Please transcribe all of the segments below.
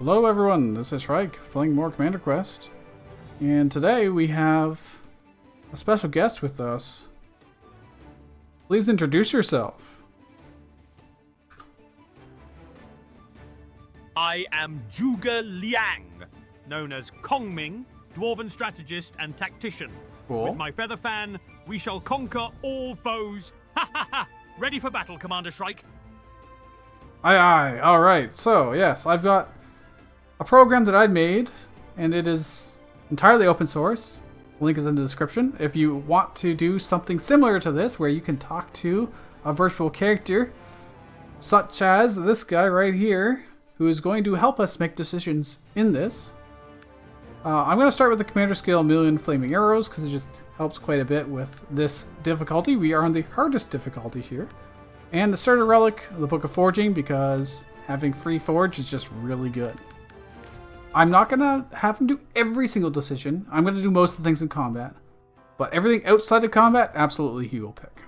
Hello everyone, this is Shrike playing more Commander Quest. And today we have a special guest with us. Please introduce yourself. I am Zhuge Liang, known as Kongming, Dwarven Strategist and Tactician. Cool. With my feather fan, we shall conquer all foes. Ha ha ha! Ready for battle, Commander Shrike? Aye aye, alright. So, yes, I've got a program that I made, and it is entirely open source. Link is in the description. If you want to do something similar to this, where you can talk to a virtual character, such as this guy right here, who is going to help us make decisions in this. I'm going to start with the Commander Skill Million Flaming Arrows, because it just helps quite a bit with this difficulty. We are on the hardest difficulty here. And the Starter Relic, the Book of Forging, because having free forge is just really good. I'm not going to have him do every single decision. I'm going to do most of the things in combat. But everything outside of combat, absolutely he will pick.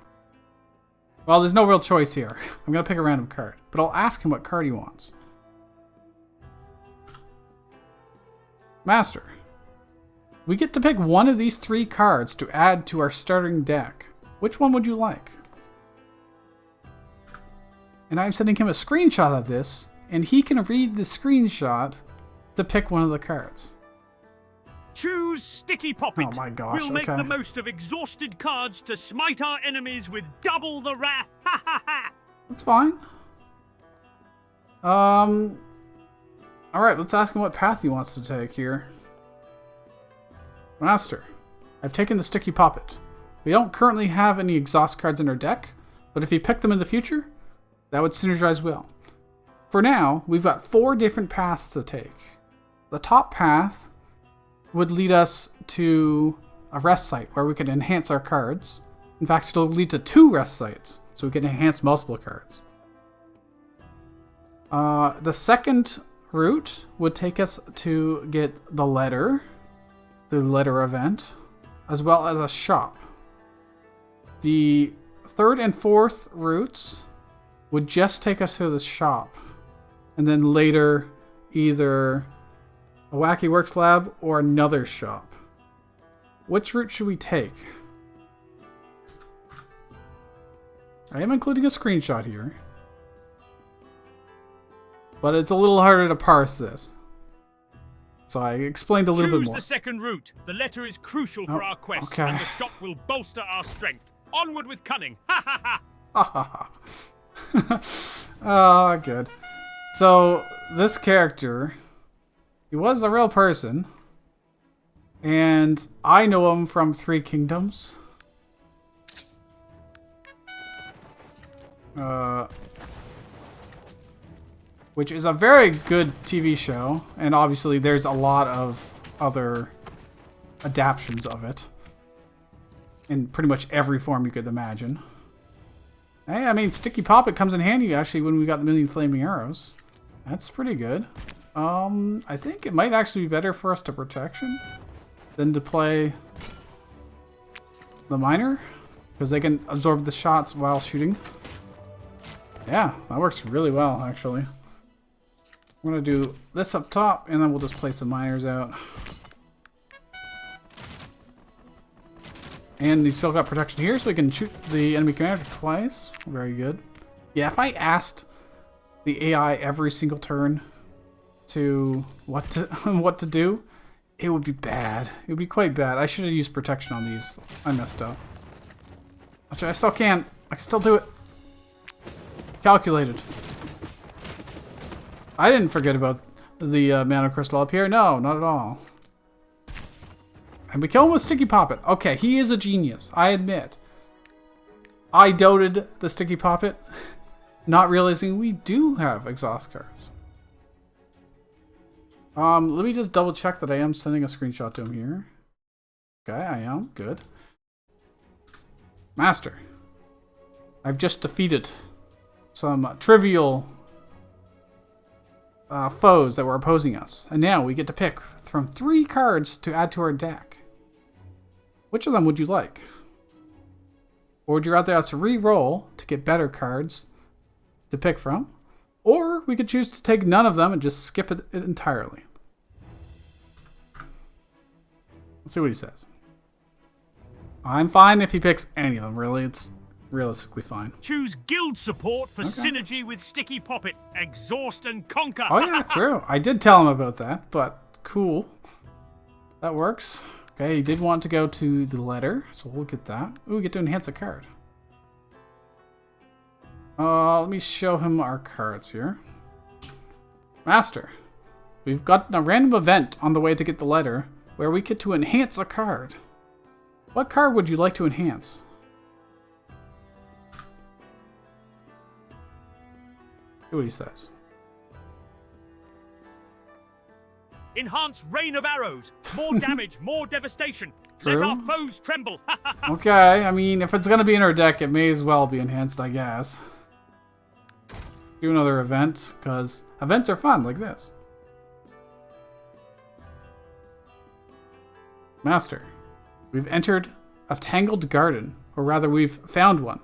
Well, there's no real choice here. I'm going to pick a random card. But I'll ask him what card he wants. Master. We get to pick one of these 3 cards to add to our starting deck. Which one would you like? And I'm sending him a screenshot of this, and he can read the screenshot to pick one of the cards. Choose Sticky Poppet. Oh my gosh, We'll make the most of exhausted cards to smite our enemies with double the wrath. Ha ha ha! That's fine. Alright, let's ask him what path he wants to take here. Master, I've taken the Sticky Poppet. We don't currently have any exhaust cards in our deck, but if you pick them in the future, that would synergize well. For now, we've got 4 different paths to take. The top path would lead us to a rest site where we can enhance our cards. In fact, it'll lead to 2 rest sites, so we can enhance multiple cards. The second route would take us to get the letter event, as well as a shop. The third and fourth routes would just take us to the shop, and then later either a Wacky Works Lab or another shop. Which route should we take? I am including a screenshot here, but it's a little harder to parse this. So I explained a little bit more. Choose the second route. The letter is crucial for our quest, okay. and the shop will bolster our strength. Onward with cunning. Ha ha ha! Ha ha ha. Good. So, this character, he was a real person, and I know him from 3 Kingdoms. Which is a very good TV show, and obviously there's a lot of other adaptions of it in pretty much every form you could imagine. Hey, I mean, Sticky Poppet comes in handy actually when we got the Million Flaming Arrows. That's pretty good. I think it might actually be better for us to protection than to play the miner, because they can absorb the shots while shooting. Yeah, that works really well actually. I'm going to do this up top, and then we'll just place the miners out. And they still got protection here, so we can shoot the enemy commander twice. Very good. Yeah, if I asked the AI every single turn to what to do, it would be bad. It would be quite bad. I should have used protection on these. I messed up. Actually, I still can. I can still do it. Calculated. I didn't forget about the mana crystal up here. No, not at all. And we kill him with Sticky Poppet. Okay, he is a genius. I admit. I doubted the Sticky Poppet, not realizing we do have exhaust cards. Let me just double check that I am sending a screenshot to him here. Okay, I am. Good. Master. I've just defeated some trivial foes that were opposing us. And now we get to pick from 3 cards to add to our deck. Which of them would you like? Or would you rather us re-roll to get better cards to pick from? or we could choose to take none of them and just skip it entirely. Let's see what he says. I'm fine if he picks any of them, really. It's realistically fine. Choose guild support for synergy with Sticky Poppet. Exhaust and conquer. Oh yeah, true. I did tell him about that, but cool. That works. Okay, he did want to go to the letter, so we'll get that. Ooh, we get to enhance a card. Let me show him our cards here. Master. We've got a random event on the way to get the letter where we get to enhance a card. What card would you like to enhance? See what he says. Enhance Rain of Arrows. More damage, more devastation. True. Let our foes tremble. Okay, I mean, if it's going to be in our deck, it may as well be enhanced, I guess. Do another event, because events are fun, like this. Master, we've entered a tangled garden, or rather we've found one.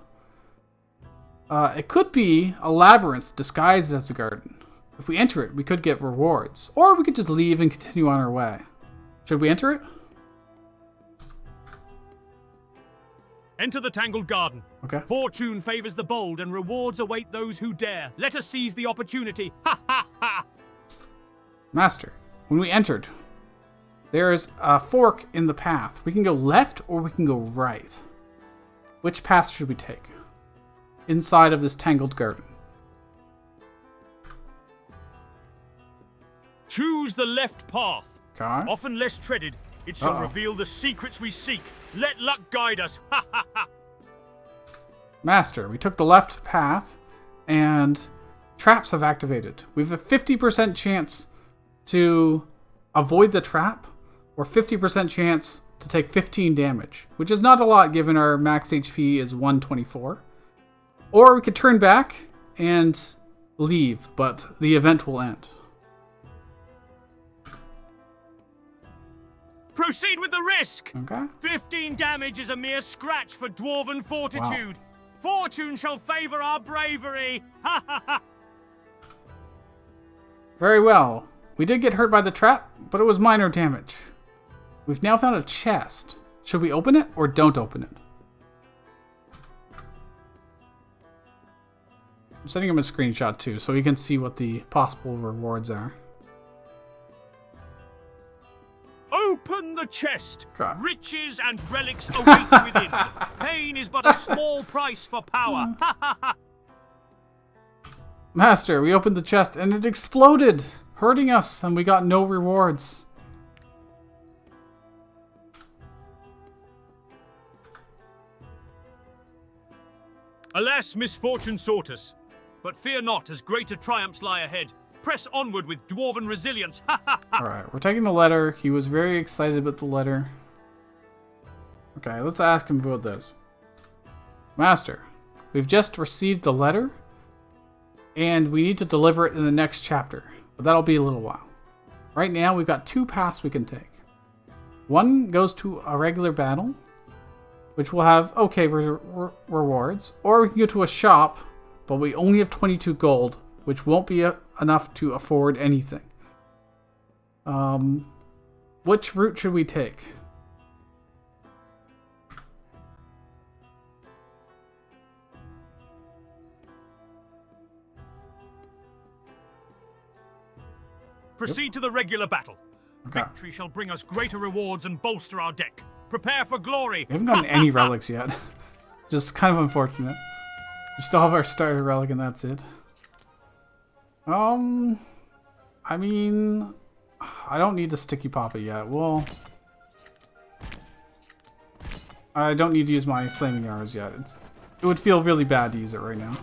It could be a labyrinth disguised as a garden. If we enter it, we could get rewards, or we could just leave and continue on our way. Should we enter it? Enter the Tangled Garden. Okay. Fortune favors the bold and rewards await those who dare. Let us seize the opportunity. Ha ha ha! Master, when we entered, there's a fork in the path. We can go left or we can go right. Which path should we take? Inside of this tangled garden. Choose the left path. Okay. Often less treaded, it shall reveal the secrets we seek. Let luck guide us. Ha ha ha! Master, we took the left path and traps have activated. We have a 50% chance to avoid the trap or 50% chance to take 15 damage, which is not a lot given our max HP is 124. Or we could turn back and leave, but the event will end. Proceed with the risk! Okay. 15 damage is a mere scratch for dwarven fortitude. Wow. Fortune shall favor our bravery. Ha ha ha! Very well. We did get hurt by the trap, but it was minor damage. We've now found a chest. Should we open it or don't open it? I'm sending him a screenshot too, so he can see what the possible rewards are. Open the chest. God. Riches and relics await within. Pain is but a small price for power. Ha ha ha! Master, we opened the chest and it exploded, hurting us, and we got no rewards. Alas, misfortune sought us. But fear not, as greater triumphs lie ahead. Press onward with dwarven resilience. Ha ha ha! Alright, we're taking the letter. He was very excited about the letter. Okay, let's ask him about this. Master, we've just received the letter, and we need to deliver it in the next chapter. But that'll be a little while. Right now, we've got two paths we can take. One goes to a regular battle, which will have okay rewards. Or we can go to a shop, but we only have 22 gold, which won't be enough to afford anything. Which route should we take? Proceed to the regular battle. Okay. Victory shall bring us greater rewards and bolster our deck. Prepare for glory. We haven't gotten any relics yet. Just kind of unfortunate. We still have our starter relic and that's it. I mean, I don't need the sticky papa yet. Well, I don't need to use my flaming arrows yet. It would feel really bad to use it right now.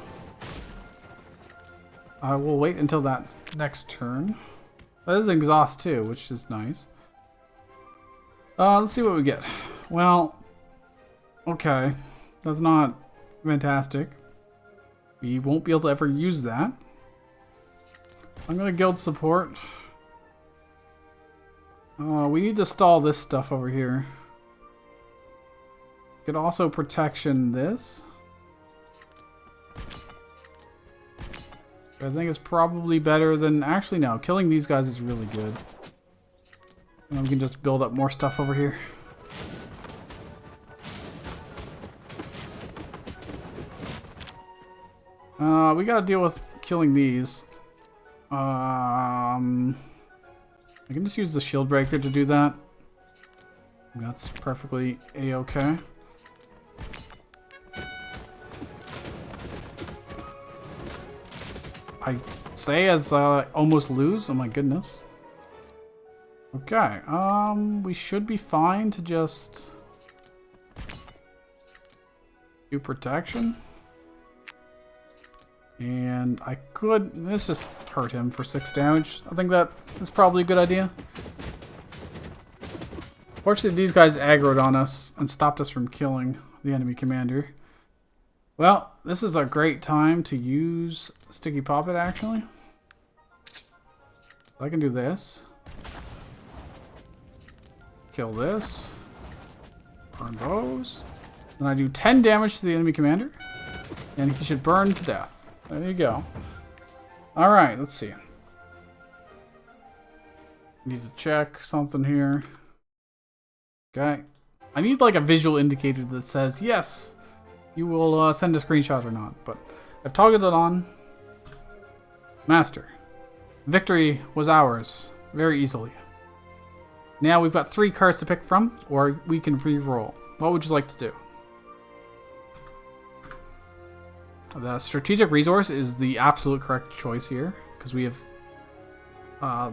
I will wait until that next turn. That is exhaust too, which is nice. Let's see what we get. Well, okay. That's not fantastic. We won't be able to ever use that. I'm gonna guild support. We need to stall this stuff over here. Could also protection this. I think it's probably better than... Actually, no. Killing these guys is really good. And then we can just build up more stuff over here. We gotta deal with killing these. I can just use the shield breaker to do that. That's perfectly a-okay. I say as I almost lose. Oh my goodness. Okay, we should be fine to just do protection. And I could... Let's just hurt him for 6 damage. I think that's probably a good idea. Fortunately, these guys aggroed on us and stopped us from killing the enemy commander. Well, this is a great time to use Sticky Poppet, actually. I can do this. Kill this. Burn those. Then I do 10 damage to the enemy commander. And he should burn to death. There you go. Alright, let's see. Need to check something here. Okay. I need like a visual indicator that says, yes, you will send a screenshot or not. But I've toggled it on. Master. Victory was ours. Very easily. Now we've got 3 cards to pick from, or we can re-roll. What would you like to do? The strategic resource is the absolute correct choice here, because we have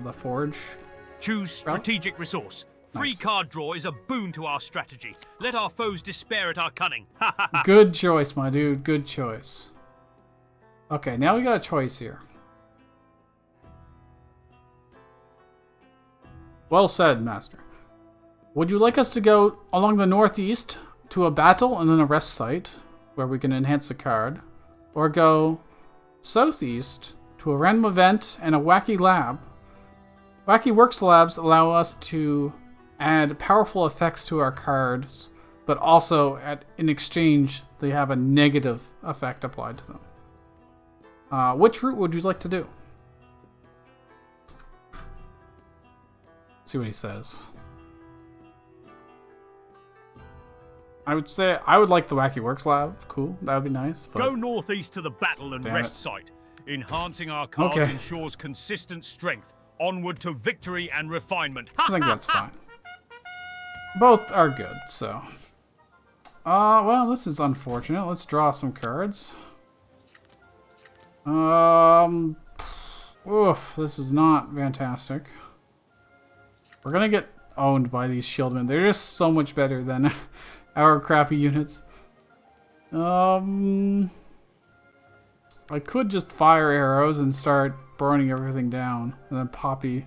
the forge. Choose strategic resource. Free card draw is a boon to our strategy. Let our foes despair at our cunning. Good choice, my dude. Good choice. Okay, now we got a choice here. Well said, Master. Would you like us to go along the northeast to a battle and then a rest site, where we can enhance the card? Or go southeast to a random event and a Wacky lab? Wacky Works labs allow us to add powerful effects to our cards, but also in exchange they have a negative effect applied to them. Which route would you like to do? Let's see what he says. I would say I would like the Wacky Works lab. Cool, that would be nice. But... Go northeast to the battle and rest site. Enhancing our cards ensures consistent strength. Onward to victory and refinement. I think that's fine. Both are good, so. Well, this is unfortunate. Let's draw some cards. Oof, this is not fantastic. We're gonna get owned by these shieldmen. They're just so much better than our crappy units. I could just fire arrows and start burning everything down, and then Poppy.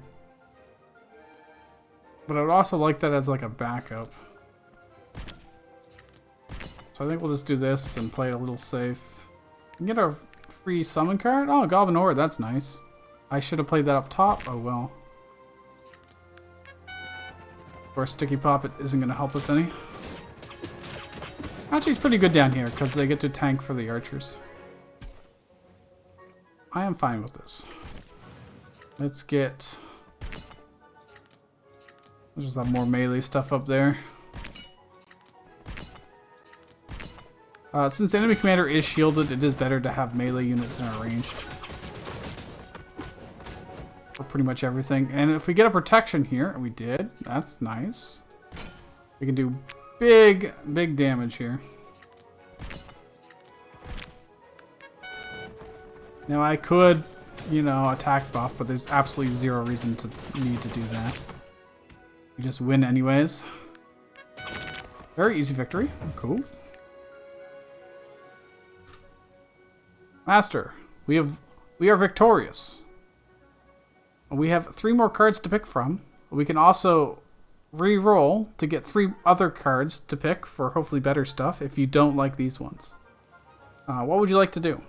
But I would also like that as like a backup. So I think we'll just do this and play it a little safe. And get our free summon card? Oh, Goblin Horde, that's nice. I should have played that up top. Oh well. Of course, Sticky Poppet isn't going to help us any. Actually, it's pretty good down here because they get to tank for the archers. I am fine with this. Let's get... There's just more melee stuff up there. Since the enemy commander is shielded, it is better to have melee units that are ranged. For pretty much everything. And if we get a protection here, and we did, that's nice. We can do big, big damage here. Now I could, you know, attack buff, but there's absolutely zero reason to need to do that. We just win anyways. Very easy victory. Cool. Master, we are victorious. We have 3 more cards to pick from. We can also re-roll to get 3 other cards to pick for hopefully better stuff if you don't like these ones. What would you like to do?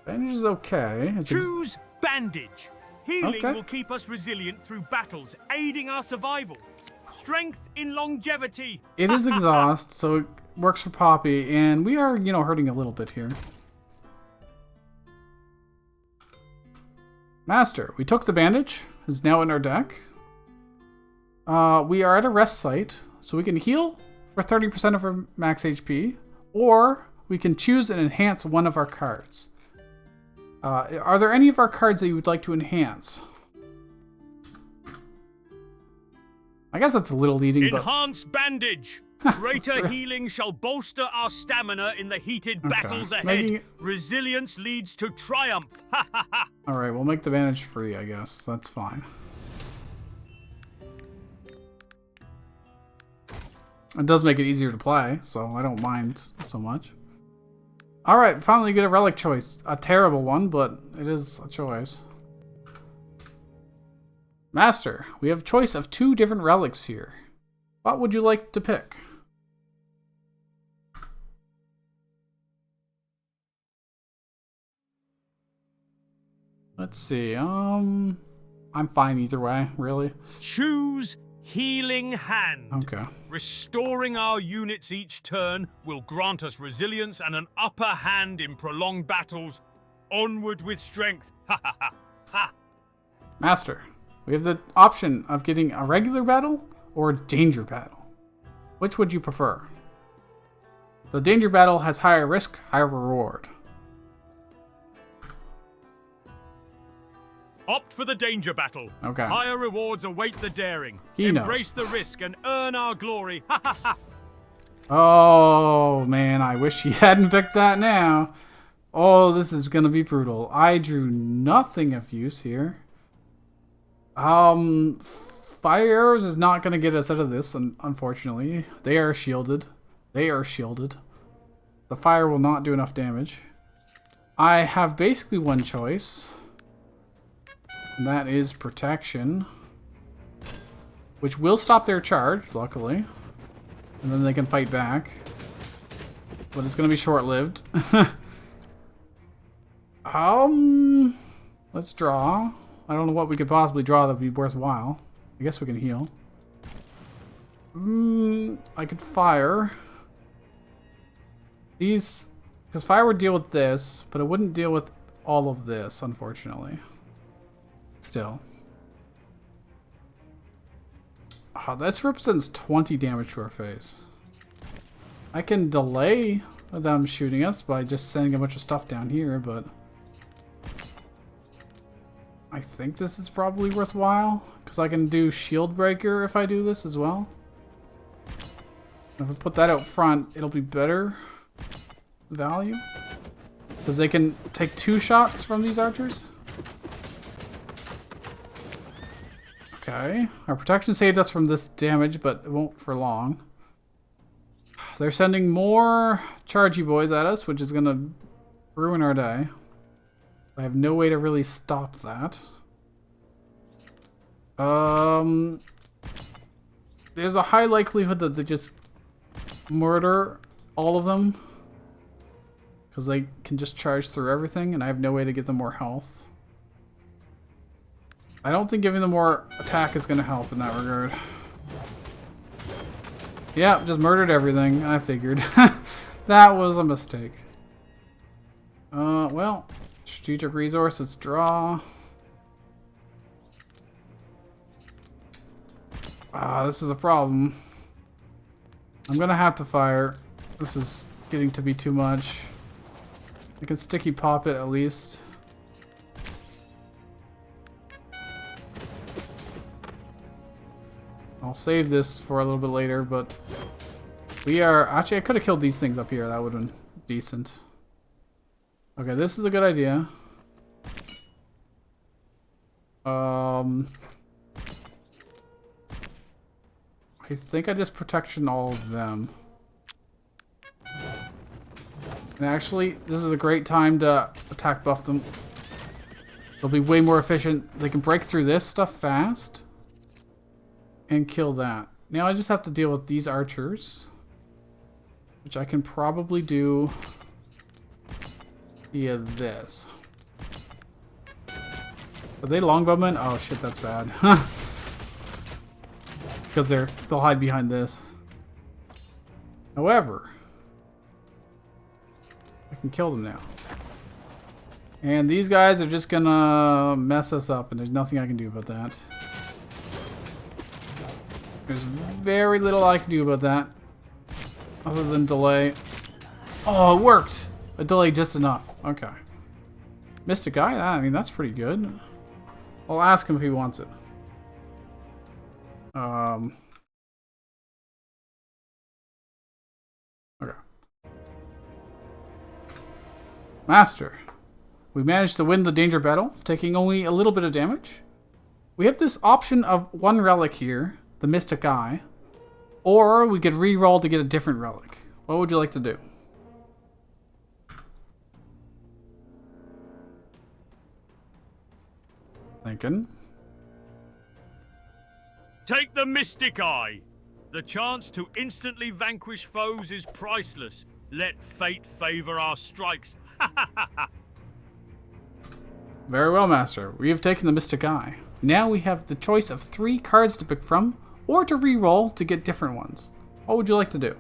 Bandage is okay. Choose bandage. Healing will keep us resilient through battles, aiding our survival. Strength in longevity. It is exhaust, so it works for Poppy, and we are, hurting a little bit here. Master, we took the bandage. It's now in our deck. We are at a rest site, so we can heal for 30% of our max HP, or we can choose and enhance one of our cards. Are there any of our cards that you would like to enhance? I guess that's a little leading, but... Enhanced bandage. Greater healing shall bolster our stamina in the heated battles ahead. Resilience leads to triumph. Alright, we'll make the bandage free, I guess. That's fine. It does make it easier to play, so I don't mind so much. Alright, finally get a relic choice. A terrible one, but it is a choice. Master, we have a choice of 2 different relics here. What would you like to pick? Let's see, I'm fine either way, really. Choose Healing Hand. Okay. Restoring our units each turn will grant us resilience and an upper hand in prolonged battles. Onward with strength. Ha ha ha ha. Master, we have the option of getting a regular battle or a danger battle. Which would you prefer? The danger battle has higher risk, higher reward. Opt for the danger battle. Okay. Higher rewards await the daring. He Embrace knows. the risk and earn our glory. Ha ha ha. Oh, man, I wish he hadn't picked that now. Oh, this is going to be brutal. I drew nothing of use here. Fire arrows is not going to get us out of this, unfortunately. They are shielded. They are shielded. The fire will not do enough damage. I have basically one choice. And that is protection. Which will stop their charge, luckily. And then they can fight back. But it's going to be short-lived. Let's draw. I don't know what we could possibly draw that would be worthwhile. I guess we can heal. I could fire. These... Because fire would deal with this, but it wouldn't deal with all of this, unfortunately. Still. This represents 20 damage to our face. I can delay them shooting us by just sending a bunch of stuff down here, but... I think this is probably worthwhile, because I can do Shield Breaker if I do this as well. If I put that out front, it'll be better value. Because they can take 2 shots from these archers. Okay, our protection saved us from this damage, but it won't for long. They're sending more chargy boys at us, which is going to ruin our day. I have no way to really stop that. There's a high likelihood that they just murder all of them. Because they can just charge through everything, and I have no way to give them more health. I don't think giving them more attack is going to help in that regard. Yeah, just murdered everything. I figured. That was a mistake. Well, strategic resource, let's draw. This is a problem. I'm going to have to fire. This is getting to be too much. I can sticky pop it at least. I'll save this for a little bit later, but we are... Actually, I could have killed these things up here. That would have been decent. Okay, this is a good idea. I think I just protection all of them. And actually, this is a great time to attack buff them. They'll be way more efficient. They can break through this stuff fast. And kill that. Now I just have to deal with these archers. Which I can probably do via this. Are they longbowmen? Oh shit, that's bad. because they'll hide behind this. However, I can kill them now. And these guys are just gonna mess us up, and there's nothing I can do about that. There's very little I can do about that, other than delay. Oh, it worked! A delay just enough. Okay. Missed a guy? I mean, that's pretty good. I'll ask him if he wants it. Okay. Master. We managed to win the danger battle, taking only a little bit of damage. We have this option of one relic here, the Mystic Eye, or we could re-roll to get a different relic. What would you like to do? Thinking. Take the Mystic Eye. The chance to instantly vanquish foes is priceless. Let fate favor our strikes. Very well, Master. We have taken the Mystic Eye. Now we have the choice of 3 cards to pick from, or to re-roll to get different ones. What would you like to do?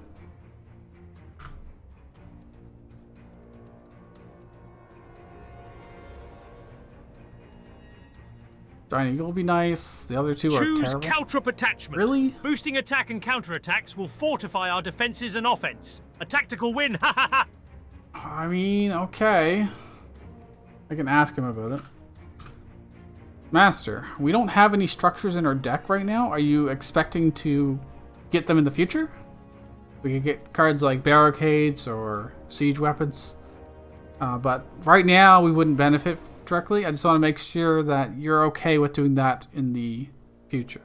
Giant Eagle will be nice. The other 2 are terrible. Choose Caltrop Attachment. Really? Boosting attack and counterattacks will fortify our defenses and offense. A tactical win. I mean, okay. I can ask him about it. Master, we don't have any structures in our deck right now. Are you expecting to get them in the future? We could get cards like barricades or siege weapons. But right now, we wouldn't benefit directly. I just want to make sure that you're okay with doing that in the future.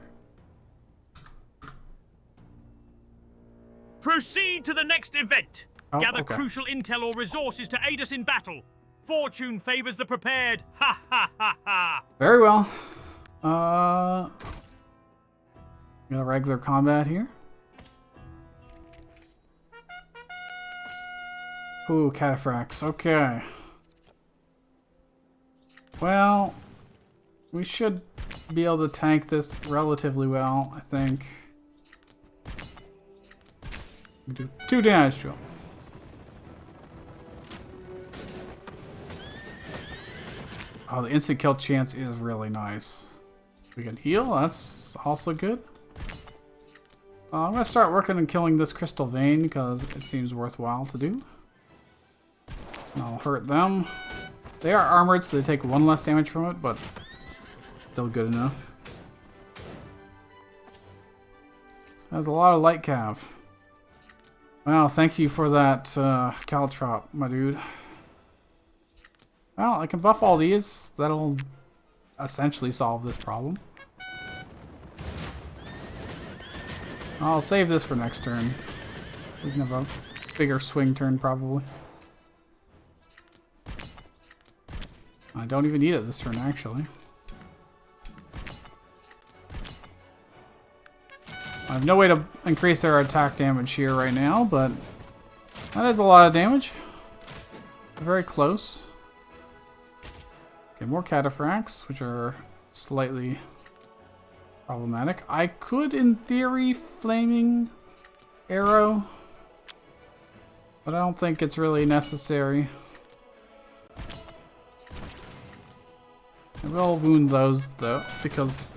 Proceed to the next event. Oh, Gather okay. crucial intel or resources to aid us in battle. Fortune favors the prepared. Ha ha ha ha. Very well. Got a regular combat here. Ooh, cataphracts. Okay. Well, we should be able to tank this relatively well, I think. We do 2 damage to him. Oh, the instant kill chance is really nice. We can heal, that's also good. I'm going to start working on killing this crystal vein because it seems worthwhile to do. I'll hurt them. They are armored, so they take 1 less damage from it, but still good enough. There's a lot of light cav. Well, thank you for that caltrop, my dude. Well, I can buff all these. That'll essentially solve this problem. I'll save this for next turn. We can have a bigger swing turn, probably. I don't even need it this turn, actually. I have no way to increase our attack damage here right now, but that is a lot of damage. Very close. Okay, more cataphracts, which are slightly problematic. I could, in theory, flaming arrow, but I don't think it's really necessary. I will wound those, though, because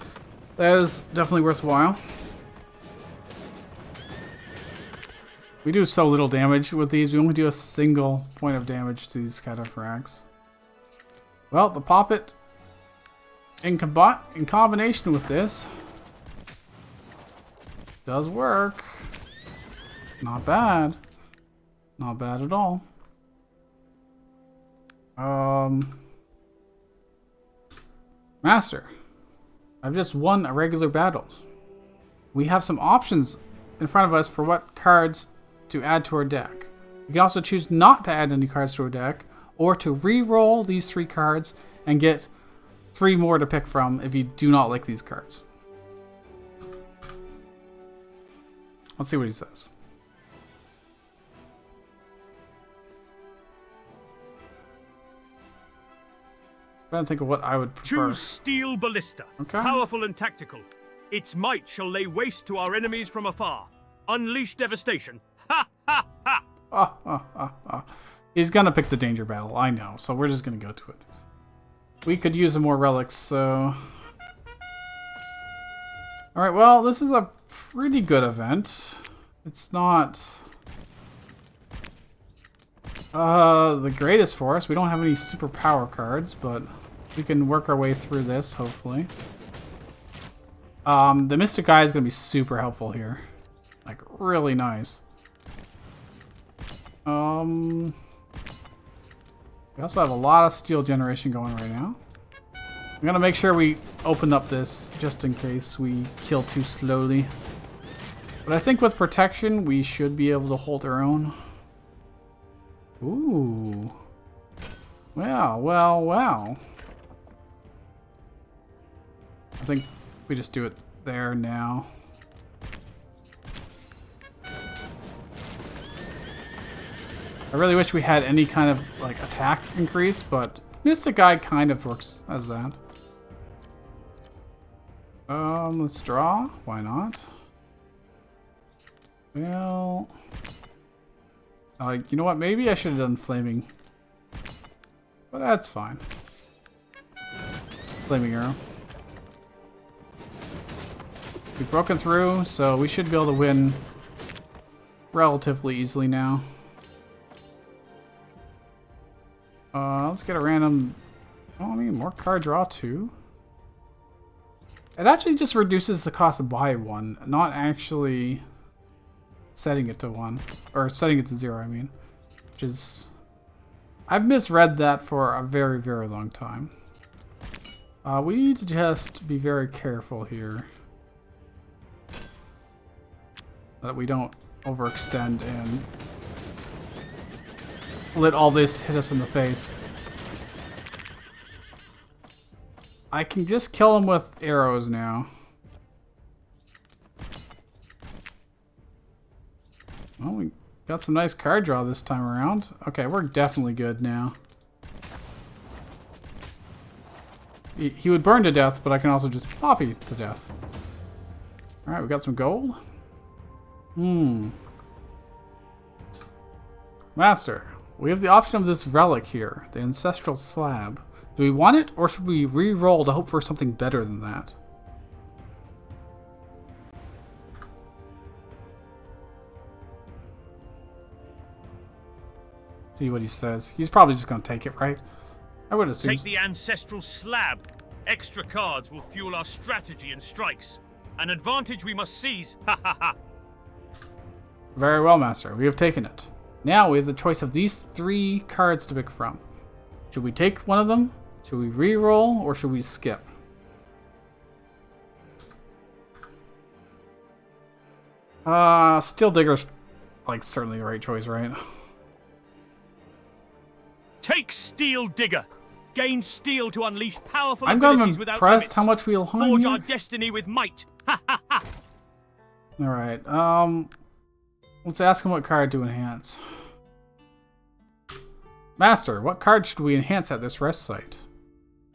that is definitely worthwhile. We do so little damage with these. We only do a single point of damage to these cataphracts. Well, the poppet, in combination with this, does work. Not bad. Not bad at all. Master, I've just won a regular battle. We have some options in front of us for what cards to add to our deck. We can also choose not to add any cards to our deck, or to re-roll these 3 cards and get 3 more to pick from if you do not like these cards. Let's see what he says. I'm trying to think of what I would prefer. Choose Steel Ballista. Okay. Powerful and tactical. Its might shall lay waste to our enemies from afar. Unleash devastation. Ha ha ha! He's gonna pick the danger battle, I know, so we're just gonna go to it. We could use some more relics, so... Alright, well, this is a pretty good event. It's not... the greatest for us. We don't have any super power cards, but we can work our way through this, hopefully. The Mystic Eye is gonna be super helpful here. Like, really nice. We also have a lot of steel generation going right now. I'm gonna make sure we open up this just in case we kill too slowly. But I think with protection, we should be able to hold our own. Ooh. Wow, wow, wow. I think we just do it there now. I really wish we had any kind of like attack increase, but Mystic Eye kind of works as that. Let's draw. Why not? Well, you know what? Maybe I should have done flaming, but that's fine. Flaming arrow. We've broken through, so we should be able to win relatively easily now. Let's get a random... Oh, I mean, more card draw too. It actually just reduces the cost by 1, not actually setting it to 1. Or setting it to 0, I mean. Which is... I've misread that for a very, very long time. We need to just be very careful here. That we don't overextend and let all this hit us in the face. I can just kill him with arrows now. Well, we got some nice card draw this time around. Okay, we're definitely good now. He would burn to death, but I can also just poppy to death. Alright, we got some gold. Master, we have the option of this relic here, the ancestral slab. Do we want it, or should we re-roll to hope for something better than that? See what he says. He's probably just going to take it, right? I would assume. Take the ancestral slab. Extra cards will fuel our strategy and strikes. An advantage we must seize. Ha ha ha. Very well, Master. We have taken it. Now we have the choice of these 3 cards to pick from. Should we take one of them? Should we re-roll, or should we skip? Steel Digger's like certainly the right choice, right? Take Steel Digger. Gain steel to unleash powerful I'm abilities without limits. How much we'll harm Forge here. our destiny with might. Ha ha ha. All right. Let's ask him what card to enhance. Master, what card should we enhance at this rest site?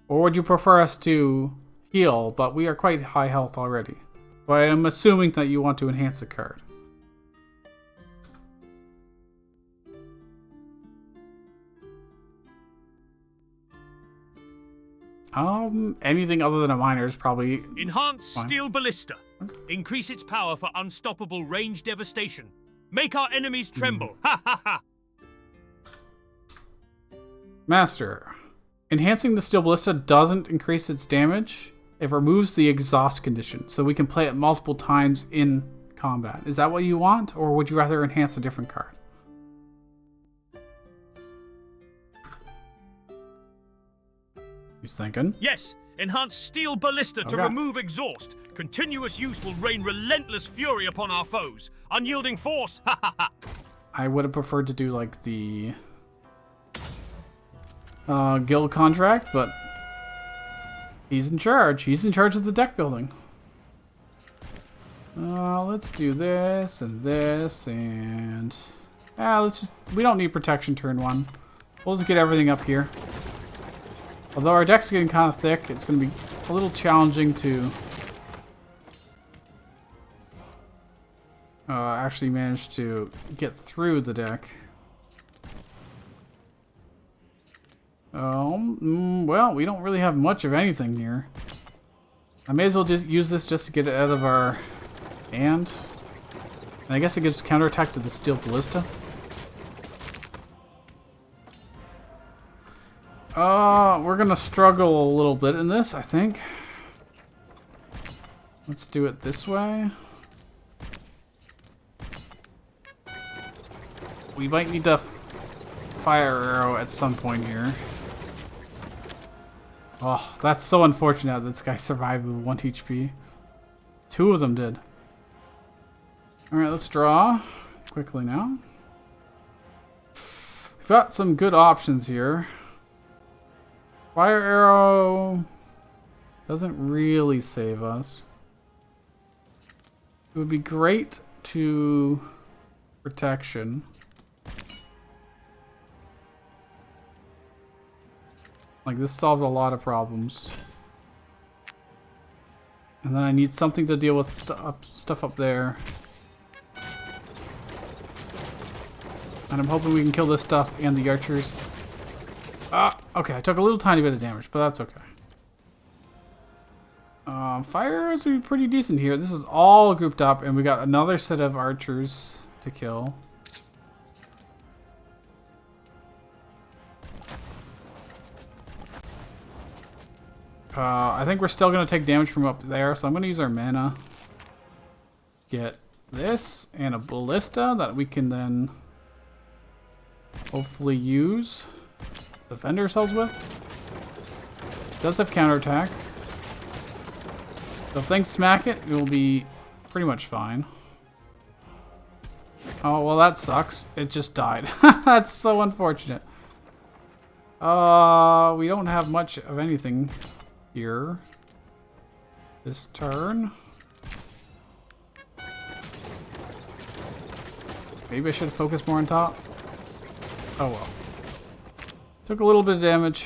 Or would you prefer us to heal, but we are quite high health already? But I am assuming that you want to enhance a card. Anything other than a miner is probably Enhance fine. Steel Ballista. Increase its power for unstoppable range devastation. Make our enemies tremble. Ha ha ha. Master, enhancing the Steel Ballista doesn't increase its damage. It removes the exhaust condition, so we can play it multiple times in combat. Is that what you want, or would you rather enhance a different card? He's thinking. Yes, enhance Steel Ballista to remove exhaust. Continuous use will rain relentless fury upon our foes. Unyielding force. Ha ha ha. I would have preferred to do like the guild contract, but he's in charge. He's in charge of the deck building. Let's do this and this and let's just, we don't need protection turn 1. We'll just get everything up here. Although our deck's getting kind of thick, it's going to be a little challenging to actually managed to get through the deck. Well, we don't really have much of anything here. I may as well just use this just to get it out of our hand. And I guess it gives counterattack to the steel ballista. We're gonna struggle a little bit in this, I think. Let's do it this way. We might need to fire arrow at some point here. Oh, that's so unfortunate that this guy survived with 1 HP. 2 of them did. Alright, let's draw quickly now. We've got some good options here. Fire arrow doesn't really save us. It would be great to protection. Like, this solves a lot of problems. And then I need something to deal with stuff up there. And I'm hoping we can kill this stuff and the archers. Okay, I took a little tiny bit of damage, but that's okay. Fire arrows would be pretty decent here. This is all grouped up, and we got another set of archers to kill. I think we're still going to take damage from up there, so I'm going to use our mana. Get this and a ballista that we can then hopefully use. Defend ourselves with. Does have counterattack. So if things smack it, it will be pretty much fine. Oh, well that sucks. It just died. That's so unfortunate. We don't have much of anything here this turn. Maybe I should focus more on top. Oh well. Took a little bit of damage.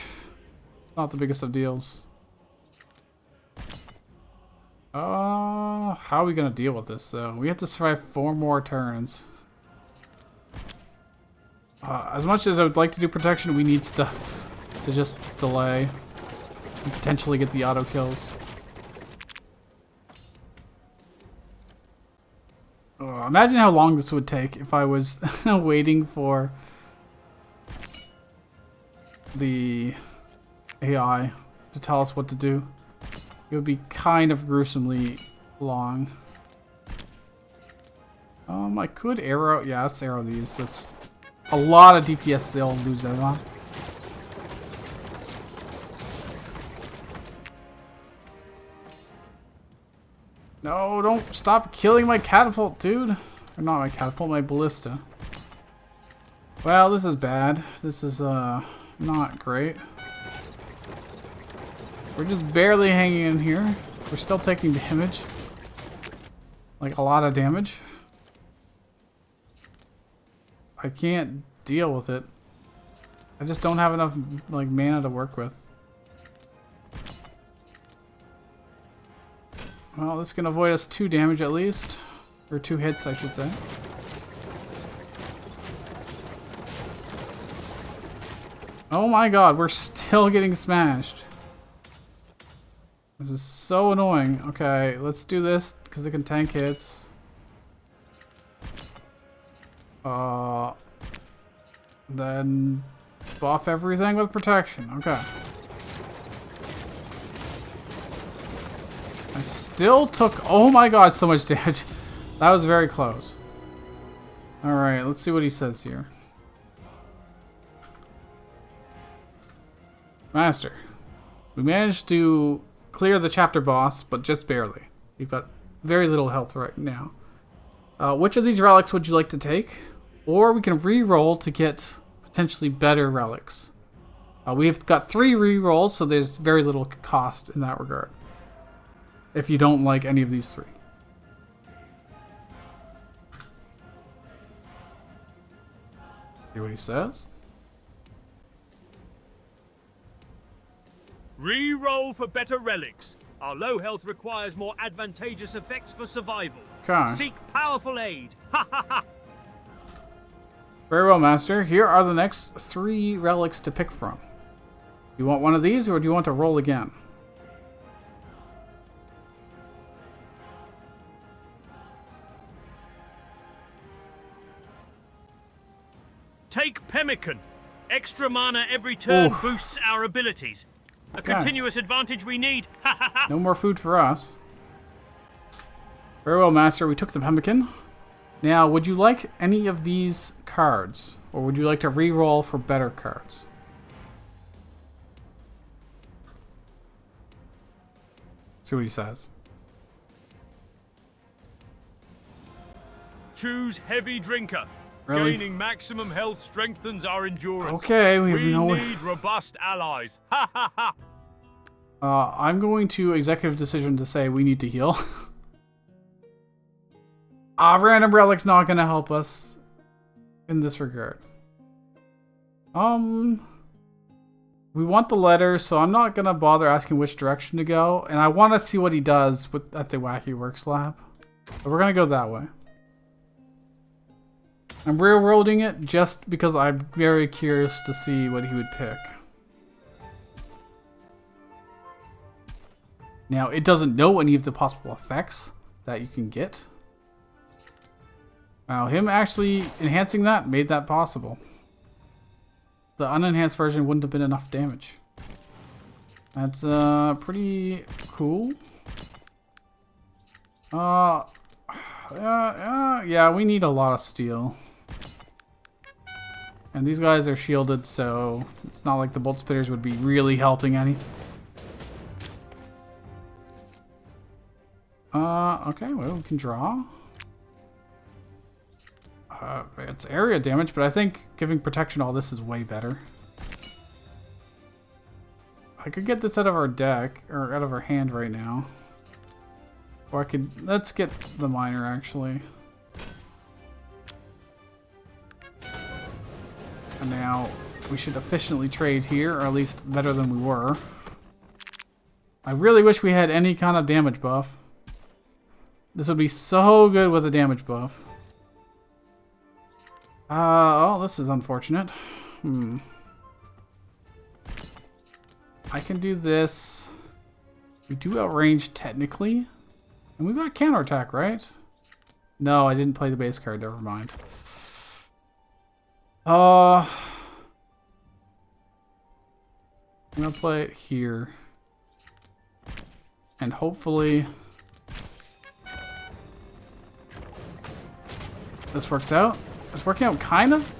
Not the biggest of deals. How are we gonna deal with this though? We have to survive 4 more turns. As much as I would like to do protection, we need stuff to just delay and potentially get the auto kills. Imagine how long this would take if I was waiting for the AI to tell us what to do. It would be kind of gruesomely long. I could arrow. Yeah, let's arrow these. That's a lot of DPS they'll lose out on. No, don't stop killing my catapult, dude. Or not my catapult, my ballista. Well, this is bad. This is, not great. We're just barely hanging in here. We're still taking damage. Like, a lot of damage. I can't deal with it. I just don't have enough, like, mana to work with. Well, this can avoid us 2 damage at least. Or 2 hits, I should say. Oh my god, we're still getting smashed. This is so annoying. Okay, let's do this, because it can tank hits. Then buff everything with protection. Okay. I still took, oh my god, so much damage. That was very close. Alright, let's see what he says here. Master, we managed to clear the chapter boss, but just barely. We've got very little health right now. Which of these relics would you like to take? Or we can re-roll to get potentially better relics. We've got 3 re-rolls, so there's very little cost in that regard. If you don't like any of these 3. See what he says? Re-roll for better relics. Our low health requires more advantageous effects for survival. Okay. Seek powerful aid. Ha ha ha. Very well, Master. Here are the next 3 relics to pick from. You want one of these, or do you want to roll again? Take Pemmican. Extra mana every turn Oof. boosts our abilities. A continuous advantage we need. Ha ha ha. No more food for us. Very well, Master. We took the pemmican. Now, would you like any of these cards? Or would you like to re-roll for better cards? See what he says. Choose Heavy Drinker. Really? Gaining maximum health strengthens our endurance. Okay, we We need robust allies. Ha ha ha. I'm going to executive decision to say we need to heal. Random relic's not going to help us in this regard. We want the letter, so I'm not going to bother asking which direction to go. And I want to see what he does at the Wacky Works lab. So we're going to go that way. I'm railroading it just because I'm very curious to see what he would pick. Now, it doesn't know any of the possible effects that you can get. Wow, him actually enhancing that made that possible. The unenhanced version wouldn't have been enough damage. That's pretty cool. Yeah, we need a lot of steel. And these guys are shielded, so it's not like the bolt spitters would be really helping any. Okay, well, we can draw. It's area damage, but I think giving protection all this is way better. I could get this out of our deck, or out of our hand right now. Or I could, let's get the miner actually. And now we should efficiently trade here, or at least better than we were. I really wish we had any kind of damage buff. This would be so good with a damage buff. Oh, this is unfortunate. I can do this. We do outrange technically. And we've got counterattack, right? No, I didn't play the base card, never mind. I'm gonna play it here. And hopefully this works out. It's working out kind of.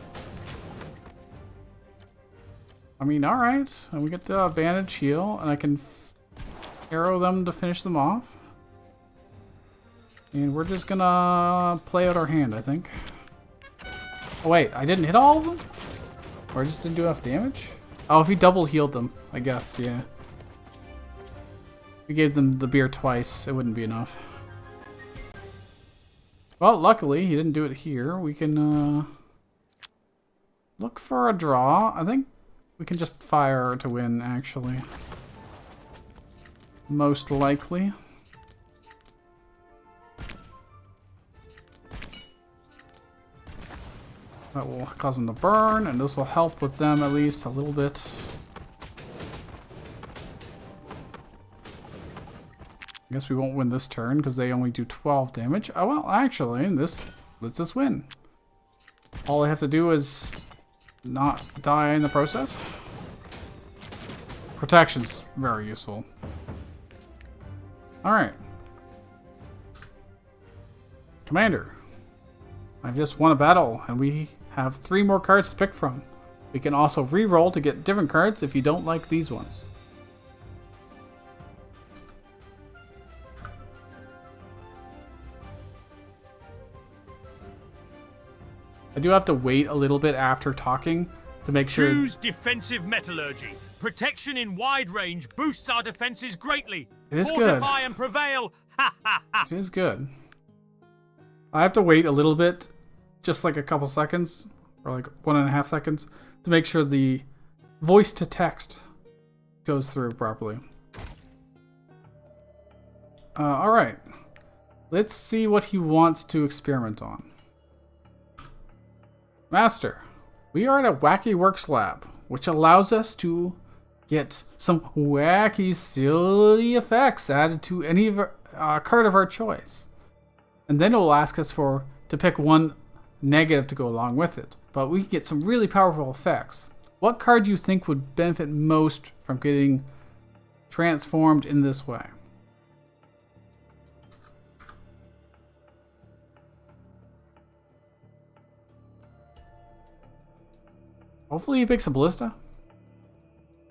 I mean, alright. And we get the bandage heal, and I can arrow them to finish them off. And we're just gonna play out our hand, I think. Oh wait, I didn't hit all of them? Or I just didn't do enough damage? Oh, if he double healed them, I guess, yeah. We gave them the beer twice, it wouldn't be enough. Well, luckily, he didn't do it here. We can look for a draw. I think we can just fire to win, actually. Most likely. That will cause them to burn, and this will help with them at least a little bit. I guess we won't win this turn because they only do 12 damage. Oh, well, actually, this lets us win. All I have to do is not die in the process. Protection's very useful. Alright. Commander. I've just won a battle, and we have 3 more cards to pick from. We can also re-roll to get different cards if you don't like these ones. I do have to wait a little bit after talking to make sure. Choose defensive metallurgy. Protection in wide range boosts our defenses greatly. It is Fortify good. and prevail. Ha ha ha. It is good. I have to wait a little bit, just like a couple seconds, or like 1.5 seconds, to make sure the voice to text goes through properly. Alright. Let's see what he wants to experiment on. Master, we are at a Wacky Works lab, which allows us to get some wacky, silly effects added to any of card of our choice. And then it will ask us to pick one negative to go along with it. But we can get some really powerful effects. What card do you think would benefit most from getting transformed in this way? Hopefully he picks a ballista.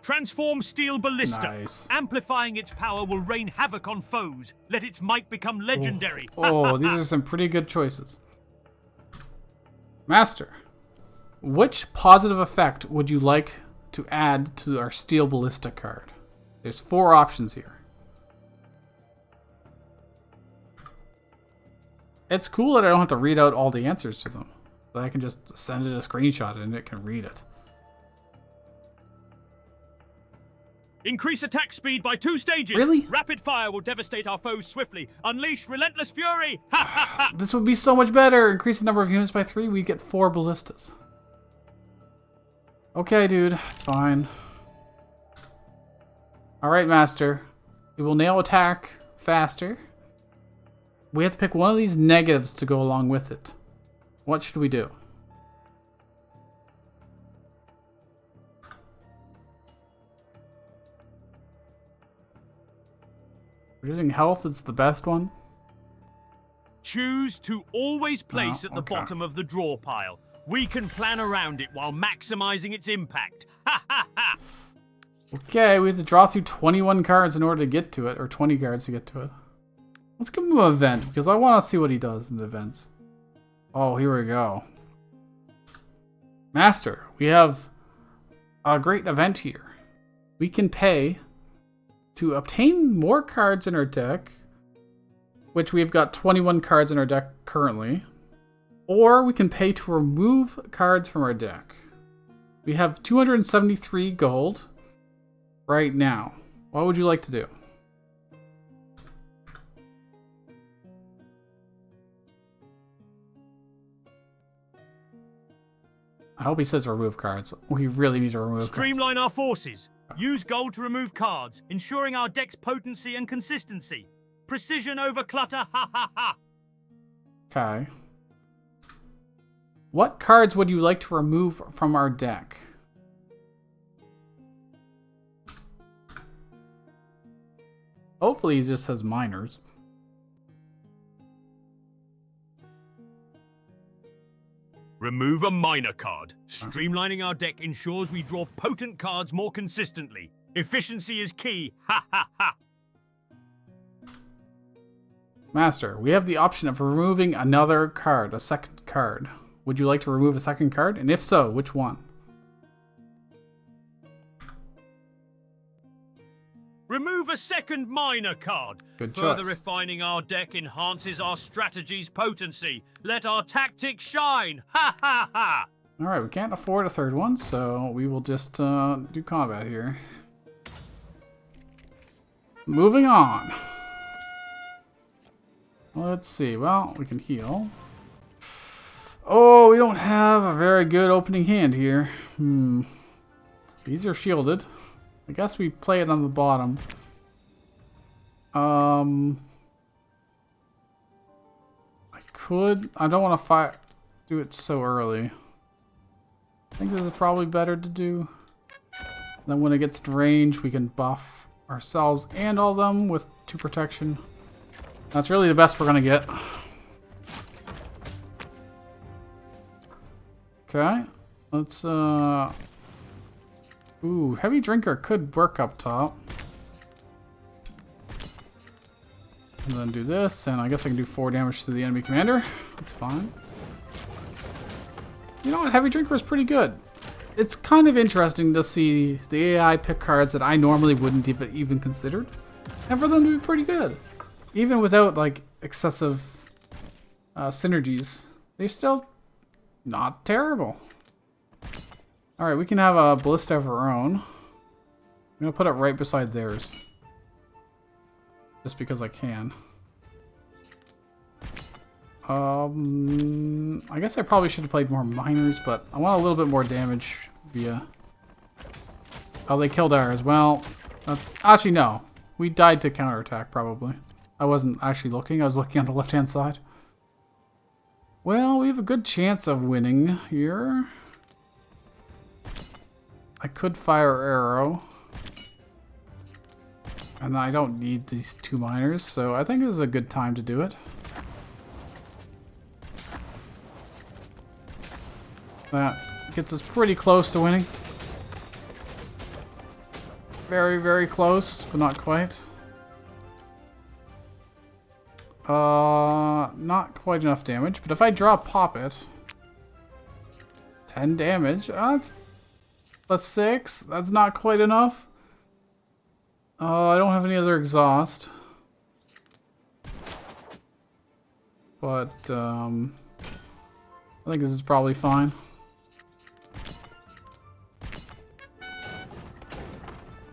Transform Steel Ballista. Nice. Amplifying its power will rain havoc on foes. Let its might become legendary. Oh, these are some pretty good choices. Master, which positive effect would you like to add to our Steel Ballista card? There's 4 options here. It's cool that I don't have to read out all the answers to them. But I can just send it a screenshot and it can read it. Increase attack speed by 2 stages. Really? Rapid fire will devastate our foes swiftly. Unleash relentless fury. Ha ha ha! This would be so much better. Increase the number of units by 3, we get 4 ballistas. Okay, dude. It's fine. Alright, Master. We will now attack faster. We have to pick one of these negatives to go along with it. What should we do? Reducing health is the best one. Choose to always place at the okay. bottom of the draw pile. We can plan around it while maximizing its impact. Ha ha ha! Okay, we have to draw through 21 cards in order to get to it, or 20 cards to get to it. Let's give him an event, because I want to see what he does in the events. Oh, here we go. Master, we have a great event here. We can pay to obtain more cards in our deck, which we've got 21 cards in our deck currently, or we can pay to remove cards from our deck. We have 273 gold right now. What would you like to do? I hope he says remove cards. We really need to remove Streamline our forces. Use gold to remove cards, ensuring our deck's potency and consistency. Precision over clutter, ha ha ha! Okay. What cards would you like to remove from our deck? Hopefully he just says minors. Remove a minor card. Streamlining our deck ensures we draw potent cards more consistently. Efficiency is key. Ha ha ha! Master, we have the option of removing another card, a second card. Would you like to remove a second card? And if so, which one? Remove a second minor card. Good Further choice. refining our deck enhances our strategy's potency. Let our tactics shine. Ha ha ha! Alright, we can't afford a third one, so we will just do combat here. Moving on. Let's see. Well, we can heal. Oh, we don't have a very good opening hand here. These are shielded. I guess we play it on the bottom. I don't want to do it so early. I think this is probably better to do. Then when it gets to range, we can buff ourselves and all them with 2 protection. That's really the best we're gonna get. Okay, let's ooh, heavy drinker could work up top. And then do this, and I guess I can do 4 damage to the enemy commander. That's fine. You know what? Heavy drinker is pretty good. It's kind of interesting to see the AI pick cards that I normally wouldn't even considered, and for them to be pretty good. Even without, like, excessive synergies, they're still not terrible. Alright, we can have a ballista of our own. I'm gonna put it right beside theirs. Just because I can. I guess I probably should have played more miners, but I want a little bit more damage via... Oh, they killed ours. Well, actually, no. We died to counterattack, probably. I wasn't actually looking. I was looking on the left-hand side. Well, we have a good chance of winning here. I could fire arrow. And I don't need these 2 miners, so I think this is a good time to do it. That gets us pretty close to winning. Very, very close, but not quite. Not quite enough damage, but if I draw Pop It... 10 damage. That's plus 6. That's not quite enough. I don't have any other exhaust. But, I think this is probably fine.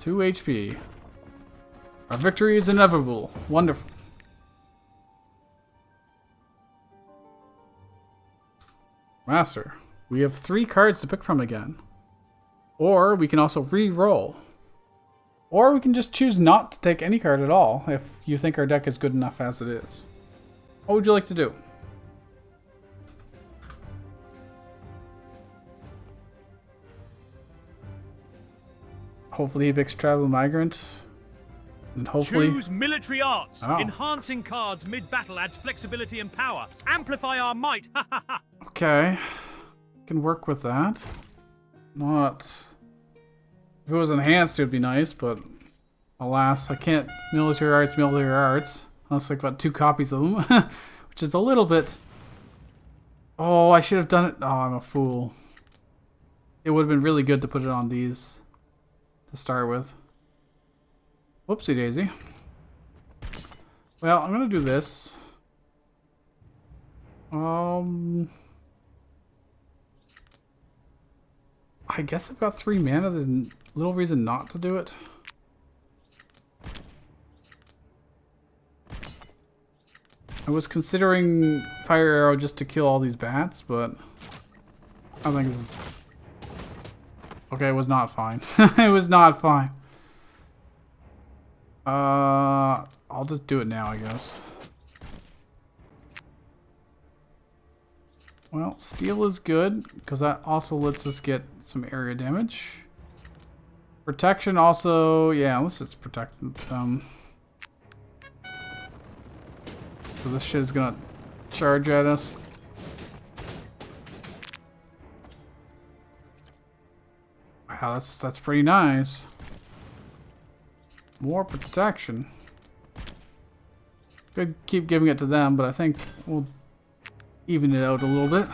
2 HP. Our victory is inevitable. Wonderful. Master. We have 3 cards to pick from again. Or we can also re-roll. Or we can just choose not to take any card at all if you think our deck is good enough as it is. What would you like to do? Hopefully he picks Travel Migrant. And hopefully... Choose military arts. Oh. Enhancing cards mid-battle adds flexibility and power. Amplify our might. Okay. Can work with that. Not... If it was enhanced, it would be nice, but alas, I can't military arts. Unless I've got 2 copies of them, which is a little bit... Oh, I should have done it. Oh, I'm a fool. It would have been really good to put it on these to start with. Whoopsie daisy. Well, I'm going to do this. I guess I've got 3 mana. There's little reason not to do it. I was considering Fire Arrow just to kill all these bats, but I think this is... Okay, it was not fine. It was not fine. I'll just do it now, I guess. Well, steel is good, because that also lets us get some area damage. Protection also, yeah, let's just protect them. So this shit is gonna charge at us. Wow, that's pretty nice. More protection. Could keep giving it to them, but I think we'll even it out a little bit.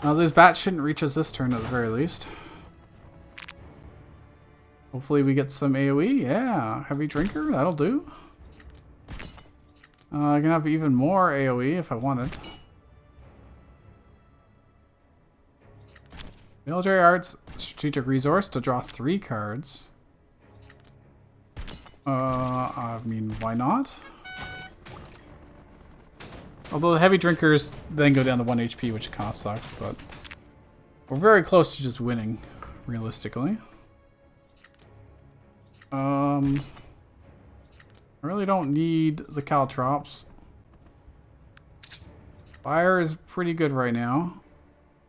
Those bats shouldn't reach us this turn at the very least. Hopefully we get some AoE. Yeah, heavy drinker, that'll do. I can have even more AoE if I wanted. Military Arts, Strategic Resource to draw 3 cards. I mean, why not? Although the heavy drinkers then go down to 1 HP, which kind of sucks, but we're very close to just winning, realistically. I really don't need the caltrops. Fire is pretty good right now.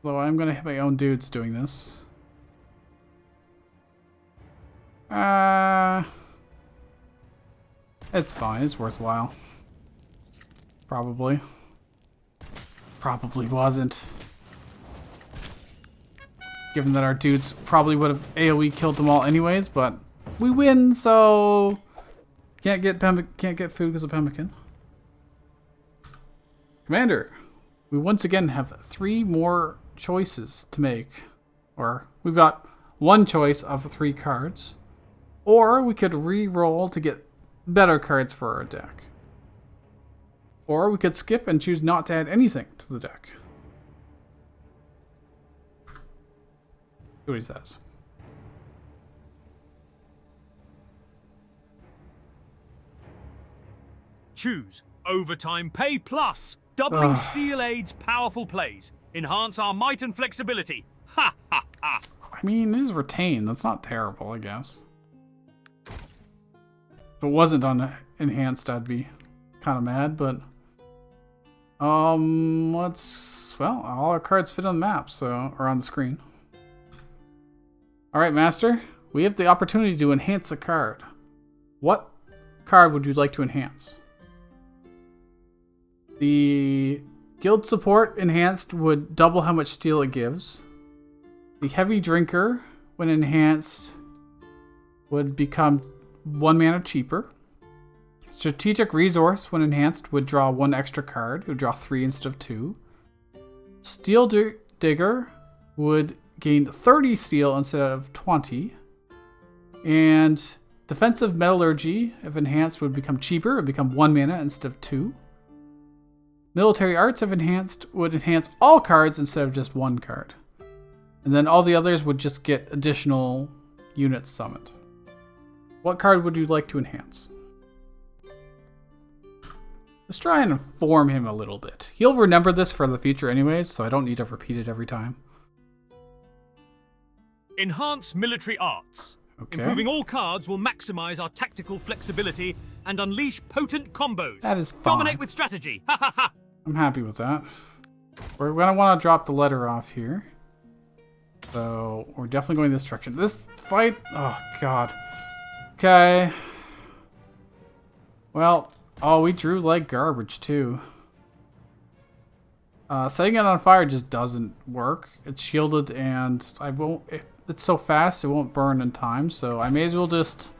Though I'm gonna hit my own dudes doing this. It's fine, it's worthwhile. Probably. Probably wasn't. Given that our dudes probably would have AoE killed them all anyways, but we win, so can't get food because of pemmican. Commander, we once again have 3 more choices to make. Or we've got 1 choice of 3 cards. Or we could re-roll to get better cards for our deck. Or we could skip and choose not to add anything to the deck. See what he says. Choose Overtime pay plus. Doubling Steel Aid's powerful plays. Enhance our might and flexibility. Ha ha ha. I mean, it is retained. That's not terrible, I guess. If it wasn't on enhanced, I'd be kind of mad, but... well, all our cards fit on the map, so... or on the screen. Alright, Master. We have the opportunity to enhance a card. What card would you like to enhance? The Guild Support enhanced would double how much steel it gives. The Heavy Drinker, when enhanced, would become 1 mana cheaper. Strategic Resource, when enhanced, would draw 1 extra card. It would draw 3 instead of 2. Steel Digger would gain 30 steel instead of 20. And Defensive Metallurgy, if enhanced, would become cheaper. It would become 1 mana instead of 2. Military Arts, if enhanced, would enhance all cards instead of just 1 card. And then all the others would just get additional units summoned. What card would you like to enhance? Let's try and inform him a little bit. He'll remember this for the future anyways, so I don't need to repeat it every time. Enhance Military Arts. Okay. Improving all cards will maximize our tactical flexibility and unleash potent combos. That is fine. Dominate with strategy. Ha ha ha. I'm happy with that. We're going to want to drop the letter off here. So, we're definitely going this direction. This fight... oh, God. Okay. Well, oh, we drew like garbage, too. Setting it on fire just doesn't work. It's shielded, and I won't... it's so fast, it won't burn in time, so I may as well just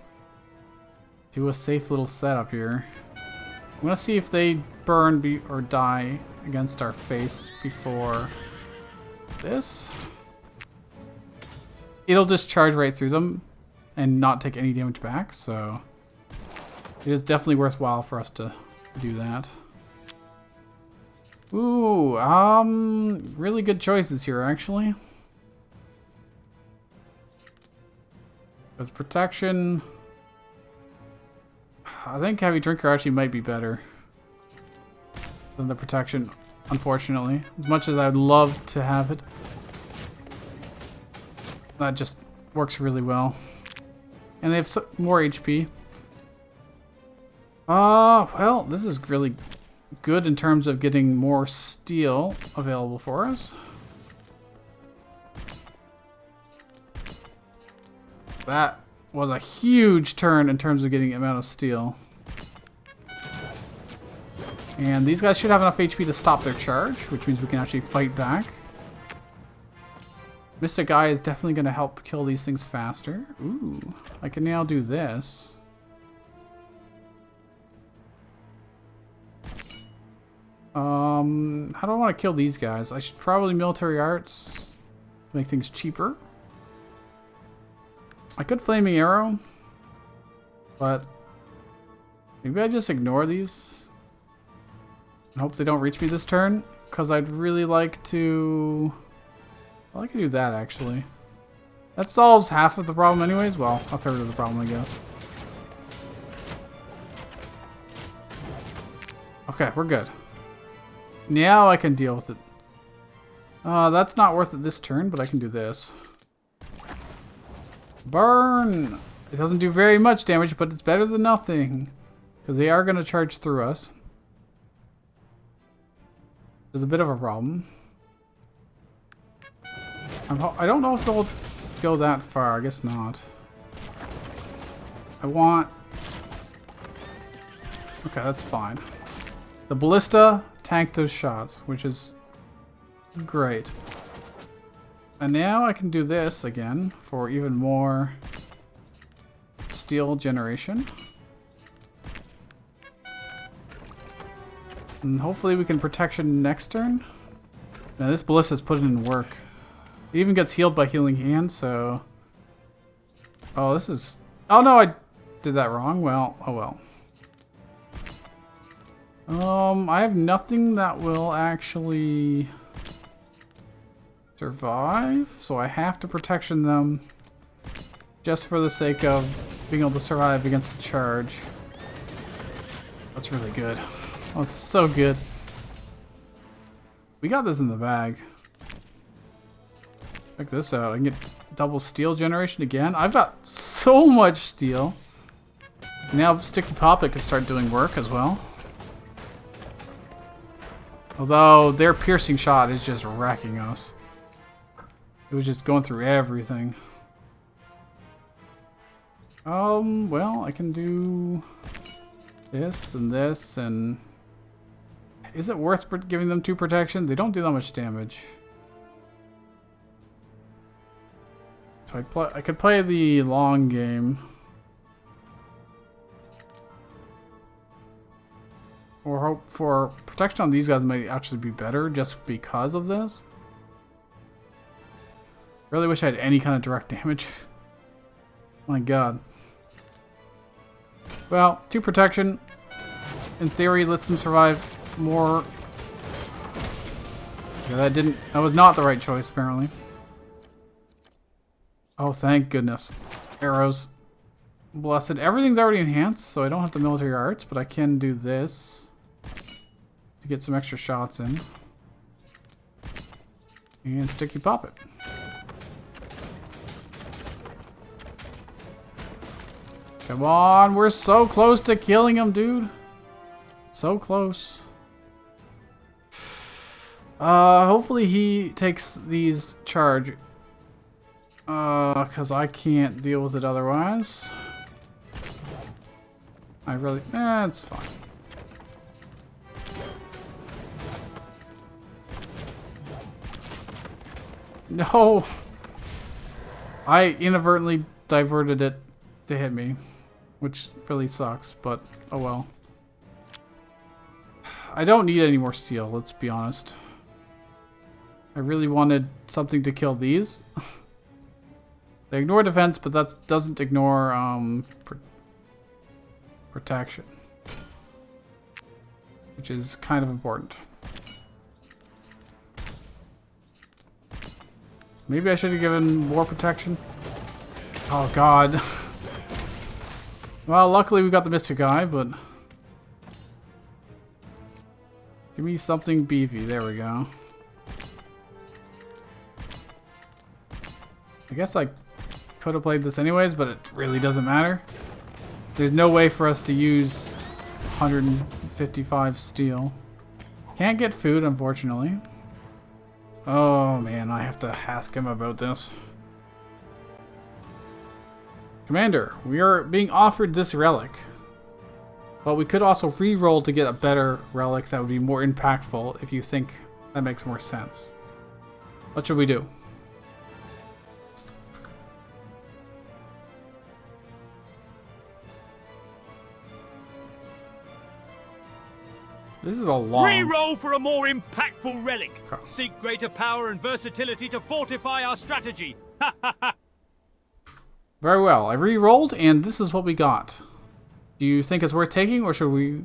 do a safe little setup here. I'm going to see if they burn or die against our face before this. It'll just charge right through them and not take any damage back, so it is definitely worthwhile for us to do that. Ooh, really good choices here, actually. With protection, I think Heavy Drinker actually might be better than the protection, unfortunately. As much as I'd love to have it. That just works really well. And they have more HP. Well, this is really good in terms of getting more steel available for us. That was a huge turn in terms of getting the amount of steel. And these guys should have enough HP to stop their charge, which means we can actually fight back. Mystic Eye is definitely going to help kill these things faster. Ooh, I can now do this. How do I want to kill these guys? I should probably Military Arts to make things cheaper. I could Flaming Arrow, but maybe I just ignore these and hope they don't reach me this turn, because I'd really like to... well, I could do that, actually. That solves half of the problem anyways. Well, a third of the problem, I guess. Okay, we're good. Now I can deal with it. That's not worth it this turn, but I can do this. Burn! It doesn't do very much damage, but it's better than nothing. Because they are going to charge through us. There's a bit of a problem. I don't know if they'll go that far. I guess not. I want... okay, that's fine. The Ballista tanked those shots, which is great. And now I can do this again for even more steel generation. And hopefully we can protection next turn. Now this Ballista's putting in work. It even gets healed by Healing Hand, so... oh, this is... oh no, I did that wrong. Well, oh well. I have nothing that will actually survive, so I have to protection them just for the sake of being able to survive against the charge. That's really good. Oh, it's so good. We got this in the bag. Check this out. I can get double steel generation again. I've got so much steel. Now Sticky Poppet can start doing work as well. Although their piercing shot is just wrecking us. It was just going through everything. Well, I can do this and this and... Is it worth giving them 2 protection? They don't do that much damage. So I could play the long game. Or hope for protection on these guys might actually be better just because of this. Really wish I had any kind of direct damage. My god. Well, 2 protection, in theory, lets them survive more. Yeah, that was not the right choice, apparently. Oh, thank goodness. Arrows. Blessed. Everything's already enhanced, so I don't have the military arts, but I can do this to get some extra shots in. And Sticky Poppet. Come on, we're so close to killing him, dude. So close. Hopefully he takes these charge. Because I can't deal with it otherwise. It's fine. No! I inadvertently diverted it to hit me. Which really sucks, but oh well. I don't need any more steel, let's be honest. I really wanted something to kill these. They ignore defense, but that doesn't ignore protection. Which is kind of important. Maybe I should have given more protection. Oh god. Well, luckily we got the Mystic Eye, but... Give me something beefy. There we go. I guess I could have played this anyways, but it really doesn't matter. There's no way for us to use 155 steel. Can't get food, unfortunately. Oh man, I have to ask him about this. Commander, we are being offered this relic. But we could also re-roll to get a better relic that would be more impactful if you think that makes more sense. What should we do? This is a long... Re-roll for a more impactful relic. Okay. Seek greater power and versatility to fortify our strategy. Ha ha ha! Very well. I re-rolled, and this is what we got. Do you think it's worth taking, or should we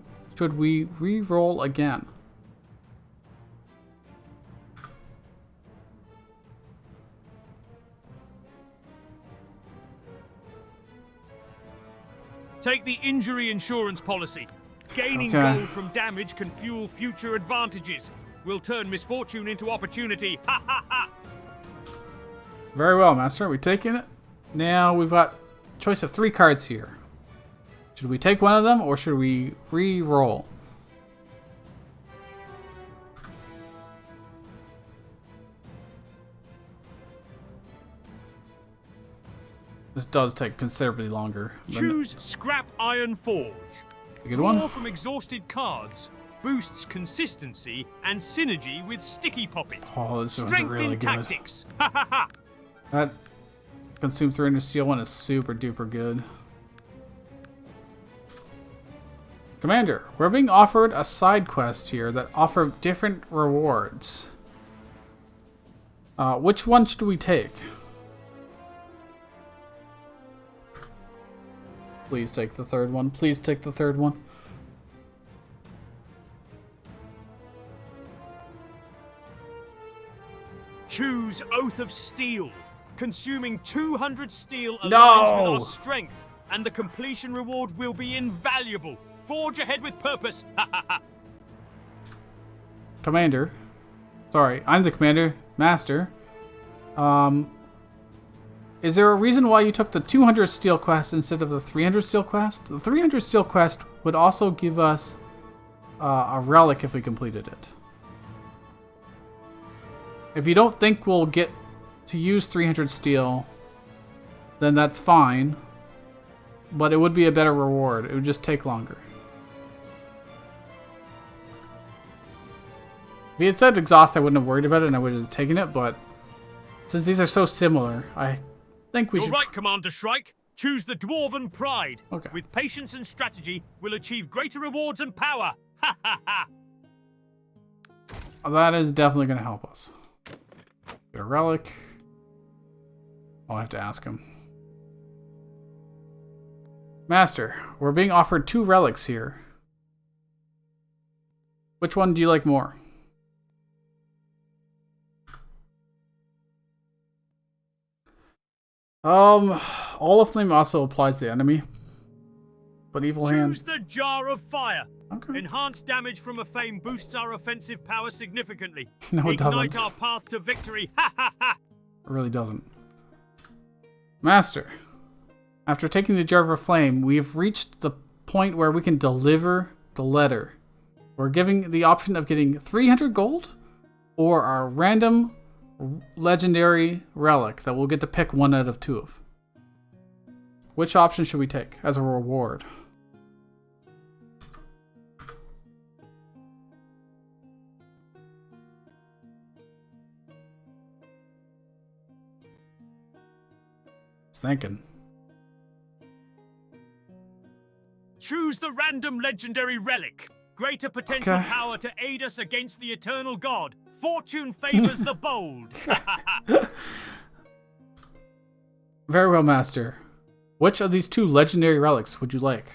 re-roll again? Take the injury insurance policy. Gaining gold from damage can fuel future advantages. We'll turn misfortune into opportunity. Ha ha ha! Very well, Master. We taking it. Now we've got a choice of 3 cards here. Should we take one of them, or should we re-roll? This does take considerably longer. Choose Scrap Iron Forge. A good one. Draw from exhausted cards. Boosts consistency and synergy with Sticky Poppet. Oh, this one's Strength really in good. tactics. Ha ha ha! That Consume 300 steel one is super duper good. Commander, we're being offered a side quest here that offer different rewards. Which one should we take? Please take the third one. Please take the third one. Choose Oath of Steel. Consuming 200 steel aligns with our strength, and the completion reward will be invaluable. Forge ahead with purpose. Ha ha ha. Commander. Sorry, I'm the Commander. Master. Is there a reason why you took the 200 steel quest instead of the 300 steel quest? The 300 steel quest would also give us a relic if we completed it. If you don't think we'll get to use 300 steel, then that's fine. But it would be a better reward. It would just take longer. If he had said exhaust, I wouldn't have worried about it and I would have taken it, but since these are so similar, I think we should... You're right, Commander Shrike. Choose the Dwarven Pride. Okay. With patience and strategy, we'll achieve greater rewards and power. Ha ha ha! That is definitely going to help us. Get a relic. I'll have to ask him. Master, we're being offered 2 relics here. Which one do you like more? All of them also applies to the enemy. But Evil Hand... Choose the Jar of Fire. Okay. Enhanced damage from a flame boosts our offensive power significantly. No, it doesn't. Ignite our path to victory. Ha ha ha! It really doesn't. Master, after taking the Jar of Flame, we have reached the point where we can deliver the letter. We're giving the option of getting 300 gold or our random legendary relic that we'll get to pick one out of 2 of. Which option should we take as a reward? Thinking. Choose the random legendary relic. Greater potential power to aid us against the eternal god. Fortune favors the bold. Very well, Master. Which of these 2 legendary relics would you like?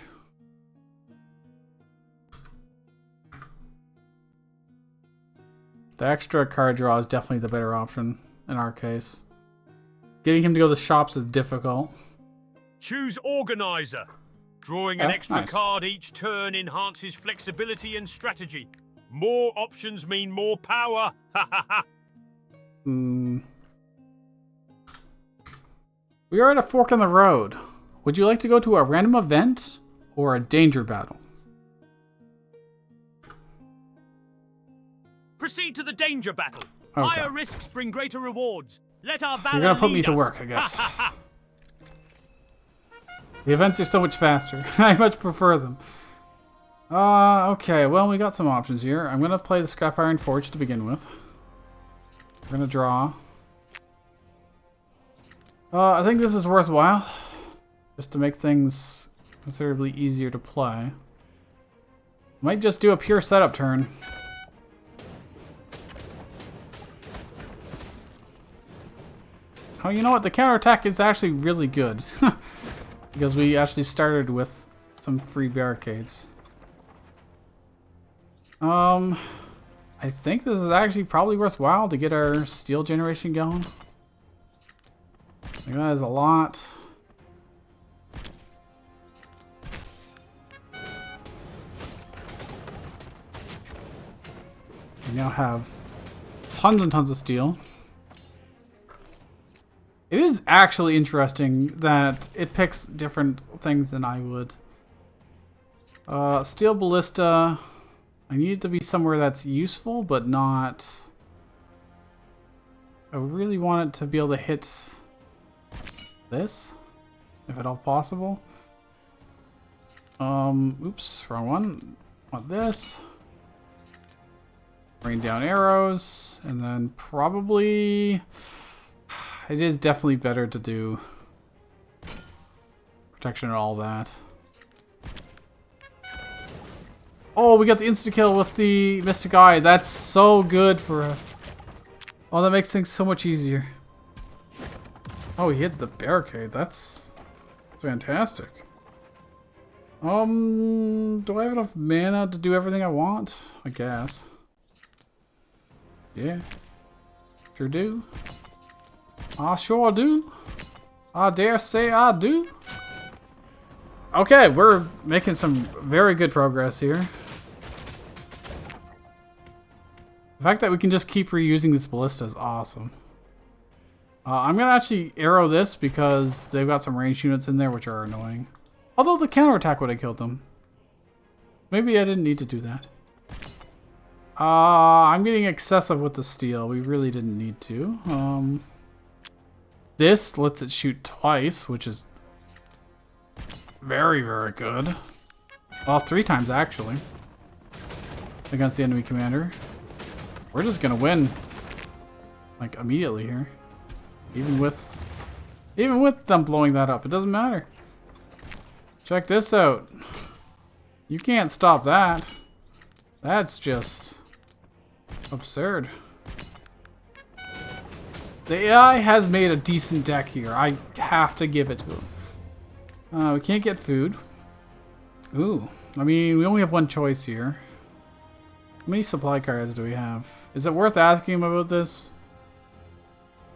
The extra card draw is definitely the better option in our case. Getting him to go to the shops is difficult. Choose Organizer. Drawing an extra card each turn enhances flexibility and strategy. More options mean more power. Ha ha ha. We are at a fork in the road. Would you like to go to a random event or a danger battle? Proceed to the danger battle. Okay. Higher risks bring greater rewards. Let our valor You're gonna put me lead to us. work, I guess. The events are so much faster. I much prefer them. Okay, well, we got some options here. I'm gonna play the Scrap Iron Forge to begin with. We're gonna draw. I think this is worthwhile. Just to make things considerably easier to play. Might just do a pure setup turn. Oh, you know what? The counterattack is actually really good. Because we actually started with some free barricades. I think this is actually probably worthwhile to get our steel generation going. I think that is a lot. We now have tons and tons of steel. It is actually interesting that it picks different things than I would. Steel ballista. I need it to be somewhere that's useful, but not... I really want it to be able to hit this, if at all possible. Oops, wrong one. Want this. Rain down arrows, and then probably... It is definitely better to do protection and all that. Oh, we got the insta-kill with the Mystic Eye. That's so good for us. Oh, that makes things so much easier. Oh, he hit the barricade. That's fantastic. Do I have enough mana to do everything I want? I guess. Yeah. Sure do. I sure do. I dare say I do. Okay, we're making some very good progress here. The fact that we can just keep reusing this ballista is awesome. I'm going to actually arrow this because they've got some ranged units in there which are annoying. Although the counterattack would have killed them. Maybe I didn't need to do that. I'm getting excessive with the steel. We really didn't need to. This lets it shoot twice, which is very, very good. Well, 3 times actually. Against the enemy commander. We're just gonna win. Like immediately here. Even with them blowing that up, it doesn't matter. Check this out. You can't stop that. That's just absurd. The AI has made a decent deck here. I have to give it to him. We can't get food. Ooh. I mean, we only have one choice here. How many supply cards do we have? Is it worth asking him about this?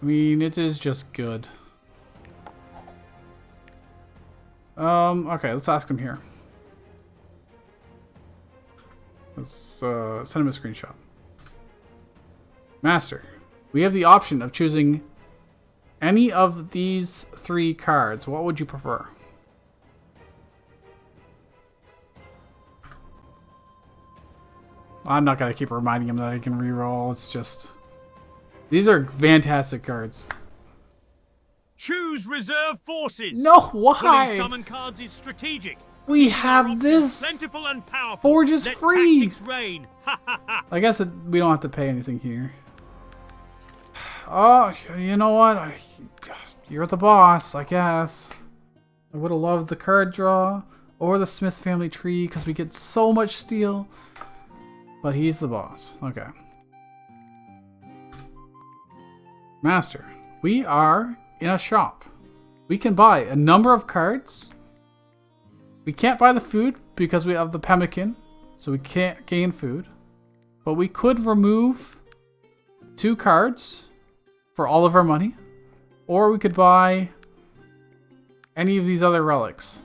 I mean, it is just good. Okay, let's ask him here. Let's send him a screenshot. Master, we have the option of choosing any of these 3 cards. What would you prefer? I'm not going to keep reminding him that I can reroll. It's just... These are fantastic cards. Choose reserve forces. No, why? Pulling summon cards is strategic. We have this. Plentiful and powerful. Forge is Let free. tactics reign. I guess we don't have to pay anything here. Oh, you know what? You're the boss, I guess. I would have loved the card draw or the Smith family tree because we get so much steel. But he's the boss. Okay. Master, we are in a shop. We can buy a number of cards. We can't buy the food because we have the pemmican, so we can't gain food. But we could remove 2 cards for all of our money. Or we could buy any of these other relics.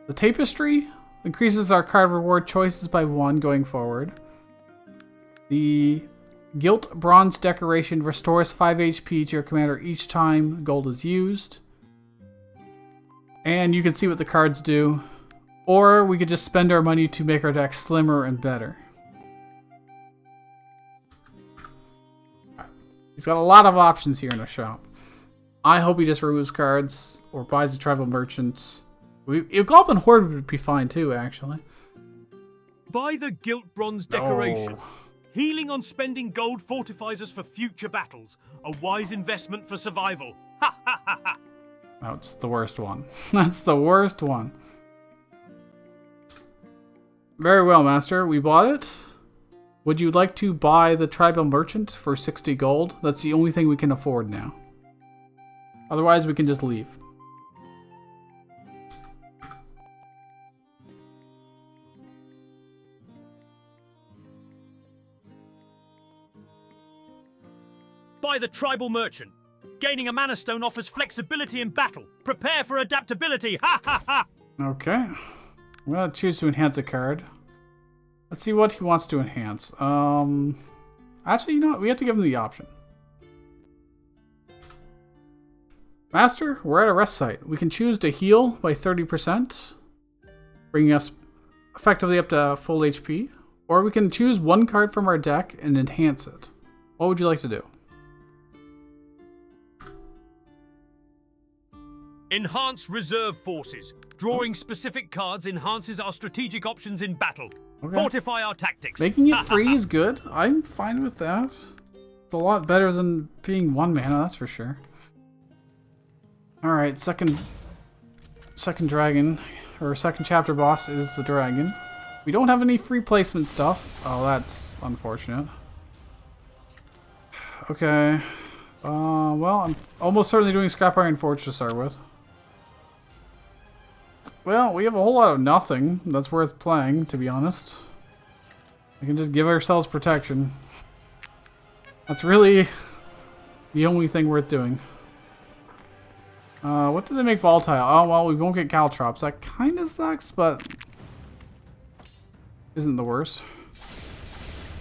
The tapestry increases our card reward choices by 1 going forward. The gilt bronze decoration restores 5 HP to your commander each time gold is used. And you can see what the cards do. Or we could just spend our money to make our deck slimmer and better. He's got a lot of options here in the shop. I hope he just removes cards or buys a tribal merchant. A Goblin Horde would be fine too, actually. Buy the gilt bronze decoration. Oh. Healing on spending gold fortifies us for future battles. A wise investment for survival. Ha ha ha ha. That's the worst one. That's the worst one. Very well, Master. We bought it. Would you like to buy the tribal merchant for 60 gold? That's the only thing we can afford now. Otherwise, we can just leave. Buy the tribal merchant. Gaining a mana stone offers flexibility in battle. Prepare for adaptability. Ha ha ha. Okay. I'm gonna choose to enhance a card. Let's see what he wants to enhance. Actually, you know what? We have to give him the option. Master, we're at a rest site. We can choose to heal by 30%, bringing us effectively up to full HP. Or we can choose 1 card from our deck and enhance it. What would you like to do? Enhance reserve forces. Drawing specific cards enhances our strategic options in battle. Okay. Fortify our tactics. Making it free is good. I'm fine with that. It's a lot better than being 1 mana, that's for sure. Alright, second dragon, or second chapter boss is the dragon. We don't have any free placement stuff. Oh, that's unfortunate. Okay. Well, I'm almost certainly doing Scrap Iron Forge to start with. Well, we have a whole lot of nothing that's worth playing, to be honest. We can just give ourselves protection. That's really the only thing worth doing. What do they make volatile? Oh, well, we won't get caltrops. That kind of sucks, but isn't the worst.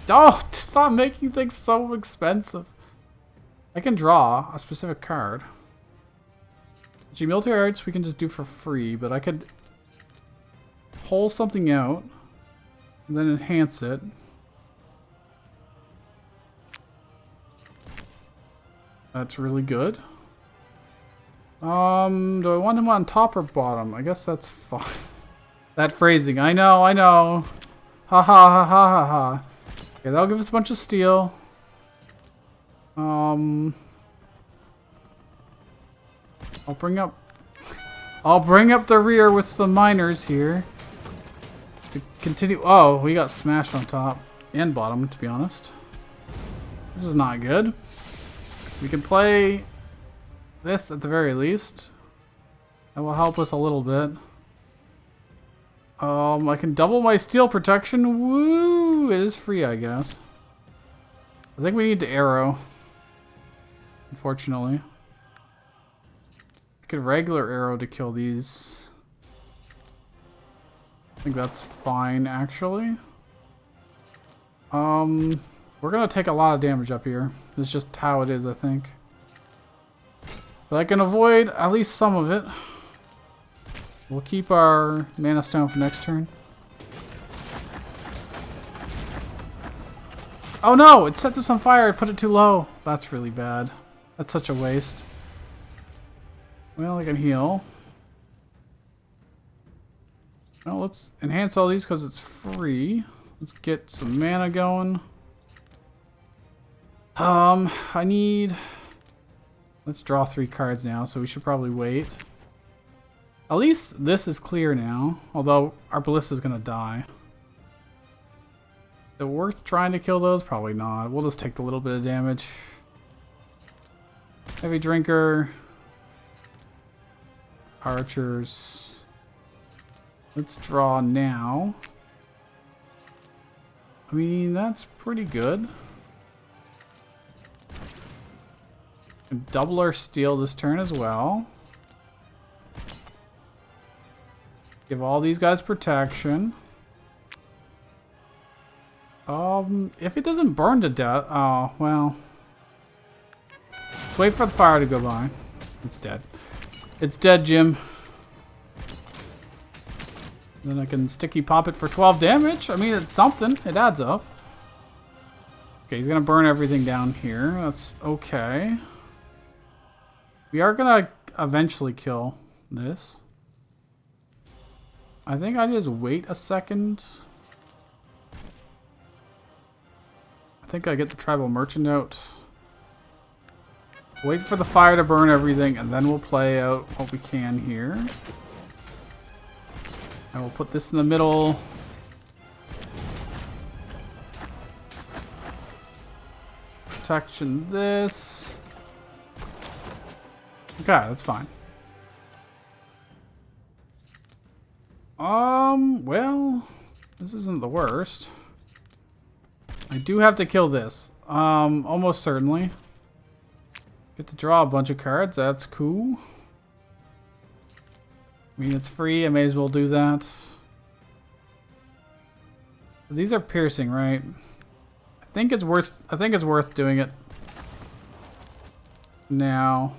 Don't! Stop making things so expensive. I can draw a specific card. G military arts we can just do for free, but I could pull something out and then enhance it. That's really good. Do I want him on top or bottom? I guess that's fine. That phrasing, I know. Ha ha ha ha ha ha. Okay, that'll give us a bunch of steel. I'll bring up the rear with some miners here to continue. Oh, we got smashed on top and bottom, to be honest. This is not good. We can play this at the very least. That will help us a little bit. I can double my steel protection. Woo! It is free, I guess. I think we need to arrow. Unfortunately. I could regular arrow to kill these. I think that's fine, actually. We're gonna take a lot of damage up here. It's just how it is, I think. But I can avoid at least some of it. We'll keep our mana stone for next turn. Oh no! It set this on fire. I put it too low. That's really bad. That's such a waste. Well, I can heal. Well, let's enhance all these because it's free. Let's get some mana going. I need... Let's draw 3 cards now, so we should probably wait. At least this is clear now, although our Ballista is going to die. Is it worth trying to kill those? Probably not. We'll just take the little bit of damage. Heavy Drinker. Archers. Let's draw now. I mean, that's pretty good. And double our steel this turn as well. Give all these guys protection. If it doesn't burn to death, oh, well. Let's wait for the fire to go by. It's dead. It's dead, Jim. Then I can sticky pop it for 12 damage. I mean, it's something. It adds up. Okay, he's gonna burn everything down here. That's okay. We are gonna eventually kill this. I think I just wait a second. I think I get the tribal merchant out. Wait for the fire to burn everything, and then we'll play out what we can here. And we'll put this in the middle. Protection this. Okay, that's fine. Well, this isn't the worst. I do have to kill this. Almost certainly. Get to draw a bunch of cards, that's cool. I mean, it's free, I may as well do that. These are piercing, right? I think it's worth doing it now.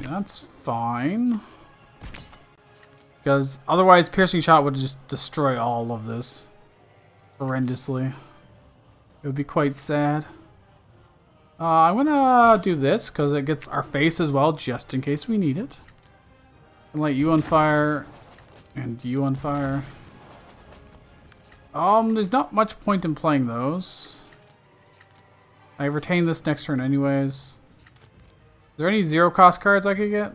Yeah, that's fine. Because otherwise piercing shot would just destroy all of this horrendously. It would be quite sad. I'm gonna do this because it gets our face as well, just in case we need it. And light you on fire, and you on fire. There's not much point in playing those. I retain this next turn anyways. Is there any zero cost cards I could get?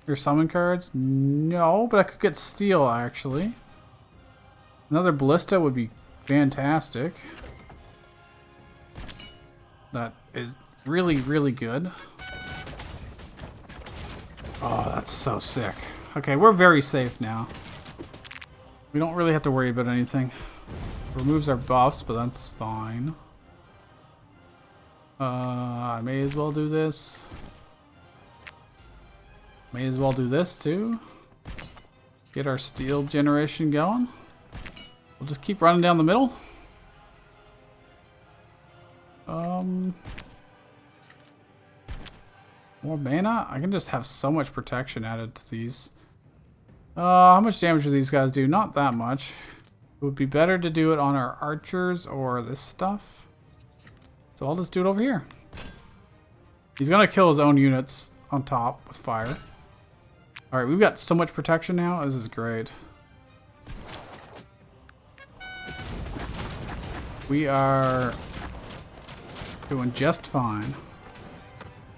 Or summon cards? No, but I could get steel actually. Another ballista would be fantastic. That is really, really good. Oh, that's so sick. Okay, we're very safe now. We don't really have to worry about anything. Removes our buffs, but that's fine. I may as well do this. May as well do this too. Get our steel generation going. we'll just keep running down the middle. More mana? I can just have so much protection added to these. How much damage do these guys do? Not that much. It would be better to do it on our archers or this stuff. So I'll just do it over here. He's gonna kill his own units on top with fire. Alright, we've got so much protection now. This is great. We are doing just fine.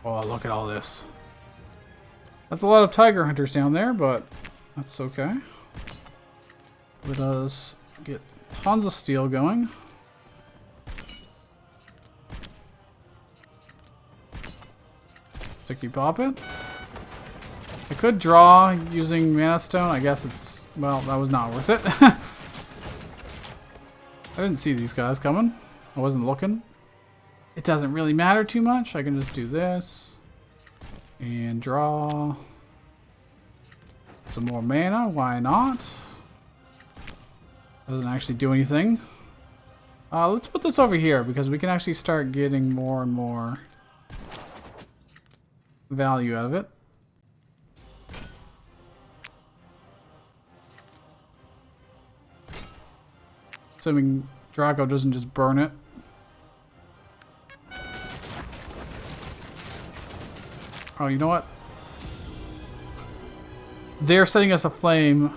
Oh, look at all this. That's a lot of tiger hunters down there, but that's okay. Let us get tons of steel going. Sticky pop it. I could draw using mana stone. I guess it's, well, that was not worth it. I didn't see these guys coming. I wasn't looking. It doesn't really matter too much. I can just do this and draw some more mana. Why not? Doesn't actually do anything. Let's put this over here because we can actually start getting more and more value out of it. Assuming Drago doesn't just burn it. Oh, you know what? They're setting us a flame.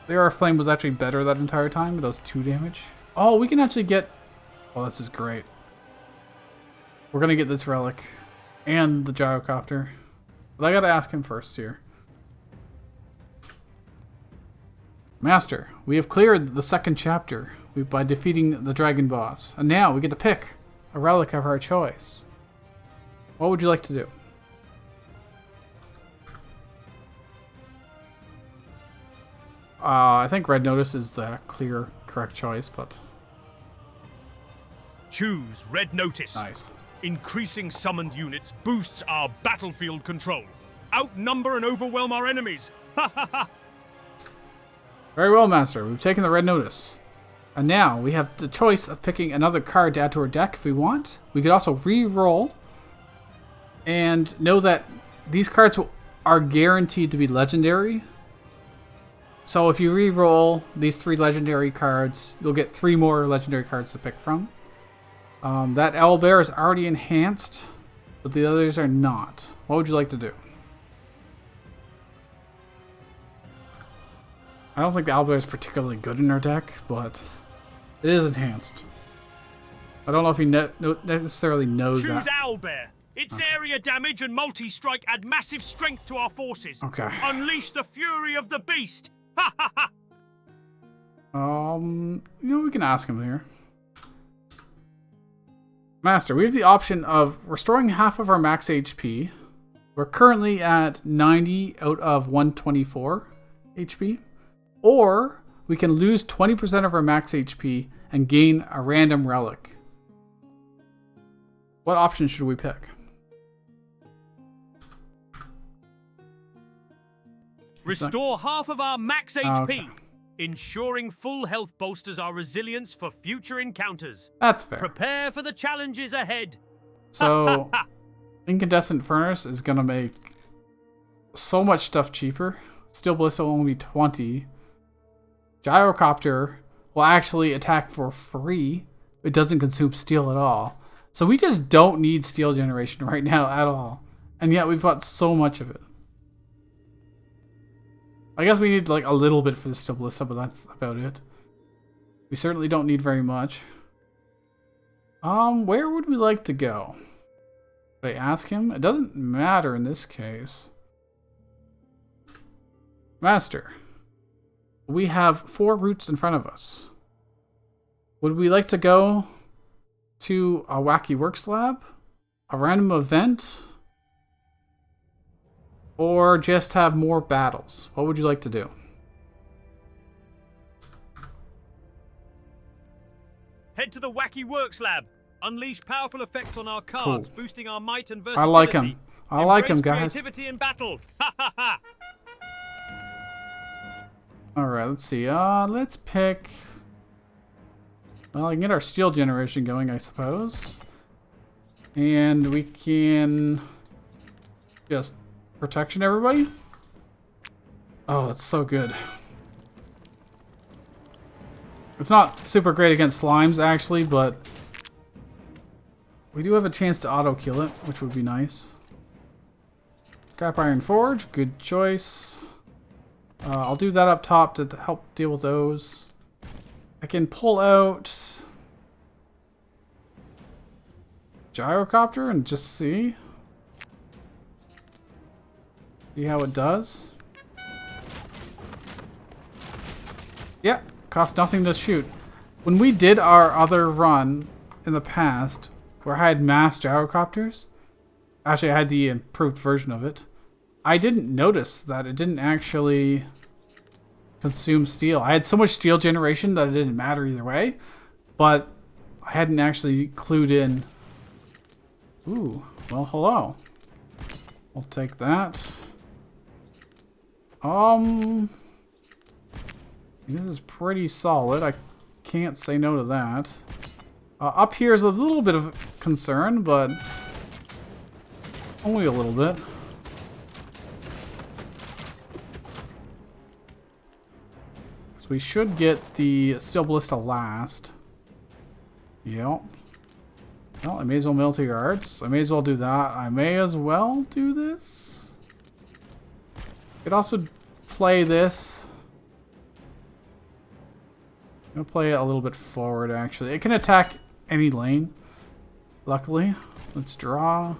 Their flame was actually better that entire time. It does 2 damage. Oh, we can actually get... Oh, this is great. We're going to get this relic. And the gyrocopter. But I got to ask him first here. Master, we have cleared the 2nd chapter by defeating the dragon boss. And now we get to pick a relic of our choice. What would you like to do? I think Red Notice is the clear, correct choice, but... Choose Red Notice. Nice. Increasing summoned units boosts our battlefield control. Outnumber and overwhelm our enemies. Ha ha ha! Very well, Master. We've taken the Red Notice. And now we have the choice of picking another card to add to our deck if we want. We could also re-roll and know that these cards are guaranteed to be legendary. So if you re-roll these 3 legendary cards, you'll get 3 more legendary cards to pick from. That owlbear is already enhanced, but the others are not. What would you like to do? I don't think the owlbear is particularly good in our deck, but it is enhanced. I don't know if he necessarily knows that. Choose owlbear. Its area damage and multi-strike add massive strength to our forces. Okay. Unleash the fury of the beast. Ha ha ha! You know, we can ask him here. Master, we have the option of restoring half of our max HP. We're currently at 90 out of 124 HP. Or we can lose 20% of our max HP and gain a random relic. What option should we pick? Restore half of our max HP. Okay. Ensuring full health bolsters our resilience for future encounters. That's fair. Prepare for the challenges ahead. So, Incandescent Furnace is going to make so much stuff cheaper. Steel Ballista will only be 20. Gyrocopter will actually attack for free. It doesn't consume steel at all. So we just don't need steel generation right now at all. And yet we've got so much of it. I guess we need like a little bit for the Steel Ballista, but that's about it. We certainly don't need very much. Where would we like to go? Should I ask him? It doesn't matter in this case. Master, we have 4 routes in front of us. Would we like to go to a Wacky Works lab? A random event? Or just have more battles? What would you like to do? Head to the Wacky Works lab. Unleash powerful effects on our cards, Cool. boosting our might and versatility. I like him. I like him, guys. Creativity in battle. Ha ha ha! Alright, let's see. Let's pick... Well, I can get our steel generation going, I suppose. And we can... Just protection everybody. Oh, that's so good. It's not super great against slimes, actually, but... We do have a chance to auto-kill it, which would be nice. Scrap Iron Forge, good choice. I'll do that up top to help deal with those. I can pull out Gyrocopter and just see how it does. Yeah, cost nothing to shoot. When we did our other run in the past, where I had mass Gyrocopters, actually I had the improved version of it, I didn't notice that it didn't actually consume steel. I had so much steel generation that it didn't matter either way, but I hadn't actually clued in. Ooh, well, hello. I'll take that. This is pretty solid. I can't say no to that. Up here is a little bit of concern, but only a little bit. So we should get the Steel Ballista last. Yep. Well, I may as well melt your arts. I may as well do that. I may as well do this. Could also play this. I'm gonna play it a little bit forward, actually. It can attack any lane, luckily. Let's draw.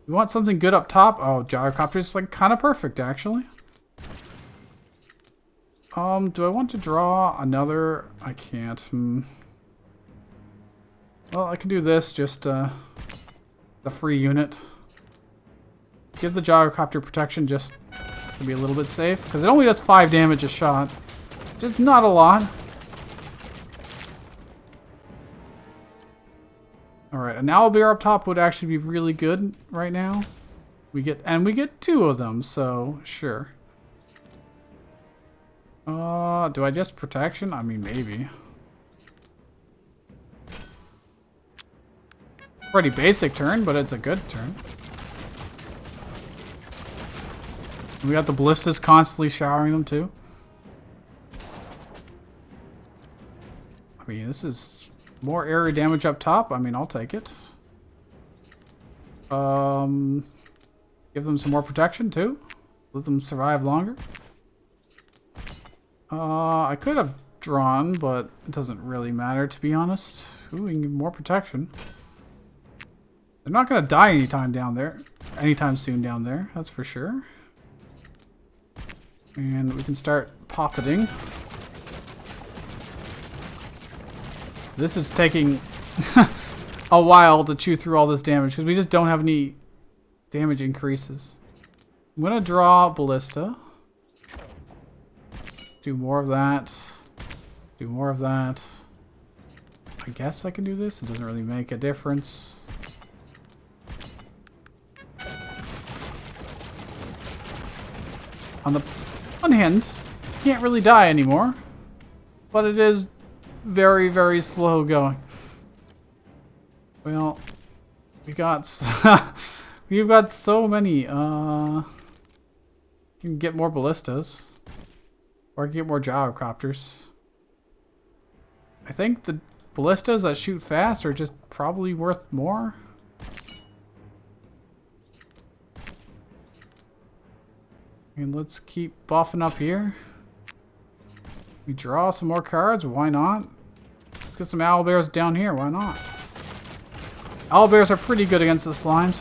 We want something good up top. Oh, Gyrocopter is like kind of perfect, actually. Do I want to draw another? I can't. Well, I can do this, just the free unit. Give the Gyrocopter protection just to be a little bit safe, because it only does 5 damage a shot. Just not a lot. Alright, an owlbear up top would actually be really good right now. We get 2 of them, so sure. Do I just protection? I mean, maybe. Pretty basic turn, but it's a good turn. We got the ballistas constantly showering them too. I mean, this is more area damage up top. I mean, I'll take it. Give them some more protection too. Let them survive longer. I could have drawn, but it doesn't really matter, to be honest. Ooh, we can get more protection. They're not gonna die anytime soon down there, that's for sure. And we can start pocketing. This is taking a while to chew through all this damage because we just don't have any damage increases. I'm gonna draw Ballista. Do more of that. Do more of that. I guess I can do this. It doesn't really make a difference. On the one hand, can't really die anymore, but it is very, very slow going. Well, we've got so many. You can get more ballistas, or get more gyrocopters. I think the ballistas that shoot fast are just probably worth more. And let's keep buffing up here. We draw some more cards. Why not? Let's get some owlbears down here. Why not? Owlbears are pretty good against the slimes.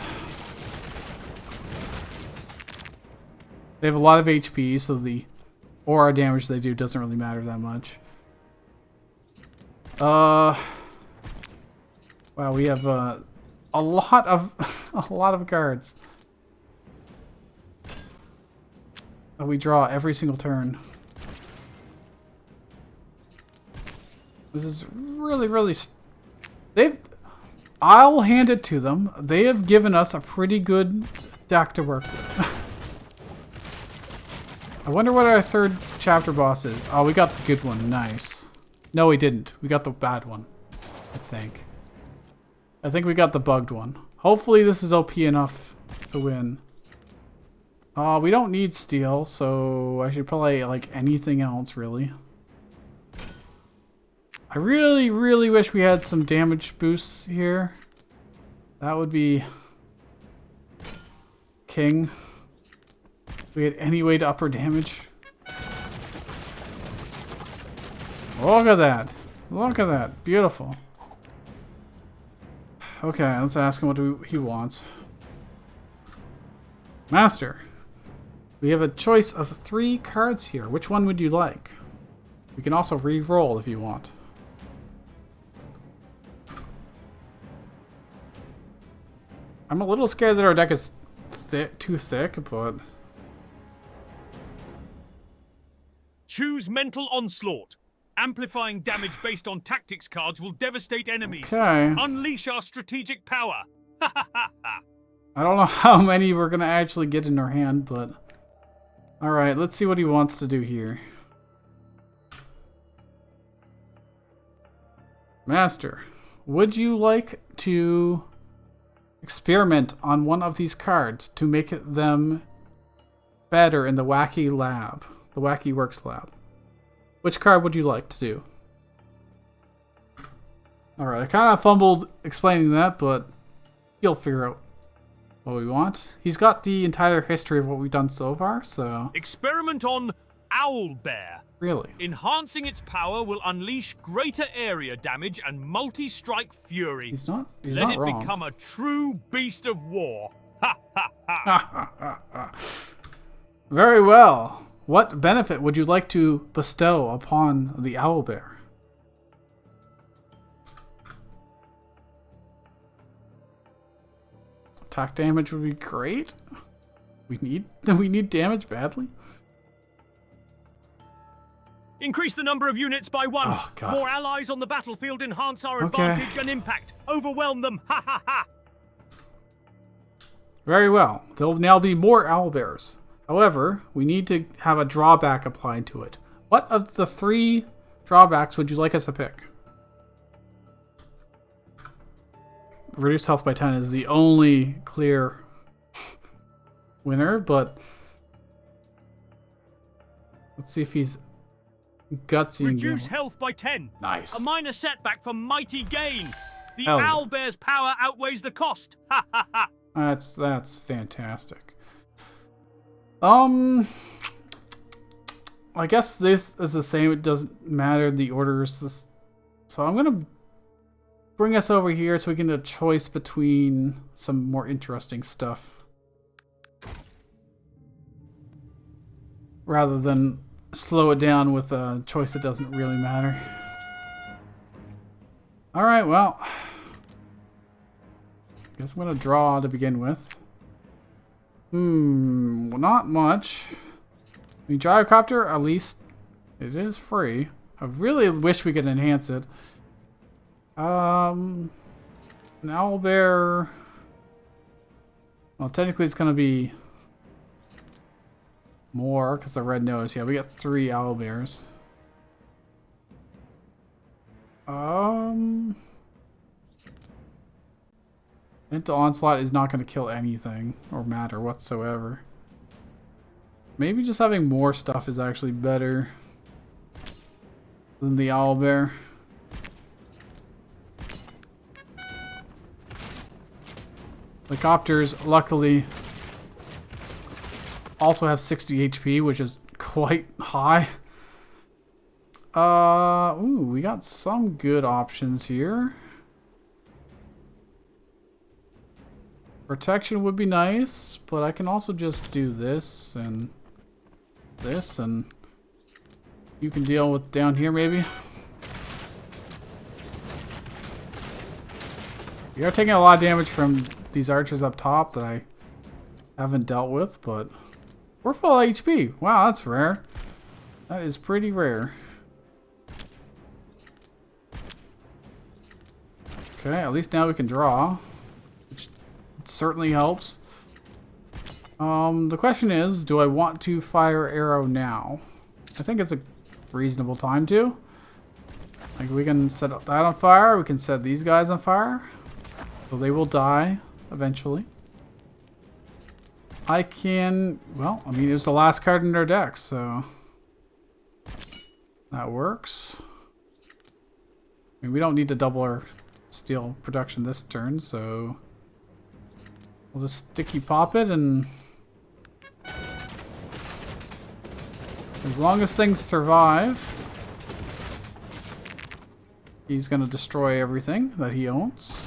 They have a lot of HP, so the aura damage they do doesn't really matter that much. Wow, we have a lot of cards. We draw every single turn. This is really... I'll hand it to them. They have given us a pretty good deck to work with. I wonder what our third chapter boss is. Oh, we got the good one. Nice. No, we didn't. We got the bad one, I think. I think we got the bugged one. Hopefully this is OP enough to win. We don't need steel, so I should play like anything else, really. I really, really wish we had some damage boosts here. That would be king. If we had any way to up our damage. Look at that. Look at that. Beautiful. Okay, let's ask him what he wants. Master, we have a choice of 3 cards here. Which one would you like? We can also re-roll if you want. I'm a little scared that our deck is too thick, but... Choose Mental Onslaught. Amplifying damage based on tactics cards will devastate enemies. Okay. Unleash our strategic power. I don't know how many we're going to actually get in our hand, but... Alright, let's see what he wants to do here. Master, would you like to experiment on one of these cards to make them better in the Wacky lab? The Wacky Works lab. Which card would you like to do? Alright, I kind of fumbled explaining that, but you'll figure out what we want. He's got the entire history of what we've done so far, so... Experiment on Owlbear. Really? Enhancing its power will unleash greater area damage and multi-strike fury. He's not Let it wrong. become a true beast of war. Ha ha ha. Very well. What benefit would you like to bestow upon the owlbear? Attack damage would be great. We need damage badly. Increase the number of units by 1. Oh, God. More allies on the battlefield enhance our Okay. advantage and impact. Overwhelm them. Ha ha ha. Very well. There'll now be more owlbears. However, we need to have a drawback applied to it. What of the 3 drawbacks would you like us to pick? Reduced health by 10 is the only clear winner, but let's see if he's gutsy. Reduce health by 10. Nice. A minor setback for mighty gain. The Hell yeah. owlbear's power outweighs the cost. Ha ha ha. That's fantastic. I guess this is the same. It doesn't matter. The order is this. So I'm gonna bring us over here so we can do a choice between some more interesting stuff, rather than slow it down with a choice that doesn't really matter. All right. Well, guess I'm gonna draw to begin with. Not much. I mean, Gyrocopter, at least it is free. I really wish we could enhance it. An owlbear. Well, technically it's gonna be more because the red nose. Yeah, we got 3 owlbears. Mental Onslaught is not going to kill anything or matter whatsoever. Maybe just having more stuff is actually better than the owlbear. The copters, luckily, also have 60 HP, which is quite high. Ooh, we got some good options here. Protection would be nice, but I can also just do this, and you can deal with down here, maybe. We are taking a lot of damage from these archers up top that I haven't dealt with, but we're full HP. Wow, that's rare. That is pretty rare. Okay, at least now we can draw, which certainly helps. The question is, do I want to fire arrow now? I think it's a reasonable time to. Like, we can set that on fire. We can set these guys on fire. So they will die eventually. I can... Well, I mean, it was the last card in their deck, so... That works. I mean, we don't need to double our steel production this turn, so... We'll just sticky pop it, and... As long as things survive... He's gonna destroy everything that he owns.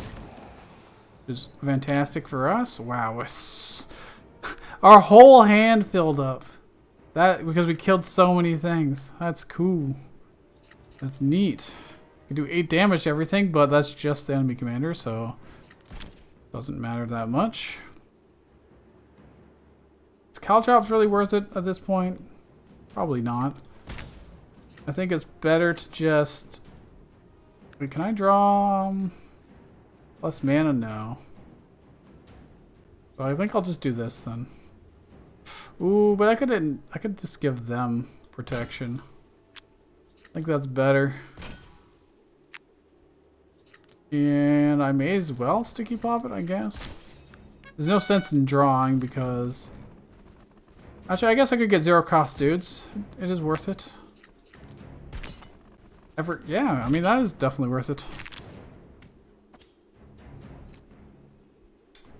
Which is fantastic for us. Wow, our whole hand filled up. That because we killed so many things. That's cool. That's neat. We do 8 damage to everything, but that's just the enemy commander, so doesn't matter that much. Is Caltrops really worth it at this point? Probably not. I think it's better to just... Wait, can I draw plus mana? No. So I think I'll just do this then. Ooh, but I could just give them protection. I think that's better. And I may as well sticky pop it, I guess. There's no sense in drawing because... Actually, I guess I could get 0 cost dudes. It is worth it. Yeah, I mean, that is definitely worth it.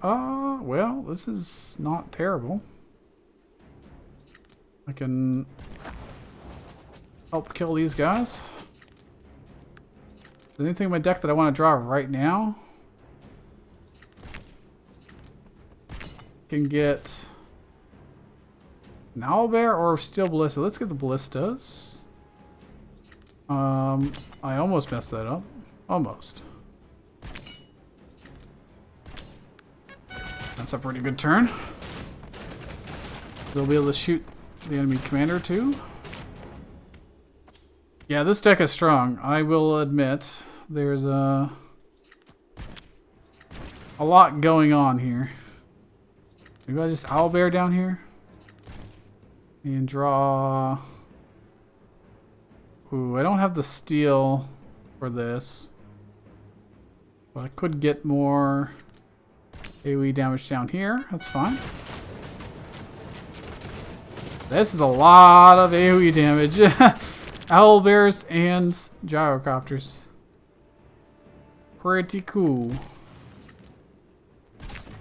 Well, this is not terrible. I can help kill these guys. Is there anything in my deck that I want to draw right now? Can get an owlbear or steel ballista. Let's get the ballistas. I almost messed that up. Almost. That's a pretty good turn. They'll be able to shoot the enemy commander too. Yeah, this deck is strong. I will admit there's a lot going on here. Maybe I just owlbear down here and draw. Ooh, I don't have the steel for this, but I could get more AoE damage down here. That's fine. This is a lot of AoE damage. Owlbears and gyrocopters. Pretty cool.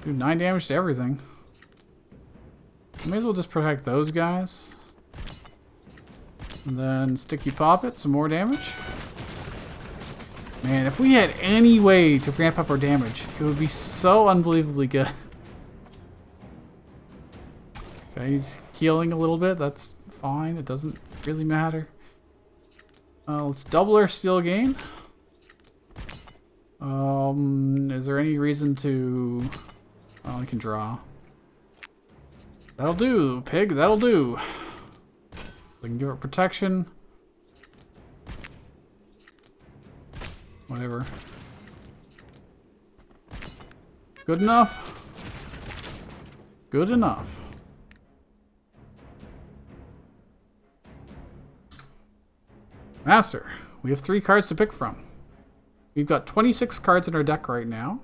Do 9 damage to everything. May as well just protect those guys. And then sticky pop it, some more damage. Man, if we had any way to ramp up our damage, it would be so unbelievably good. Okay, he's healing a little bit. That's fine. It doesn't really matter. Let's double our steel gain. Is there any reason to... Oh, I can draw. That'll do, pig. That'll do. We can give it protection. Whatever. Good enough? Good enough. Master, we have 3 cards to pick from. We've got 26 cards in our deck right now.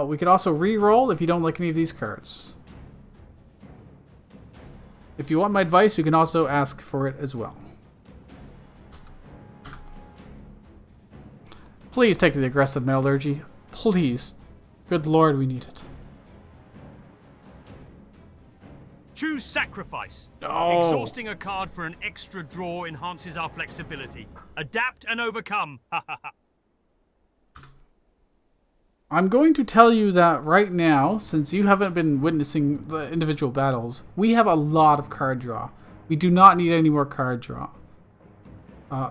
We could also re-roll if you don't like any of these cards. If you want my advice, you can also ask for it as well. Please take the aggressive metallurgy. Please. Good lord, we need it. Choose sacrifice. Oh. Exhausting a card for an extra draw enhances our flexibility. Adapt and overcome. I'm going to tell you that right now, since you haven't been witnessing the individual battles, we have a lot of card draw. We do not need any more card draw.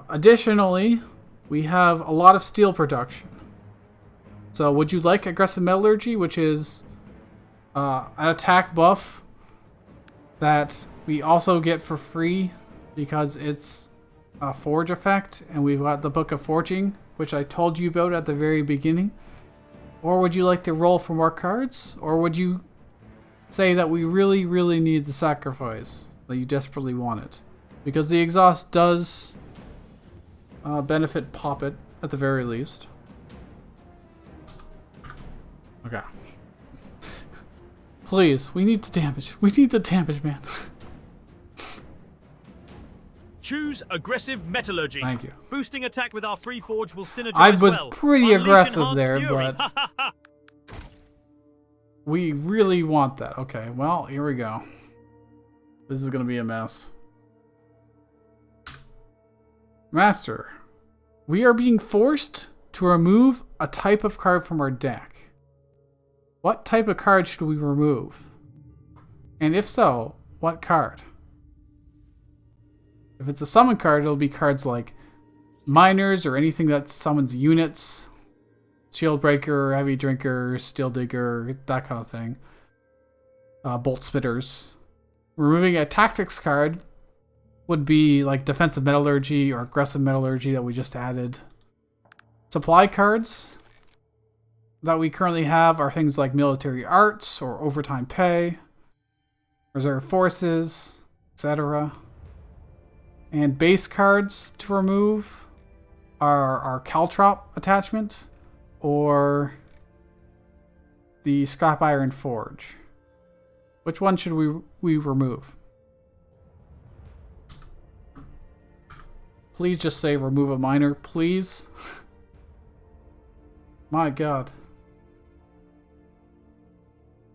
Additionally, we have a lot of steel production. So would you like aggressive metallurgy, which is an attack buff that we also get for free because it's a forge effect, and we've got the Book of Forging, which I told you about at the very beginning. Or would you like to roll for more cards? Or would you say that we really, really need the sacrifice, that you desperately want it. Because the exhaust does benefit Poppet at the very least. Okay. Please, we need the damage. We need the damage, man. Choose aggressive metallurgy. Thank you. Boosting attack with our free forge will synergize I was well. pretty Unleash aggressive enhanced there, fury. but we really want that. Okay, well, here we go. This is going to be a mess. Master, we are being forced to remove a type of card from our deck. What type of card should we remove? And if so, what card? If it's a summon card, it'll be cards like Miners or anything that summons units. Shield Breaker, Heavy Drinker, Steel Digger, that kind of thing. Bolt Spitters. Removing a Tactics card would be like Defensive Metallurgy or Aggressive Metallurgy that we just added. Supply cards that we currently have are things like Military Arts or Overtime Pay, Reserve Forces, etc. And base cards to remove are our Caltrop attachment or the Scrap Iron Forge. Which one should we remove? Please just say remove a miner, please. My god.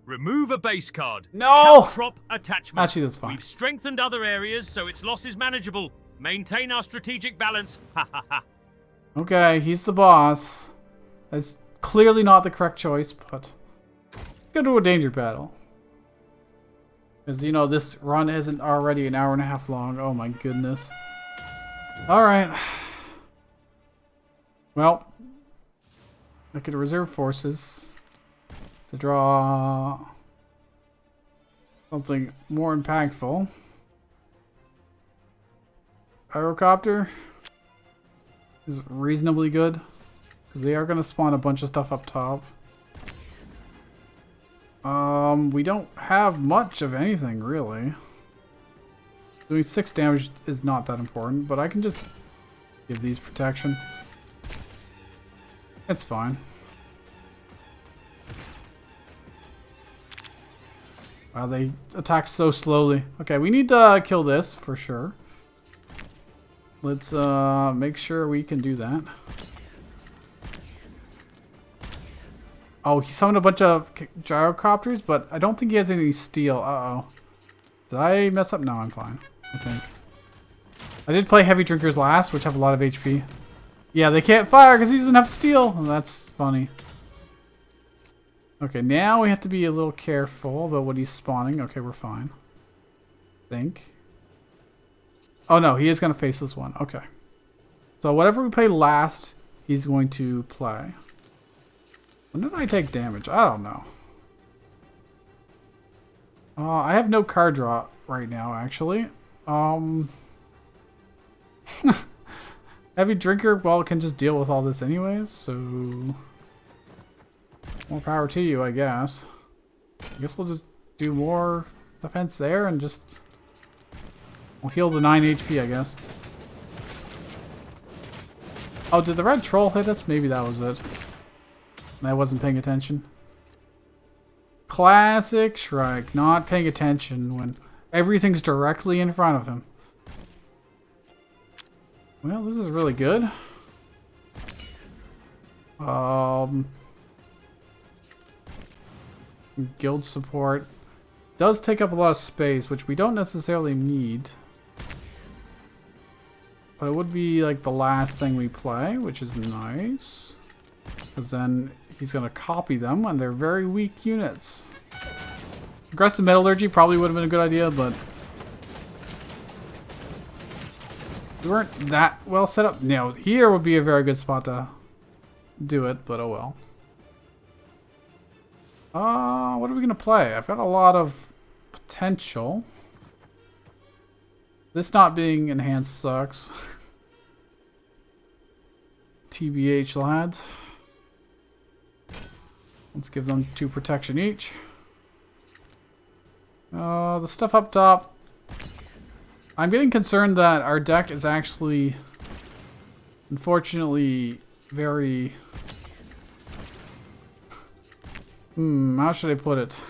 Remove a base card. No! Caltrop attachment. Actually, that's fine. We've strengthened other areas, so its loss is manageable. Maintain our strategic balance. Ha ha ha. Okay, he's the boss. That's clearly not the correct choice, but go to a danger battle. Because, you know, this run isn't already an hour and a half long. Oh my goodness. Alright. Well, I could reserve forces to draw something more impactful. Pyrocopter is reasonably good because they are going to spawn a bunch of stuff up top. We don't have much of anything really. Doing 6 damage is not that important, but I can just give these protection. It's fine. Wow, they attack so slowly. Okay, we need to kill this for sure. Let's make sure we can do that. Oh, he summoned a bunch of gyrocopters, but I don't think he has any steel. Uh-oh. Did I mess up? No, I'm fine, I think. I did play Heavy Drinkers last, which have a lot of HP. Yeah, they can't fire because he doesn't have steel. Oh, that's funny. Okay, now we have to be a little careful about what he's spawning. Okay, we're fine. Think. Oh no, he is going to face this one. Okay. So whatever we play last, he's going to play. When did I take damage? I don't know. I have no card draw right now, actually. Heavy Drinker, well, can just deal with all this anyways, so... More power to you, I guess. I guess we'll just do more defense there and just... We'll heal the 9 HP, I guess. Oh, did the red troll hit us? Maybe that was it. I wasn't paying attention. Classic Shrike, not paying attention when everything's directly in front of him. Well, this is really good. Guild support does take up a lot of space, which we don't necessarily need. But it would be like the last thing we play, which is nice. Because then he's going to copy them, and they're very weak units. Aggressive Metallurgy probably would have been a good idea, but we weren't that well set up. No, here would be a very good spot to do it, but oh well. What are we going to play? I've got a lot of potential. This not being enhanced sucks. TBH, lads. Let's give them 2 protection each. The stuff up top. I'm getting concerned that our deck is actually, unfortunately, very... how should I put it?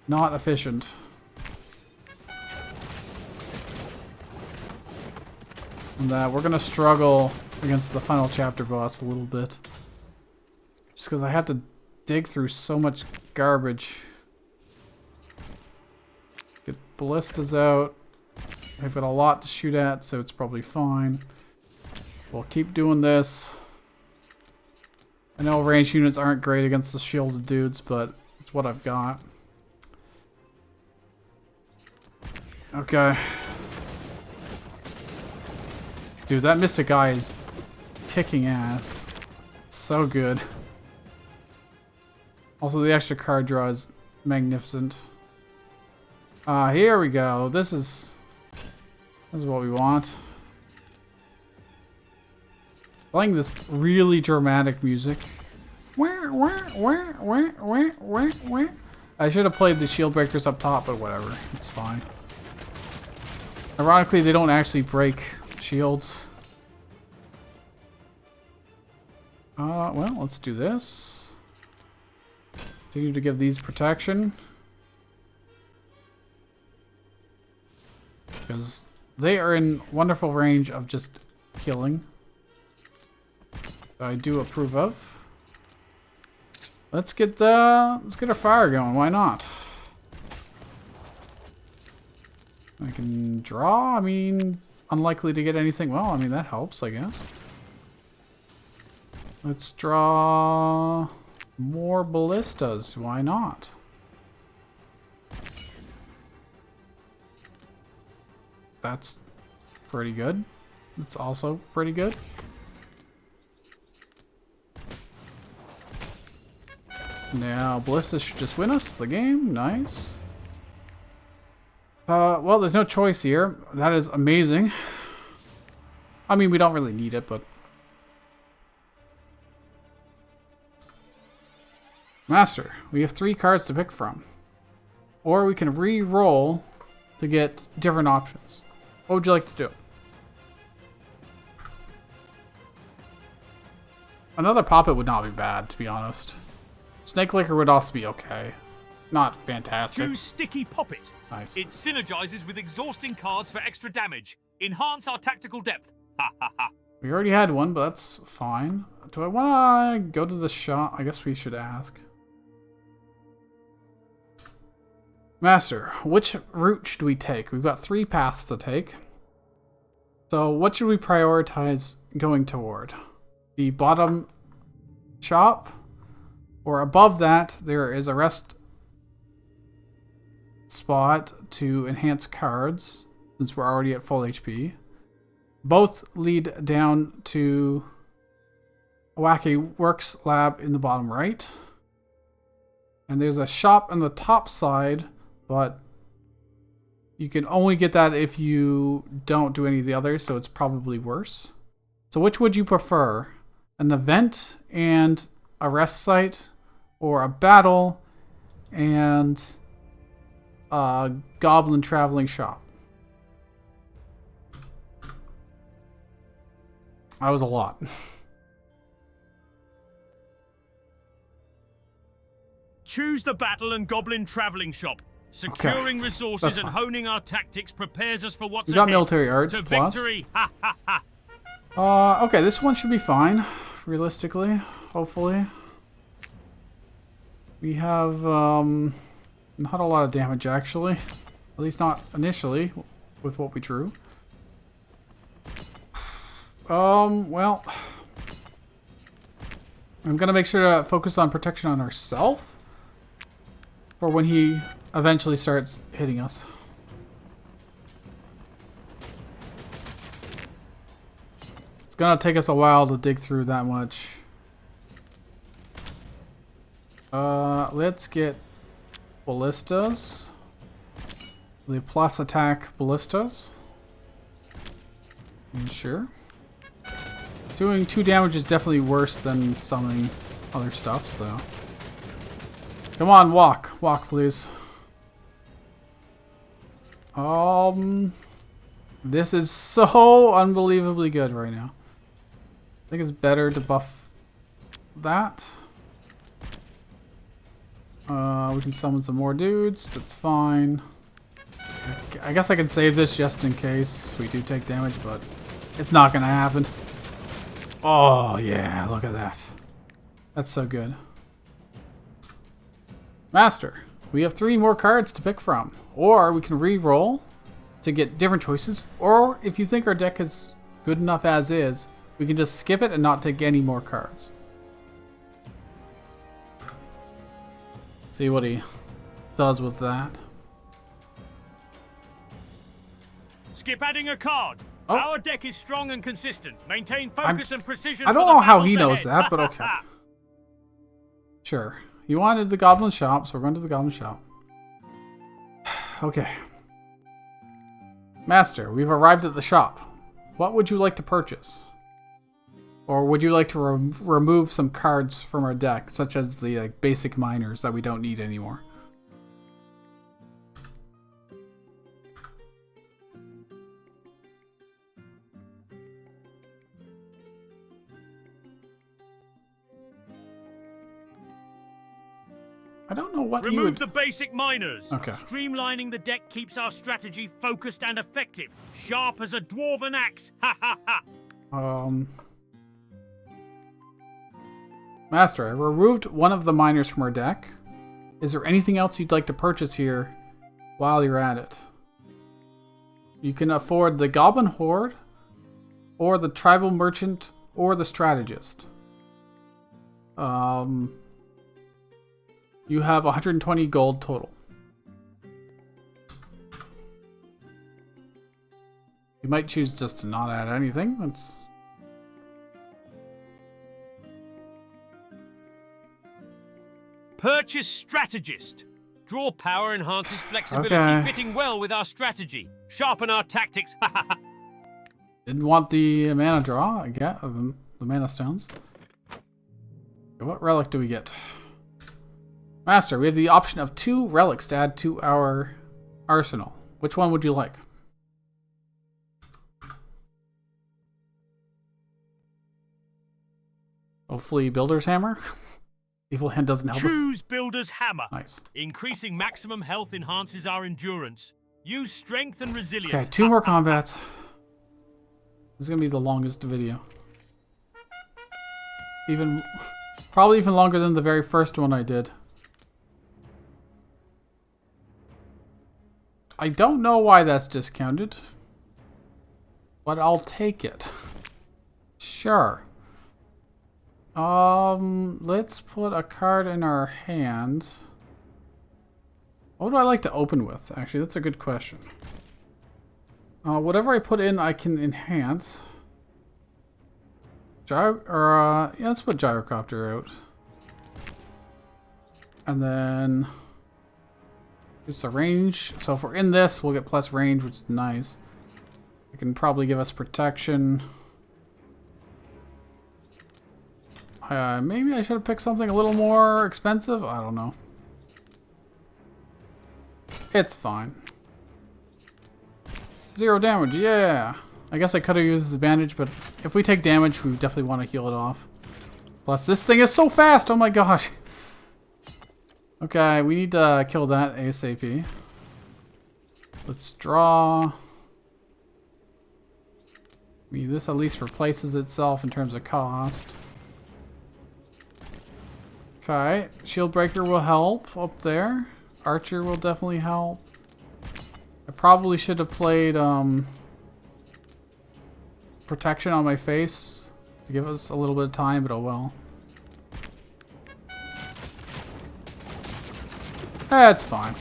Not efficient. And that we're gonna struggle against the final chapter boss a little bit. Just because I have to dig through so much garbage. Get ballistas out. I've got a lot to shoot at, so it's probably fine. We'll keep doing this. I know ranged units aren't great against the shielded dudes, but it's what I've got. Okay. Dude, that Mystic Eye is kicking ass. It's so good. Also, the extra card draw is magnificent. Here we go. This is what we want. Playing this really dramatic music. I should have played the shield breakers up top, but whatever. It's fine. Ironically, they don't actually break shields. Well, let's do this. Continue to give these protection. Because they are in wonderful range of just killing. I do approve of. Let's get our fire going. Why not? I can draw. I mean, it's unlikely to get anything. Well, I mean that helps, I guess. Let's draw more ballistas. Why not? That's pretty good. It's also pretty good. Now, ballistas should just win us the game. Nice. Well, there's no choice here. That is amazing. I mean, we don't really need it, but... Master, we have 3 cards to pick from. Or we can re-roll to get different options. What would you like to do? Another Poppet would not be bad, to be honest. Snake Licker would also be okay. Not fantastic. Choose Sticky Poppet. Nice. It synergizes with exhausting cards for extra damage. Enhance our tactical depth. Ha ha ha. We already had one, but that's fine. Do I want to go to the shop? I guess we should ask. Master, which route should we take? We've got 3 paths to take. So what should we prioritize going toward? The bottom shop? Or above that, there is a rest spot to enhance cards, since we're already at full HP. Both lead down to a Wacky Works lab in the bottom right. And there's a shop on the top side, but you can only get that if you don't do any of the others, so it's probably worse. So which would you prefer? An event and a rest site? Or a battle and a goblin traveling shop? That was a lot. Choose the battle and goblin traveling shop. Securing resources and honing our tactics prepares us for what's we got ahead. military arts to plus. Victory. Ha ha ha. Okay, this one should be fine, realistically, hopefully. We have not a lot of damage actually. At least not initially with what we drew. Well, I'm gonna make sure to focus on protection on ourselves for when he eventually starts hitting us. It's gonna take us a while to dig through that much. Let's get ballistas. The plus attack ballistas. Sure. Doing 2 damage is definitely worse than summoning other stuff, so. Come on, walk. Walk, please. This is so unbelievably good right now. I think it's better to buff that. We can summon some more dudes. That's fine. I guess I can save this just in case we do take damage, but it's not gonna happen. Oh yeah, look at that. That's so good. Master, we have 3 more cards to pick from. Or we can re-roll to get different choices. Or if you think our deck is good enough as is, we can just skip it and not take any more cards. See what he does with that. Skip adding a card. Oh. Our deck is strong and consistent. Maintain focus and precision. I don't know how he knows that, but okay. Sure. You wanted the Goblin Shop, so we're going to the Goblin Shop. Okay. Master, we've arrived at the shop. What would you like to purchase? Or would you like to remove some cards from our deck, such as the basic miners that we don't need anymore? I don't know what Remove the basic miners. Okay. Streamlining the deck keeps our strategy focused and effective. Sharp as a dwarven axe. Ha ha ha. Master, I removed one of the miners from our deck. Is there anything else you'd like to purchase here while you're at it? You can afford the Goblin Horde, or the Tribal Merchant, or the Strategist. You have 120 gold total. You might choose just to not add anything. That's... Purchase Strategist. Draw power enhances flexibility, Okay. fitting well with our strategy. Sharpen our tactics. Ha ha ha. Didn't want the mana draw, I get, the mana stones. What relic do we get? Master, we have the option of 2 relics to add to our arsenal. Which one would you like? Hopefully Builder's Hammer? Evil Hand doesn't help us. Choose Builder's Hammer. Nice. Increasing maximum health enhances our endurance. Use strength and resilience. Okay, 2 more combats. This is going to be the longest video. Probably even longer than the very first one I did. I don't know why that's discounted, but I'll take it. Sure. Let's put a card in our hand. What would I like to open with? Actually, that's a good question. Whatever I put in, I can enhance. Yeah, let's put Gyrocopter out. And then... it's a range. So if we're in this, we'll get plus range, which is nice. It can probably give us protection. Maybe I should have picked something a little more expensive. I don't know. It's fine. 0 damage, yeah! I guess I could have used the bandage, but if we take damage, we definitely want to heal it off. Plus, this thing is so fast! Oh my gosh! Okay, we need to kill that ASAP. Let's draw. I mean, this at least replaces itself in terms of cost. Okay, Shield Breaker will help up there. Archer will definitely help. I probably should have played Protection on my face to give us a little bit of time, but oh well. That's fine.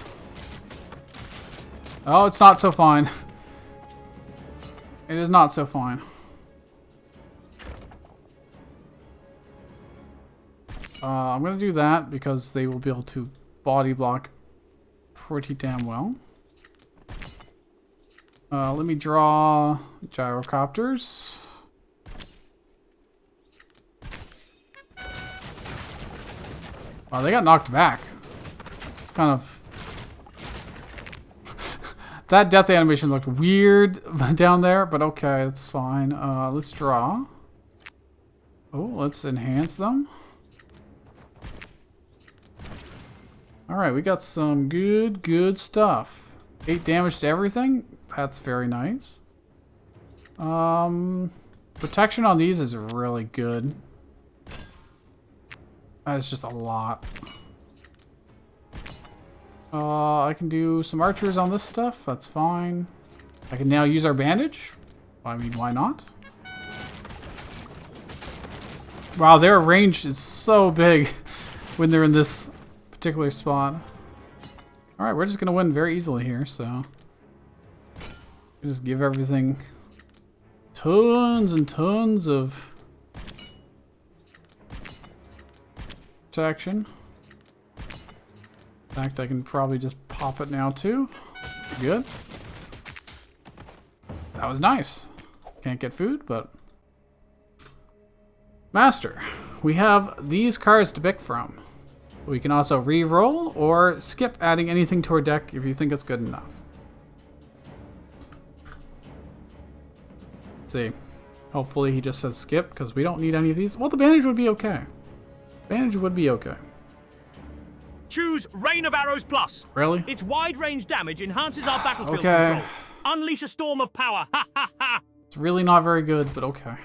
Oh, it's not so fine. It is not so fine. I'm going to do that because they will be able to body block pretty damn well. Let me draw Gyrocopters. Wow, they got knocked back. It's kind of... That death animation looked weird down there, but okay, it's fine. Let's draw. Oh, let's enhance them. Alright, we got some good stuff. 8 damage to everything. That's very nice. Protection on these is really good. That's just a lot. I can do some archers on this stuff. That's fine. I can now use our bandage. I mean, why not? Wow, their range is so big when they're in this particular spot. Alright, we're just going to win very easily here, so... just give everything tons and tons of protection. In fact, I can probably just pop it now too. Good. That was nice. Can't get food, but... Master. We have these cards to pick from. We can also re-roll or skip adding anything to our deck if you think it's good enough. Let's see. Hopefully he just says skip because we don't need any of these. Well, the bandage would be okay. Bandage would be okay. Choose Rain of Arrows Plus. Really? Its wide-range damage enhances our battlefield Okay. control. Unleash a storm of power. Ha ha ha. It's really not very good, but okay.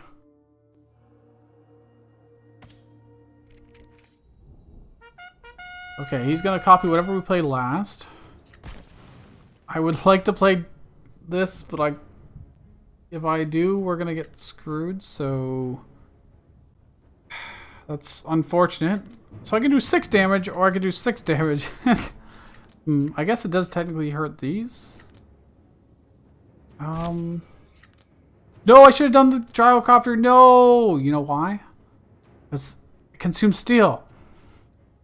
Okay, he's gonna copy whatever we played last. I would like to play this, but if I do, we're gonna get screwed, so... That's unfortunate. So I can do 6 damage, or I can do 6 damage. I guess it does technically hurt these. No, I should have done the gyrocopter. No! You know why? Because it consumes steel.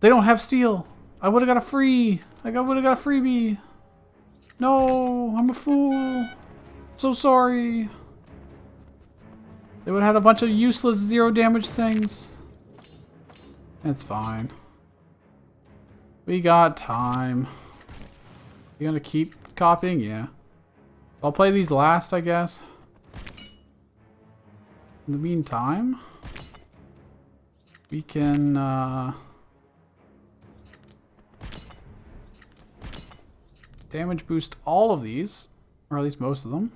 They don't have steel. I would have got a free. I would have got a freebie. No, I'm a fool. So sorry. They would have had a bunch of useless 0 damage things. It's fine. We got time. You gonna keep copying? Yeah. I'll play these last, I guess. In the meantime, we can damage boost all of these, or at least most of them.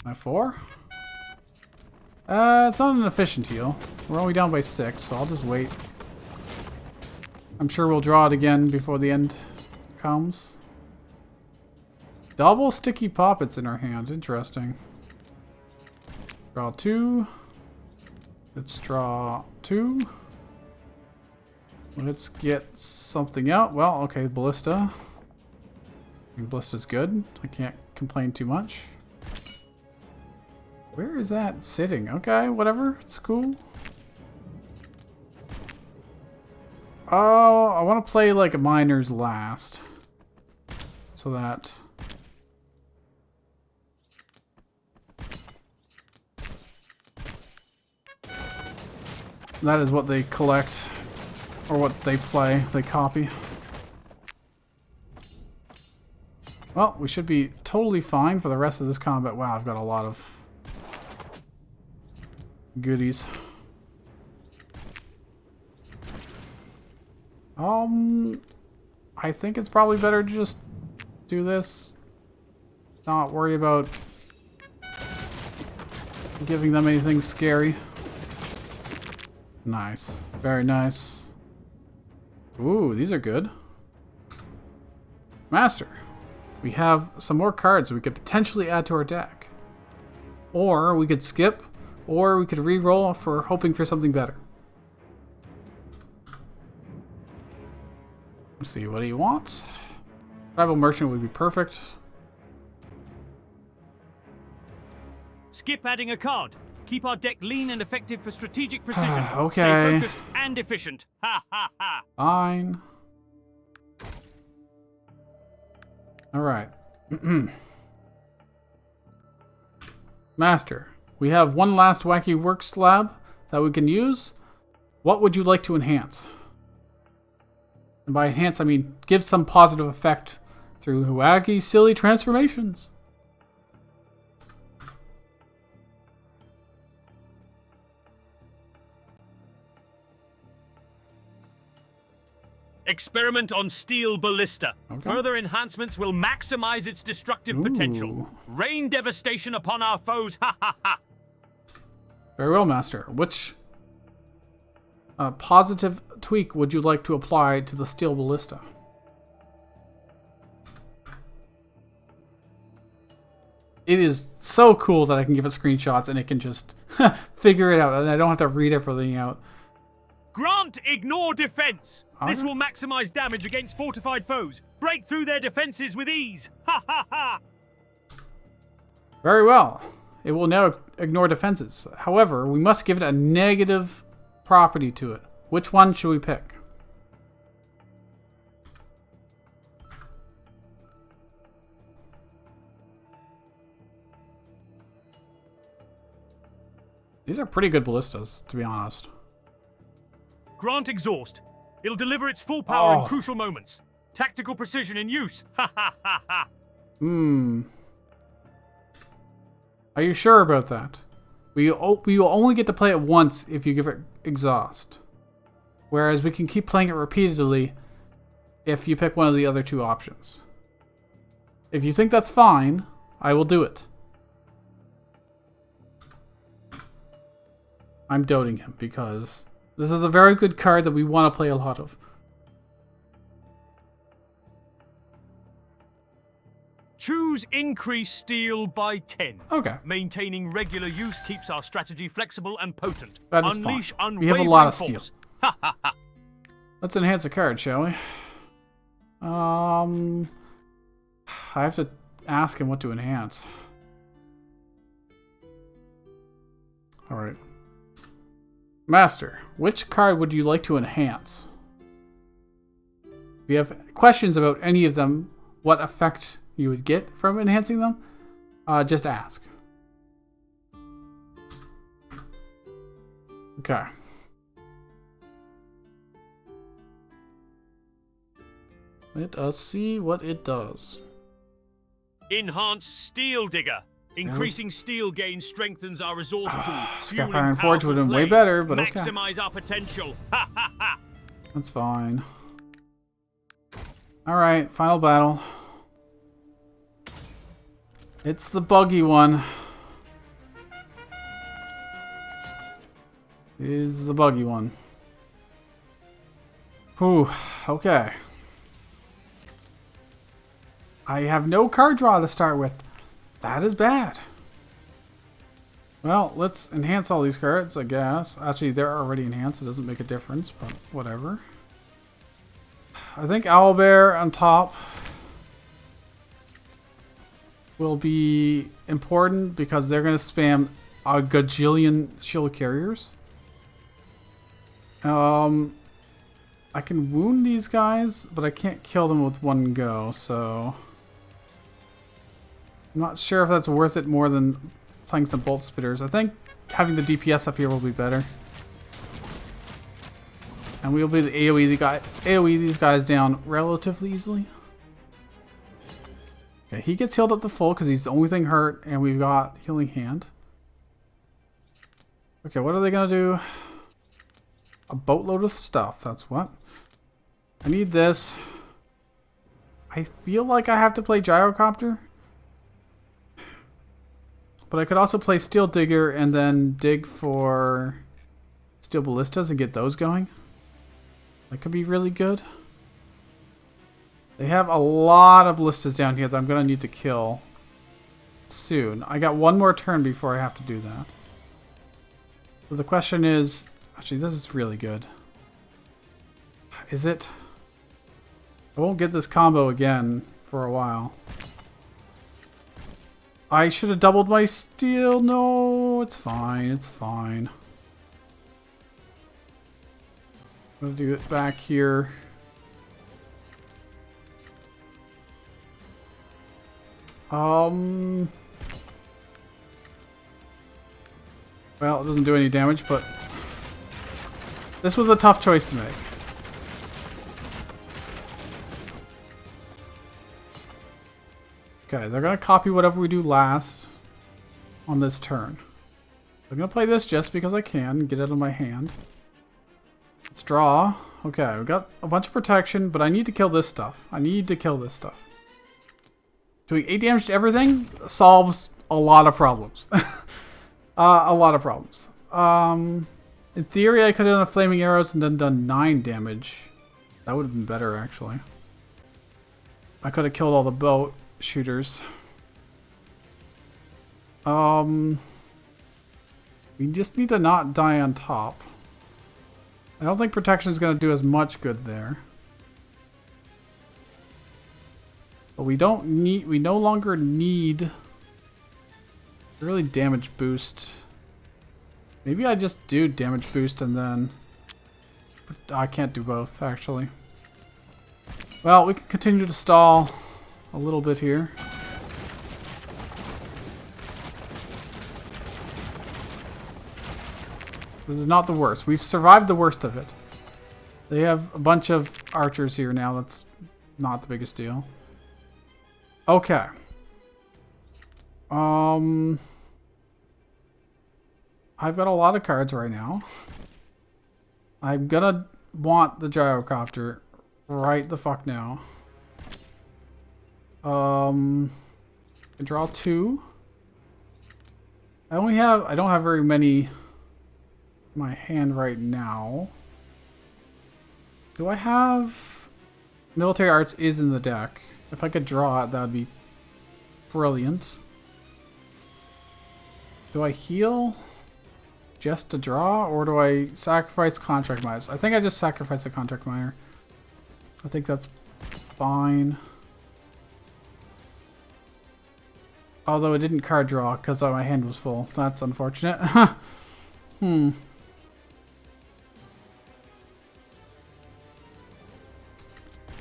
My 4. It's not an efficient heal. We're only down by 6, so I'll just wait. I'm sure we'll draw it again before the end comes. Double sticky poppets in our hand. Interesting. Draw 2. Let's draw 2. Let's get something out. Well, okay, Ballista. I mean, Ballista's good. I can't complain too much. Where is that sitting? Okay, whatever. It's cool. Oh, I want to play like a miners last. So that... that is what they collect. Or what they play. They copy. Well, we should be totally fine for the rest of this combat. Wow, I've got a lot of goodies. I think it's probably better to just do this. Not worry about giving them anything scary. Nice. Very nice. Ooh, these are good. Master. We have some more cards we could potentially add to our deck. Or we could skip, or we could re-roll for hoping for something better. Let's see, what do you want? Tribal Merchant would be perfect. Skip adding a card. Keep our deck lean and effective for strategic precision. Okay. Stay focused and efficient. Ha ha ha. Fine. Alright. Master, we have one last Wacky Work slab that we can use. What would you like to enhance? And by enhance, I mean give some positive effect through wacky, silly transformations. Experiment on steel ballista. Okay. Further enhancements will maximize its destructive potential. Rain devastation upon our foes. Ha ha ha. Very well, Master. Which positive tweak would you like to apply to the steel ballista? It is so cool that I can give it screenshots and it can just figure it out, and I don't have to read everything out. Grant ignore defense. This Okay. will maximize damage against fortified foes. Break through their defenses with ease. Ha ha ha. Very well. It will now ignore defenses. However, we must give it a negative property to it. Which one should we pick? These are pretty good ballistas, to be honest. Grant exhaust. It'll deliver its full power Oh. in crucial moments. Tactical precision in use. Ha ha ha ha. Are you sure about that? We will only get to play it once if you give it exhaust. Whereas we can keep playing it repeatedly if you pick one of the other two options. If you think that's fine, I will do it. I'm doting him because this is a very good card that we want to play a lot of. Choose increase steel by 10. Okay. Maintaining regular use keeps our strategy flexible and potent. That is Unleash fine. We unwavering have a lot of force. steel. Ha ha ha. Let's enhance the card, shall we? I have to ask him what to enhance. Alright. Master, which card would you like to enhance? If you have questions about any of them, what effect you would get from enhancing them, just ask. Okay. Let us see what it does. Enhanced steel digger. Increasing steel gain strengthens our resource pool. Scrap fueling Iron Forge powerful would have been way plays. better, but okay. Maximize our potential. Ha ha ha. That's fine. Alright, final battle. It's the buggy one. It is the buggy one. Whew, okay. I have no card draw to start with. That is bad. Well, let's enhance all these cards, I guess. Actually, they're already enhanced. It doesn't make a difference, but whatever. I think Owlbear on top will be important because they're going to spam a gajillion shield carriers. I can wound these guys, but I can't kill them with one go, so I'm not sure if that's worth it more than playing some bolt spitters. I think having the DPS up here will be better. And we'll be able to AoE these guys down relatively easily. Okay, he gets healed up to full because he's the only thing hurt, and we've got Healing Hand. Okay, what are they gonna do? A boatload of stuff, that's what. I need this. I feel like I have to play Gyrocopter. But I could also play Steel Digger and then dig for Steel Ballistas and get those going. That could be really good. They have a lot of ballistas down here that I'm going to need to kill soon. I got one more turn before I have to do that. So the question is... Actually, this is really good. Is it? I won't get this combo again for a while. I should have doubled my steel. No, it's fine. It's fine. I'm going to do it back here. Well, it doesn't do any damage, but this was a tough choice to make. Okay, they're going to copy whatever we do last on this turn. I'm going to play this just because I can. Get it out of my hand. Let's draw. Okay, we got a bunch of protection, but I need to kill this stuff. I need to kill this stuff. Doing 8 damage to everything solves a lot of problems. A lot of problems. In theory, I could have done flaming arrows and then done 9 damage. That would have been better, actually. I could have killed all the boat shooters. We just need to not die on top. I don't think protection is going to do as much good there. But we don't need, we no longer need really damage boost. Maybe I just do damage boost and then I can't do both, actually. Well, we can continue to stall a little bit here. This is not the worst. We've survived the worst of it. They have a bunch of archers here now. That's not the biggest deal. Okay. I've got a lot of cards right now. I'm gonna want the gyrocopter right the fuck now. I draw 2. I don't have very many in my hand right now. Do I have military arts is in the deck? If I could draw it, that would be brilliant. Do I heal just to draw, or do I sacrifice contract miners? I think I just sacrifice the contract miner. I think that's fine. Although it didn't card draw because my hand was full. That's unfortunate.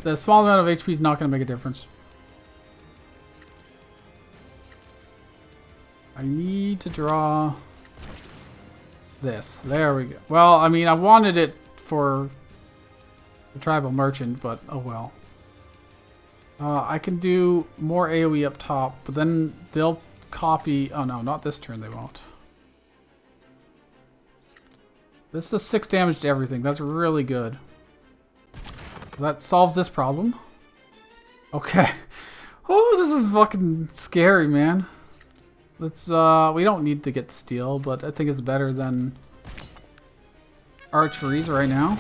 The small amount of HP is not going to make a difference. I need to draw this. There we go. Well, I mean, I wanted it for the tribal merchant, but oh well. I can do more AoE up top, but then they'll copy... Oh no, not this turn they won't. This does 6 damage to everything. That's really good. That solves this problem. Okay. Oh, this is fucking scary, man. Let's, we don't need to get steel, but I think it's better than archeries right now.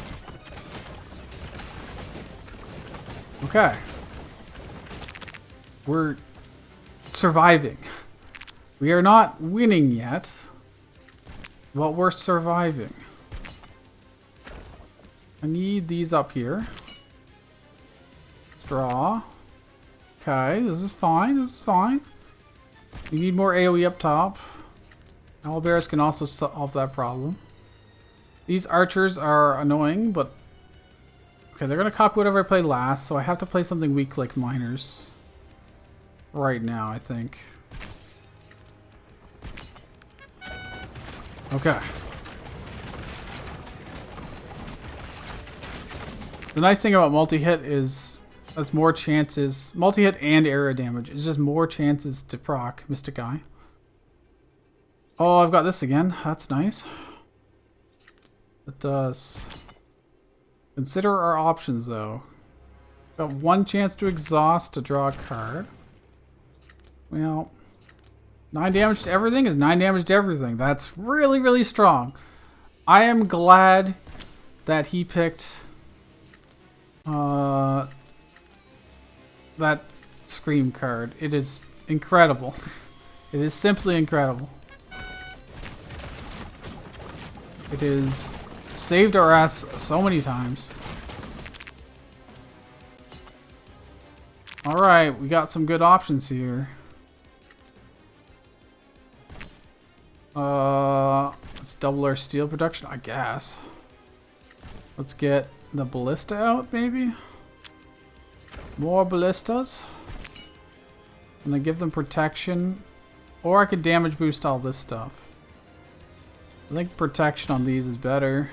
Okay. We're surviving. We are not winning yet, but we're surviving. I need these up here. Draw. Okay, this is fine. This is fine. We need more AoE up top. Owlbears can also solve that problem. These archers are annoying, but... Okay, they're going to copy whatever I play last, so I have to play something weak like miners. Right now, I think. Okay. The nice thing about multi-hit is... That's more chances. Multi-hit and area damage. It's just more chances to proc Mystic Eye. Oh, I've got this again. That's nice. It does. Consider our options, though. Got 1 chance to exhaust to draw a card. Well, 9 damage to everything is 9 damage to everything. That's really, really strong. I am glad that he picked... that Scream card. It is incredible. It is simply incredible. It has saved our ass so many times. Alright, we got some good options here. Let's double our steel production, I guess. Let's get the ballista out, maybe? More ballistas. And I give them protection. Or I could damage boost all this stuff. I think protection on these is better.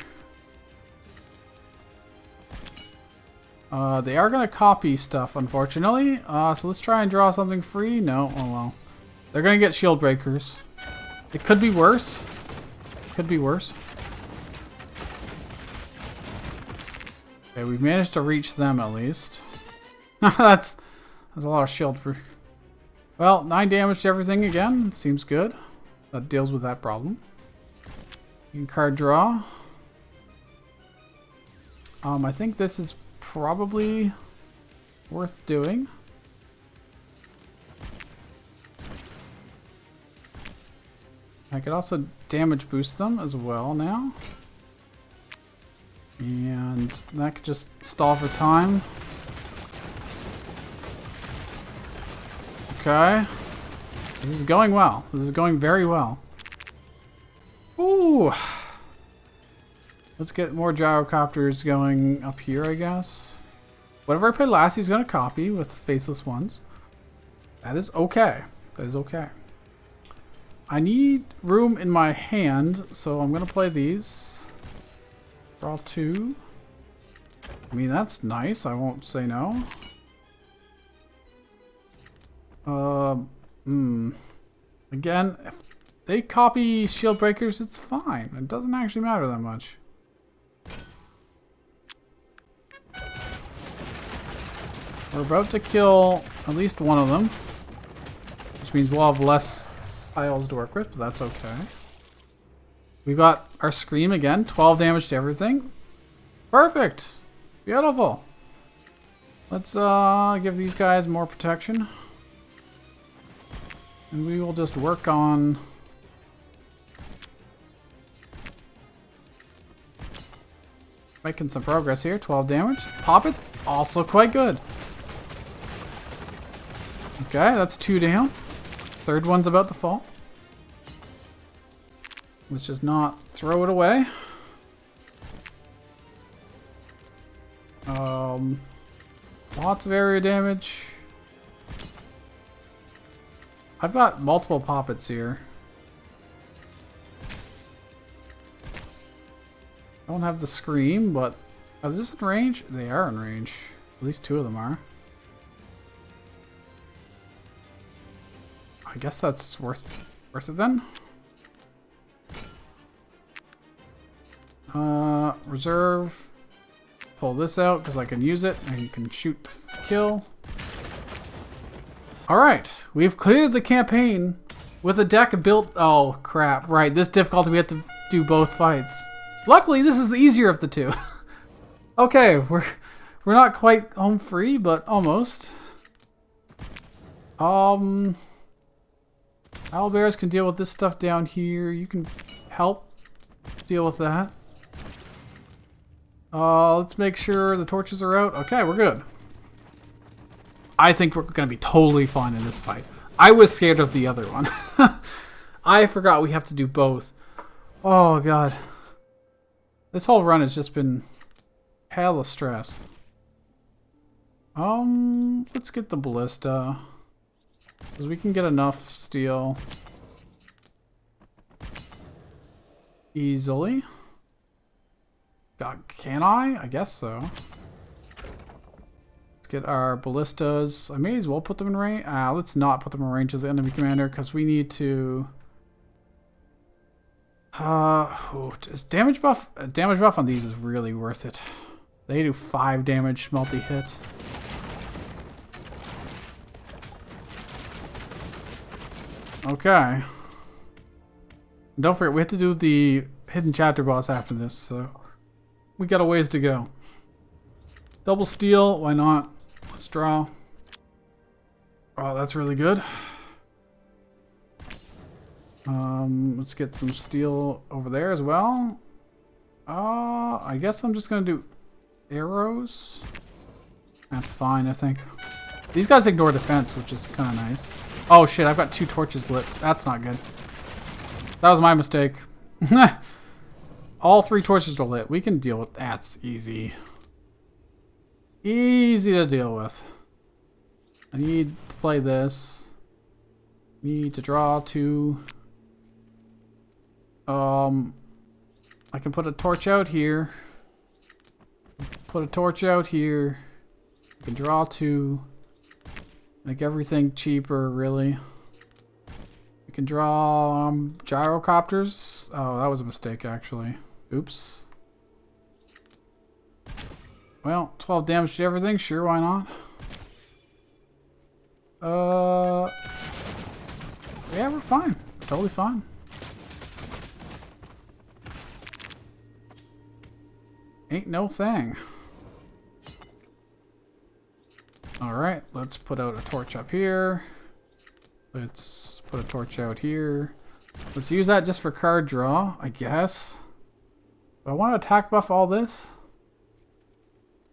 They are gonna copy stuff, unfortunately. So let's try and draw something free. No, oh well. They're gonna get shield breakers. It could be worse. Could be worse. Okay, we managed to reach them at least. that's a lot of shield break. Well, 9 damage to everything again. Seems good. That deals with that problem. You can card draw. I think this is probably worth doing. I could also damage boost them as well now. And that could just stall for time. Okay. This is going well. This is going very well. Ooh. Let's get more gyrocopters going up here, I guess. Whatever I play last, he's going to copy with faceless ones. That is okay. That is okay. I need room in my hand, so I'm going to play these. Draw 2. I mean, that's nice. I won't say no. Again, if they copy shield breakers, it's fine. It doesn't actually matter that much. We're about to kill at least one of them, which means we'll have less tiles to work with, but that's okay. We got our scream again, 12 damage to everything. Perfect. Beautiful. Let's give these guys more protection. And we will just work on making some progress here. 12 damage. Pop it. Also quite good. Okay, that's 2 down. Third one's about to fall. Let's just not throw it away. Lots of area damage. I've got multiple poppets here. I don't have the scream, but are these in range? They are in range. At least 2 of them are. I guess that's worth it then. Reserve. Pull this out because I can use it and you can shoot to kill. Alright, we've cleared the campaign with a deck built. Oh crap, right, this difficulty we have to do both fights. Luckily, this is the easier of the two. Okay, we're not quite home free, but almost. Owlbears can deal with this stuff down here. You can help deal with that. Let's make sure the torches are out. Okay, we're good. I think we're going to be totally fine in this fight. I was scared of the other one. I forgot we have to do both. Oh, God. This whole run has just been hella stress. Let's get the ballista. Because we can get enough steel easily. God, can I? I guess so. Let's get our ballistas. I may as well put them in range. Let's not put them in range of the enemy commander because we need to. Is damage buff? Damage buff on these is really worth it. They do 5 damage multi-hit. Okay. Don't forget, we have to do the hidden chapter boss after this, so we got a ways to go. Double steel, why not? Let's draw. Oh, that's really good. Let's get some steel over there as well. I guess I'm just gonna do arrows. That's fine, I think. These guys ignore defense, which is kind of nice. Oh shit, I've got 2 torches lit. That's not good. That was my mistake. All 3 torches are lit. We can deal with that. That's easy. Easy to deal with. I need to play this. Need to draw 2. I can put a torch out here. Put a torch out here. We can draw to make everything cheaper, really. We can draw gyrocopters. Oh, that was a mistake, actually. Oops. Well, 12 damage to everything. Sure, why not? Yeah, we're fine. Totally fine. Ain't no thing. Alright, let's put out a torch up here. Let's put a torch out here. Let's use that just for card draw, I guess. Do I want to attack buff all this?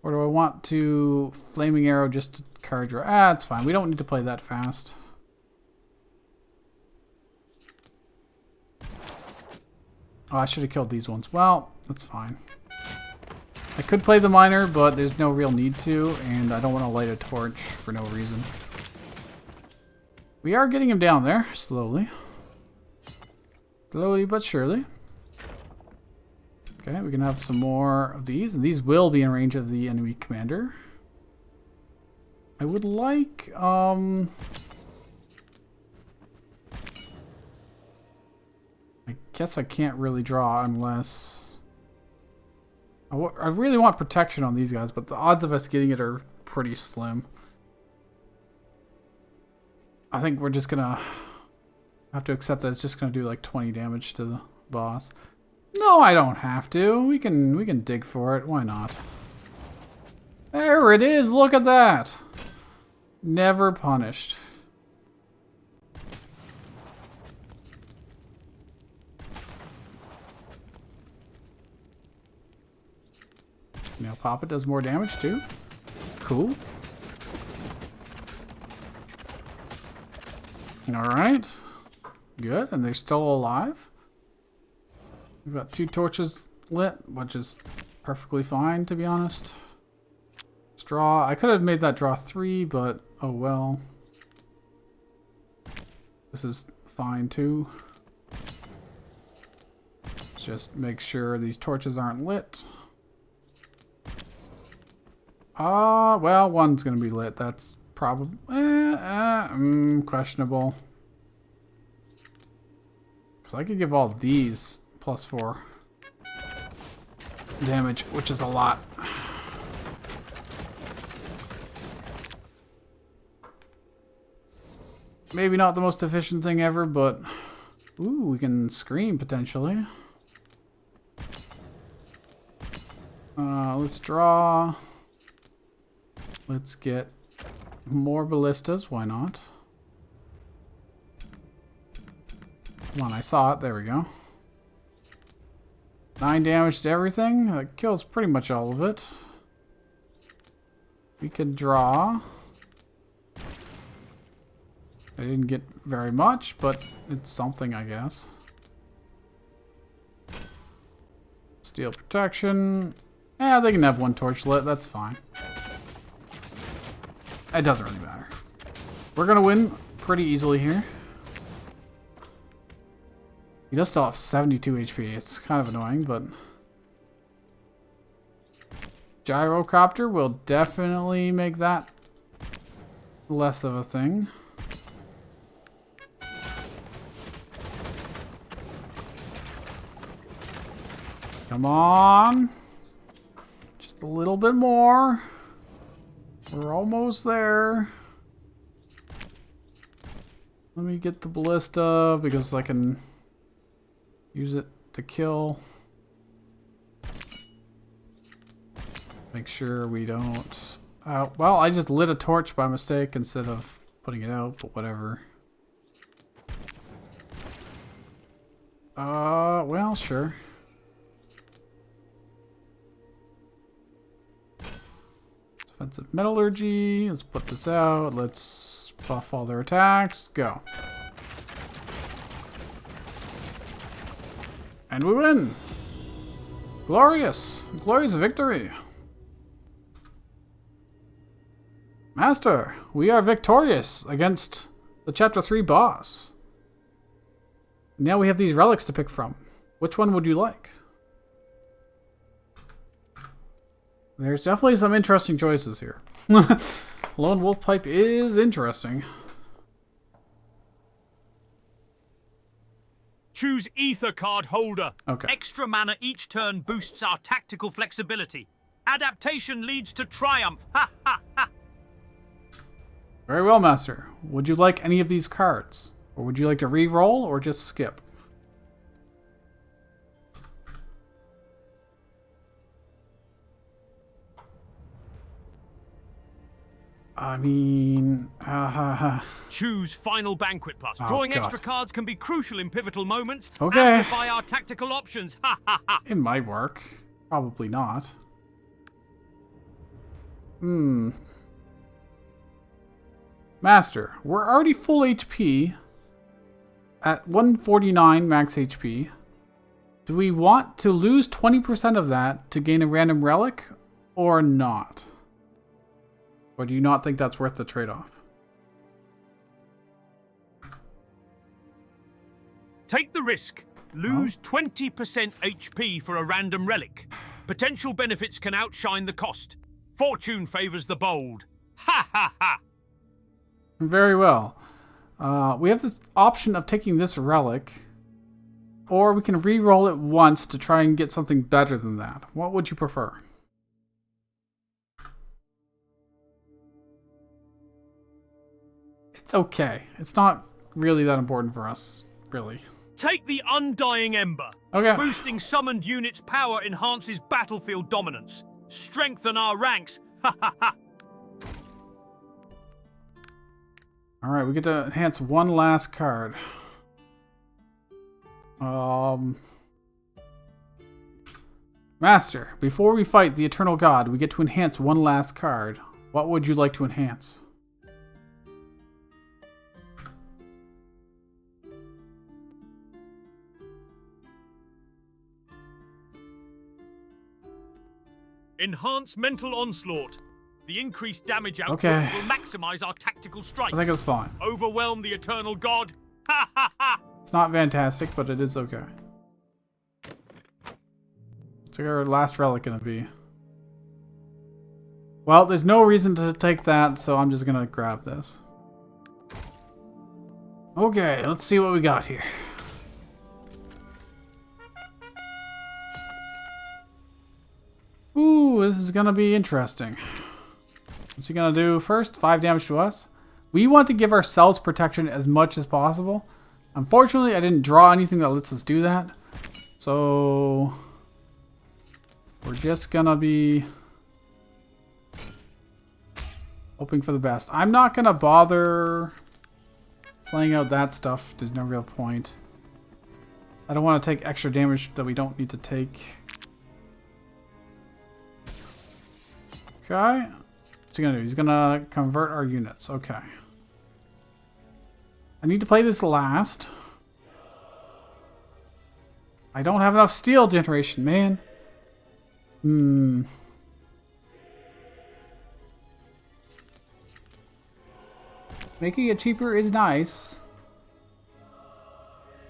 Or do I want to flaming arrow just to card draw? Ah, it's fine. We don't need to play that fast. Oh, I should have killed these ones. Well, that's fine. I could play the miner, but there's no real need to, and I don't want to light a torch for no reason. We are getting him down there, slowly. Slowly but surely. Okay, we can have some more of these, and these will be in range of the enemy commander. I would like, I guess I can't really draw unless... I really want protection on these guys, but the odds of us getting it are pretty slim. I think we're just gonna have to accept that it's just gonna do like 20 damage to the boss. No, I don't have to. We can dig for it. Why not? There it is. Look at that. Never punished. Now Papa does more damage too. Cool. Alright. Good, and they're still alive. We've got 2 torches lit, which is perfectly fine, to be honest. Let's draw. I could have made that draw 3, but oh well. This is fine too. Let's just make sure these torches aren't lit. Well, one's gonna be lit. That's probably questionable. Because I could give all these +4 damage, which is a lot. Maybe not the most efficient thing ever, but ooh, we can scream potentially. Let's draw. Let's get more ballistas. Why not? Come on, I saw it. There we go. 9 damage to everything. That kills pretty much all of it. We could draw. I didn't get very much, but it's something, I guess. Steel protection. Yeah, they can have 1 torch lit. That's fine. It doesn't really matter. We're gonna win pretty easily here. He does still have 72 HP. It's kind of annoying, but... Gyrocopter will definitely make that less of a thing. Come on. Just a little bit more. We're almost there. Let me get the ballista because I can use it to kill. Make sure we don't... well, I just lit a torch by mistake instead of putting it out, but whatever. Well, sure. Defensive metallurgy. Let's put this out. Let's buff all their attacks. Go. And we win! Glorious! Glorious victory! Master, we are victorious against the Chapter 3 boss. Now we have these relics to pick from. Which one would you like? There's definitely some interesting choices here. Lone Wolf Pipe is interesting. Choose Ether Card Holder. Okay. Extra mana each turn boosts our tactical flexibility. Adaptation leads to triumph. Ha ha ha. Very well, Master. Would you like any of these cards? Or would you like to re-roll or just skip? I mean... Choose Final Banquet Plus. Oh, Drawing God. extra cards can be crucial in pivotal moments. Okay. Amplify our tactical options. Ha ha ha. It might work. Probably not. Master, we're already full HP. At 149 max HP. Do we want to lose 20% of that to gain a random relic? Or not? Or do you not think that's worth the trade-off? Take the risk. Lose 20% HP for a random relic. Potential benefits can outshine the cost. Fortune favors the bold. Ha ha ha! Very well. We have the option of taking this relic, or we can re-roll it once to try and get something better than that. What would you prefer? It's okay. It's not really that important for us, really. Take the Undying Ember. Okay. Boosting summoned units' power enhances battlefield dominance. Strengthen our ranks. Ha ha ha! Alright, we get to enhance one last card. Master, before we fight the Eternal God, we get to enhance one last card. What would you like to enhance? Enhance Mental Onslaught. The increased damage output will maximize our tactical strikes. I think it's fine. Overwhelm the Eternal God. Ha ha ha! It's not fantastic, but it is okay. What's our last relic gonna be? Well, there's no reason to take that, so I'm just gonna grab this. Okay, let's see what we got here. Ooh, this is gonna be interesting. What's he gonna do first? 5 damage to us. We want to give ourselves protection as much as possible. Unfortunately, I didn't draw anything that lets us do that. So we're just gonna be hoping for the best. I'm not gonna bother playing out that stuff. There's no real point. I don't want to take extra damage that we don't need to take. Okay. What's he gonna do? He's gonna convert our units. Okay. I need to play this last. I don't have enough steel generation, man. Making it cheaper is nice.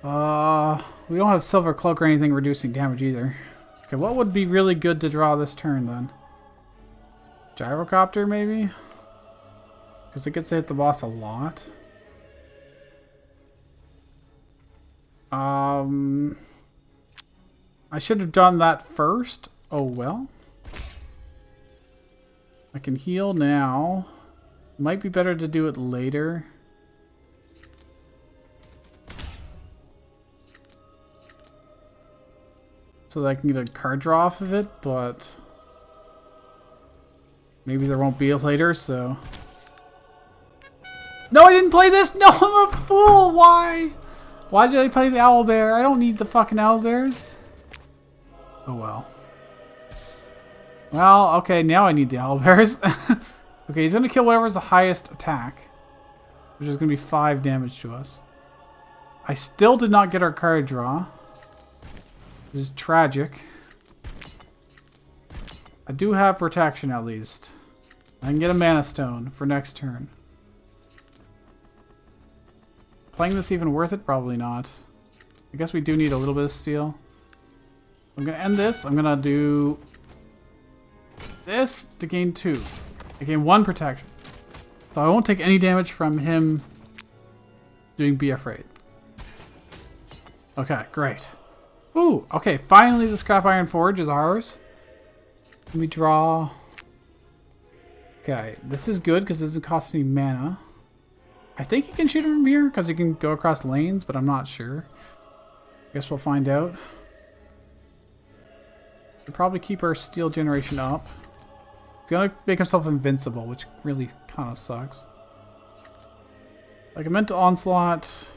We don't have Silver Cloak or anything reducing damage either. Okay, what would be really good to draw this turn then? Gyrocopter, maybe? Because it gets to hit the boss a lot. I should have done that first. Oh well. I can heal now. Might be better to do it later. So that I can get a card draw off of it, but maybe there won't be a later, so... No, I didn't play this! No, I'm a fool! Why? Why did I play the owlbear? I don't need the fucking owlbears. Oh well. Well, okay, now I need the owlbears. Okay, he's gonna kill whatever's the highest attack, which is gonna be 5 damage to us. I still did not get our card draw. This is tragic. I do have protection at least. I can get a mana stone for next turn. Playing this even worth it? Probably not. I guess we do need a little bit of steel. I'm gonna end this. I'm gonna do this to gain 2. I gain 1 protection. So I won't take any damage from him doing Be Afraid. Okay, great. Ooh, okay, finally the Scrap Iron Forge is ours. Let me draw. Okay, this is good because it doesn't cost any mana. I think you can shoot him from here because you can go across lanes, but I'm not sure. Guess we'll find out. We'll probably keep our steel generation up. He's gonna make himself invincible, which really kind of sucks. Like I meant to onslaught.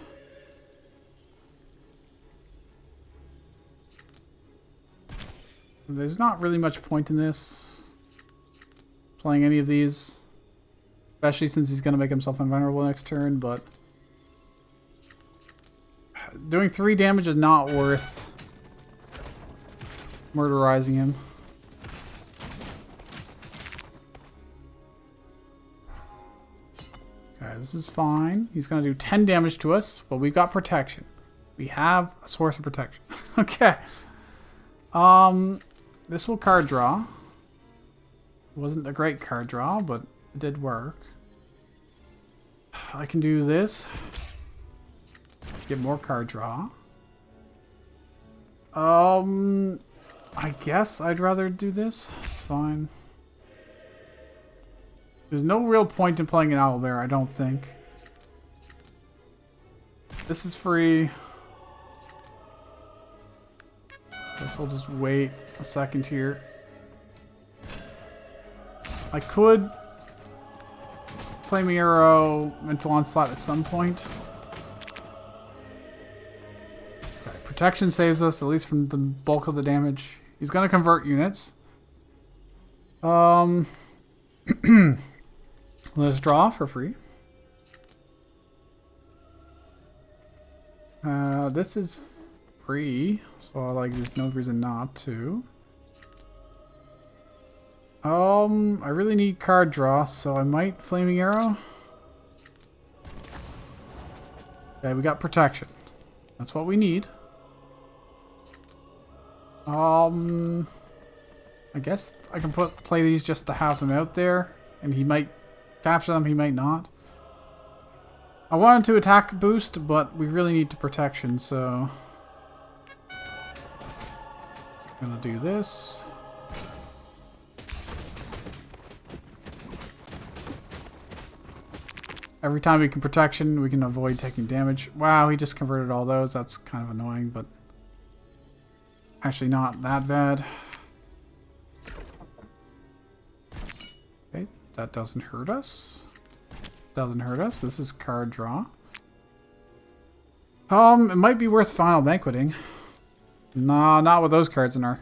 There's not really much point in this. Playing any of these. Especially since he's gonna make himself invulnerable next turn, but doing 3 damage is not worth murderizing him. Okay, this is fine. He's going to do 10 damage to us, but we've got protection. We have a source of protection. Okay. This will card draw. It wasn't a great card draw, but it did work. I can do this. Get more card draw. I guess I'd rather do this. It's fine. There's no real point in playing an owlbear, I don't think. This is free. Guess I'll just wait a second here. I could Flaming Arrow, Mental Onslaught at some point. Okay, protection saves us, at least from the bulk of the damage. He's gonna convert units. Let's draw for free. This is free, so like there's no reason not to. I really need card draw, so I might Flaming Arrow. Okay, we got protection. That's what we need. I guess I can play these just to have them out there, and he might capture them, he might not. I wanted to attack boost, but we really need to protection, so I'm gonna do this. Every time we can protection, we can avoid taking damage. Wow, he just converted all those. That's kind of annoying, but actually not that bad. Okay, that doesn't hurt us. Doesn't hurt us. This is card draw. It might be worth final banqueting. Nah, not with those cards in our...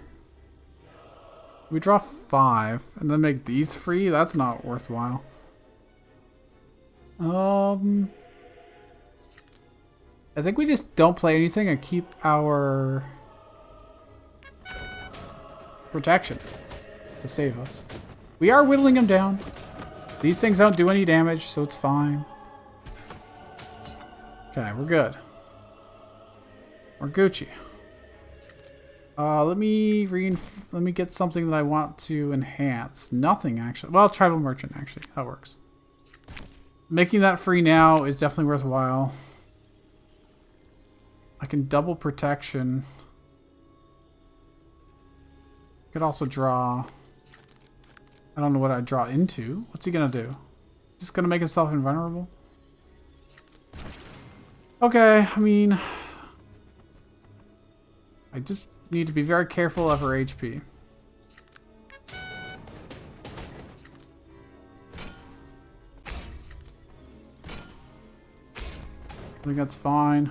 We draw 5 and then make these free? That's not worthwhile. I think we just don't play anything and keep our protection to save us. We are whittling them down. These things don't do any damage, so it's fine. Okay, we're good. We're Gucci. Let me get something that I want to enhance. Nothing actually. Well, tribal merchant actually. That works. Making that free now is definitely worthwhile. I can double protection. Could also draw. I don't know what I'd draw into. What's he gonna do? Just gonna make himself invulnerable? Okay, I mean, I just need to be very careful of her HP. I think that's fine.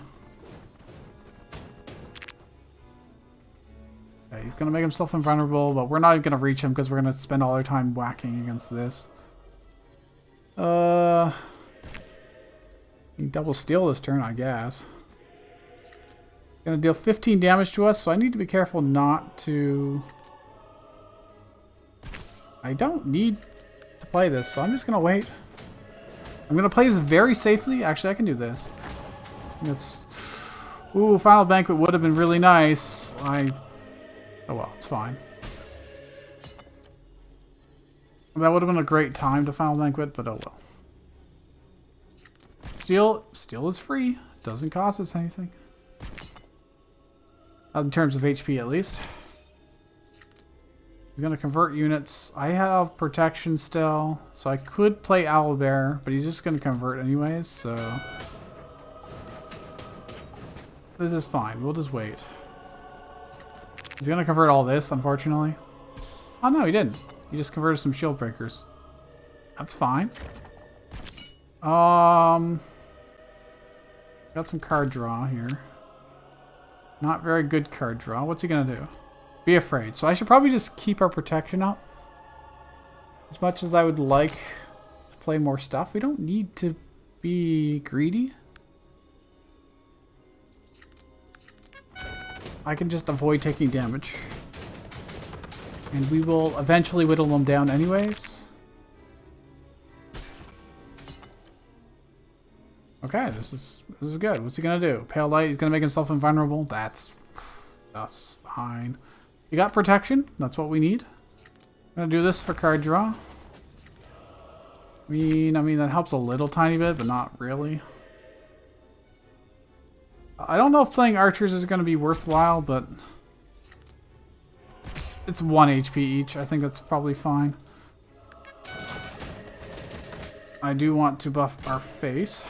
Okay, he's gonna make himself invulnerable, but we're not even gonna reach him because we're gonna spend all our time whacking against this. He double steal this turn, I guess. Gonna deal 15 damage to us, so I need to be careful not to... I don't need to play this, so I'm just gonna wait. I'm gonna play this very safely. Actually, I can do this. It's... Ooh, Final Banquet would have been really nice. Oh well, it's fine. That would have been a great time to final banquet, but oh well. Steel is free. Doesn't cost us anything. In terms of HP, at least. He's going to convert units. I have protection still, so I could play Owlbear, but he's just going to convert anyways, so... This is fine. We'll just wait. He's going to convert all this, unfortunately. Oh, no, he didn't. He just converted some shield breakers. That's fine. Got some card draw here. Not very good card draw. What's he going to do? Be afraid. So I should probably just keep our protection up. As much as I would like to play more stuff, we don't need to be greedy. I can just avoid taking damage. And we will eventually whittle them down anyways. Okay, this is good. What's he gonna do? Pale light, he's gonna make himself invulnerable. That's fine. You got protection. That's what we need. I'm gonna do this for card draw. I mean that helps a little tiny bit, but not really. I don't know if playing archers is gonna be worthwhile, but it's 1 HP each. I think that's probably fine. I do want to buff our face.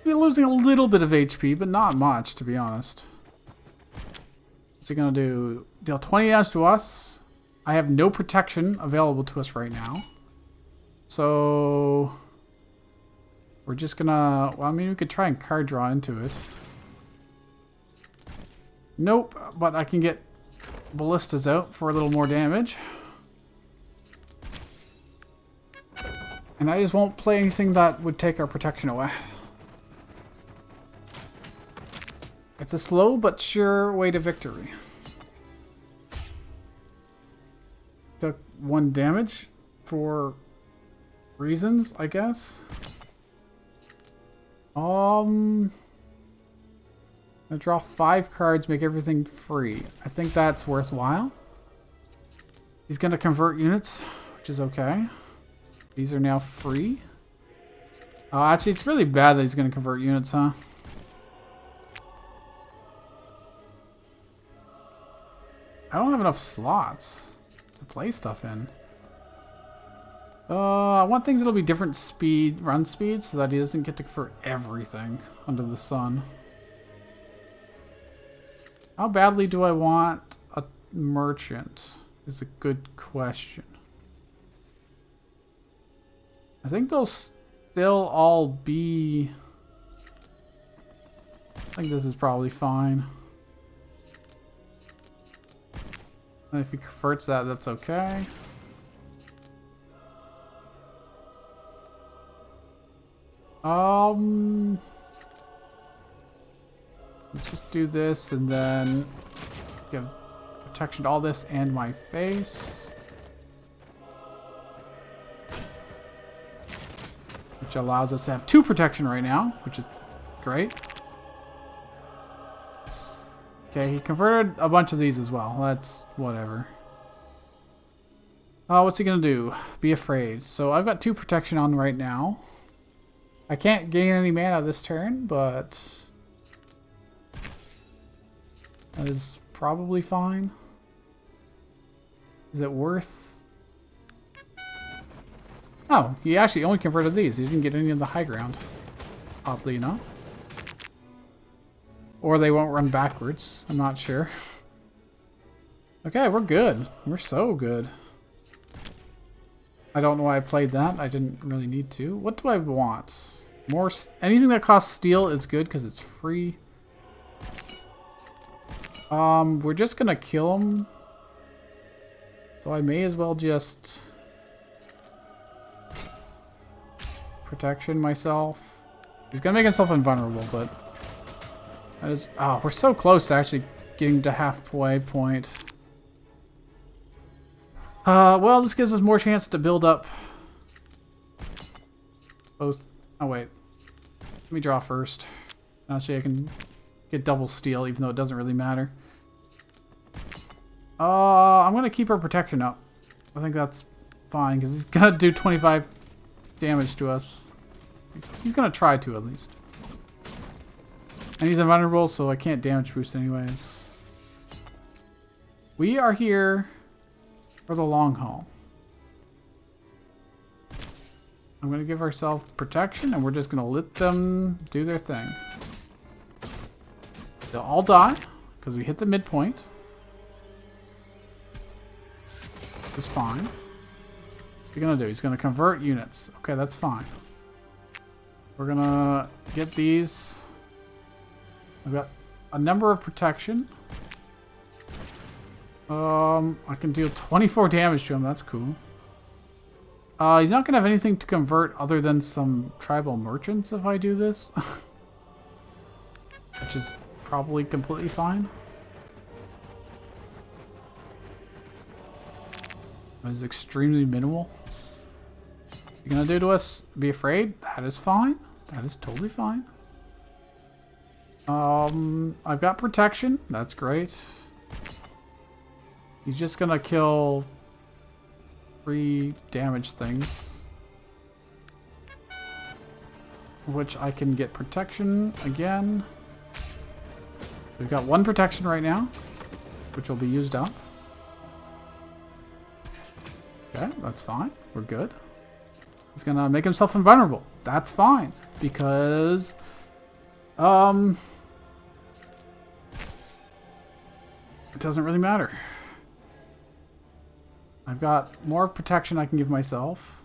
We're losing a little bit of HP, but not much, to be honest. What's he gonna do? Deal 20 damage to us. I have no protection available to us right now. So... we're just gonna... well, I mean, we could try and card draw into it. Nope, but I can get ballistas out for a little more damage. And I just won't play anything that would take our protection away. It's a slow but sure way to victory. Took 1 damage for reasons, I guess. I draw 5 cards, make everything free. I think that's worthwhile. He's gonna convert units, which is okay. These are now free. Oh, actually, it's really bad that he's gonna convert units, huh? I don't have enough slots to play stuff in. I want things that'll be different run speeds, so that he doesn't get to convert everything under the sun. How badly do I want a merchant? Is a good question. I think they'll still all be... I think this is probably fine. And if he converts that, that's okay. Let's just do this and then give protection to all this and my face. Which allows us to have 2 protection right now, which is great. Okay, he converted a bunch of these as well. That's whatever. What's he gonna do? Be afraid. So I've got 2 protection on right now. I can't gain any mana this turn, but that is probably fine. Is it worth... oh, he actually only converted these. He didn't get any of the high ground, oddly enough. Or they won't run backwards. I'm not sure. Okay, we're good. We're so good. I don't know why I played that. I didn't really need to. What do I want? More... anything that costs steel is good because it's free. We're just gonna kill him. So I may as well just... protection myself. He's gonna make himself invulnerable, but... that is... oh, we're so close to actually getting to halfway point. Well, this gives us more chance to build up both... oh, wait. Let me draw first. Actually, I can get double steal, even though it doesn't really matter. I'm going to keep our protection up. I think that's fine, because he's going to do 25 damage to us. He's going to try to, at least. And he's invulnerable, so I can't damage boost anyways. We are here for the long haul. I'm going to give ourselves protection, and we're just going to let them do their thing. They'll all die, because we hit the midpoint. It's fine. What's he going to do? He's going to convert units. Okay, that's fine. We're going to get these. I've got a number of protection. I can deal 24 damage to him. That's cool. He's not going to have anything to convert other than some tribal merchants if I do this. Which is probably completely fine. That is extremely minimal. You're going to do to us? Be afraid? That is fine. That is totally fine. I've got protection. That's great. He's just going to kill 3 damage things. Which I can get protection again. We've got 1 protection right now, which will be used up. Okay, that's fine. We're good. He's going to make himself invulnerable. That's fine. Because... it doesn't really matter. I've got more protection I can give myself.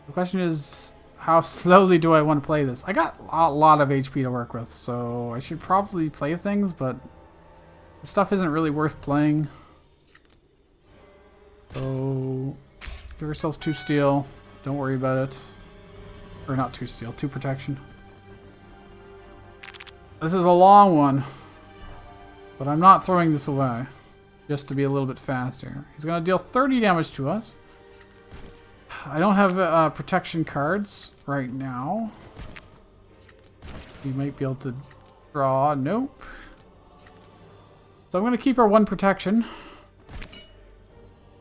The question is, how slowly do I want to play this? I got a lot of HP to work with, so I should probably play things, but this stuff isn't really worth playing. So, give ourselves 2 steel. Don't worry about it. Or not 2 steel, 2 protection. This is a long one. But I'm not throwing this away. Just to be a little bit faster. He's going to deal 30 damage to us. I don't have protection cards right now. You might be able to draw. Nope. So I'm going to keep our 1 protection.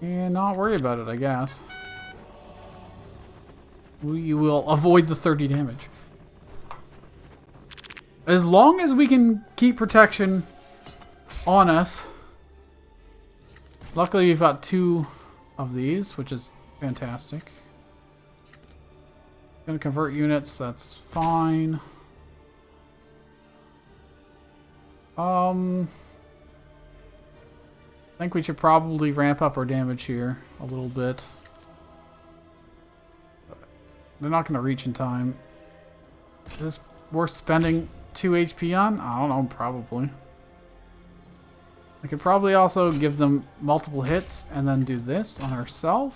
And not worry about it, I guess. We will avoid the 30 damage. As long as we can keep protection on us. Luckily, we've got 2 of these, which is fantastic. Gonna convert units, that's fine. I think we should probably ramp up our damage here a little bit. They're not gonna reach in time. Is this worth spending 2 HP on? I don't know, probably. I could probably also give them multiple hits and then do this on ourselves.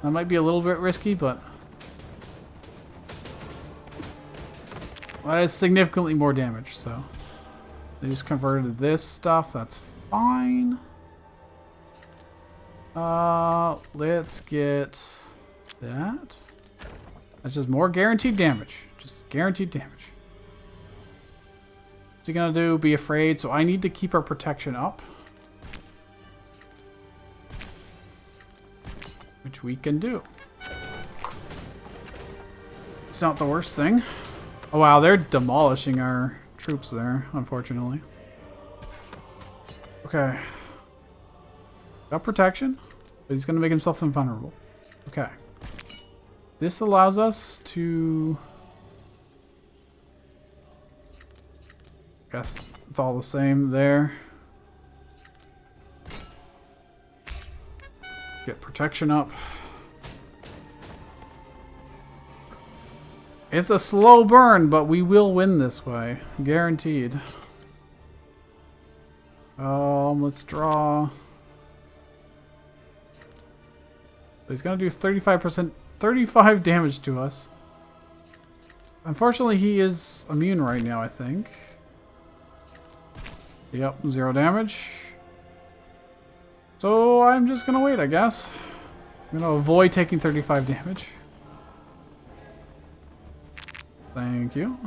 That might be a little bit risky, but that is significantly more damage, so they just converted this stuff. That's fine. Let's get that. That's just more guaranteed damage. Just guaranteed damage. What's he gonna do? Be afraid. So I need to keep our protection up. Which we can do. It's not the worst thing. Oh wow, they're demolishing our troops there, unfortunately. Okay. Got protection, but he's gonna make himself invulnerable. Okay. This allows us to... Guess it's all the same there. Get protection up. It's a slow burn, but we will win this way. Guaranteed. Let's draw. He's gonna do 35%, 35 damage to us. Unfortunately, he is immune right now, I think. Yep, 0 damage. So I'm just gonna wait, I guess. I'm gonna avoid taking 35 damage. Thank you.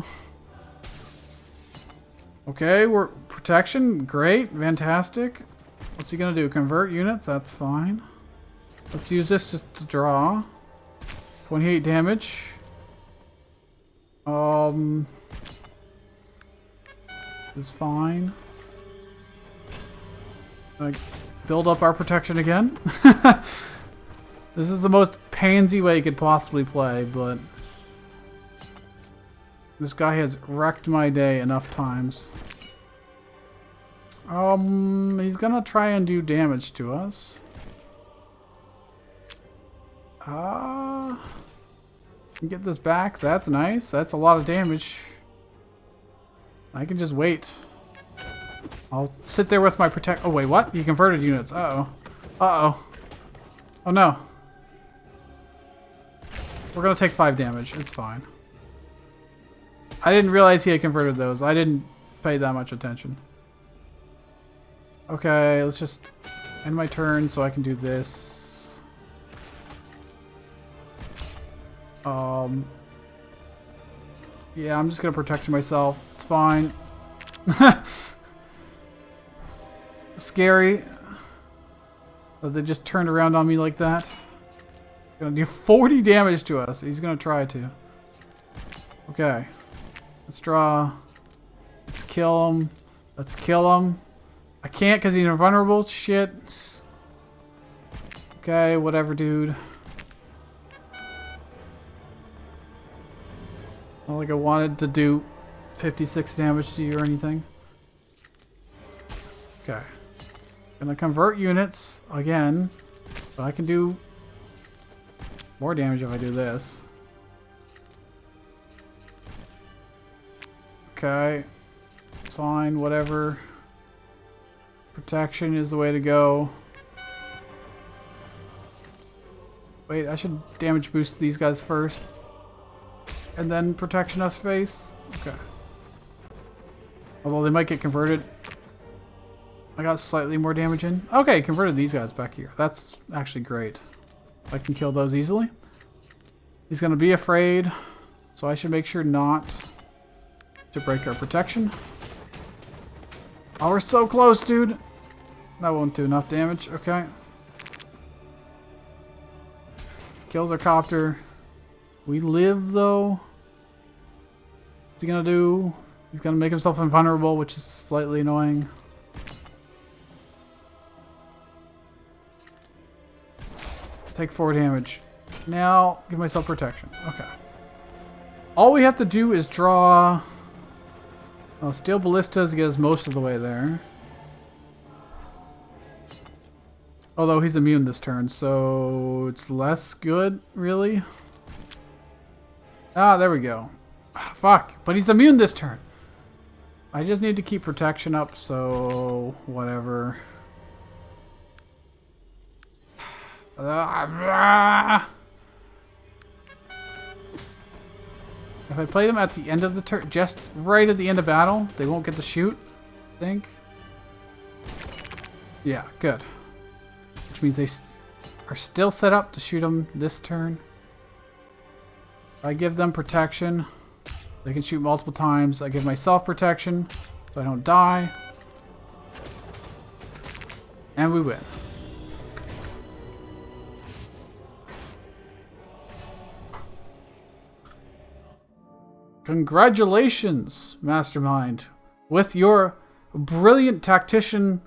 Okay, we're protection. Great. Fantastic. What's he gonna do? Convert units? That's fine. Let's use this to draw. 28 damage. Is fine. Like, build up our protection again. This is the most pansy way you could possibly play, but this guy has wrecked my day enough times. He's gonna try and do damage to us. Get this back. That's nice. That's a lot of damage. I can just wait. I'll sit there with my protect. Oh wait, what? He converted units. Uh-oh. Uh-oh. Oh no. We're gonna take 5 damage. It's fine. I didn't realize he had converted those. I didn't pay that much attention. Okay, let's just end my turn so I can do this. Yeah, I'm just gonna protect myself. It's fine. Scary that they just turned around on me like that. Gonna do 40 damage to us. He's gonna try to. Okay. Let's draw. Let's kill him. Let's kill him. I can't because he's invulnerable. Shit. Okay, whatever, dude. Not like I wanted to do 56 damage to you or anything. Okay. Gonna convert units again. But I can do more damage if I do this. Okay. It's fine, whatever. Protection is the way to go. Wait, I should damage boost these guys first. And then protection us face? Okay. Although they might get converted. I got slightly more damage in. Okay, converted these guys back here. That's actually great. I can kill those easily. He's going to be afraid. So I should make sure not to break our protection. Oh, we're so close, dude. That won't do enough damage. Okay. Kills our copter. We live, though. What's he gonna do? He's gonna make himself invulnerable, which is slightly annoying. Take 4 damage. Now, give myself protection. Okay. All we have to do is draw... Oh, Steel Ballistas get us most of the way there. Although he's immune this turn, so it's less good, really. Ah, there we go. Fuck, but he's immune this turn. I just need to keep protection up, so whatever. If I play them at the end of the turn, just right at the end of battle, they won't get to shoot, I think. Yeah, good. Which means they are still set up to shoot them this turn. If I give them protection, they can shoot multiple times. I give myself protection, so I don't die. And we win. Congratulations, Mastermind, with your brilliant tactician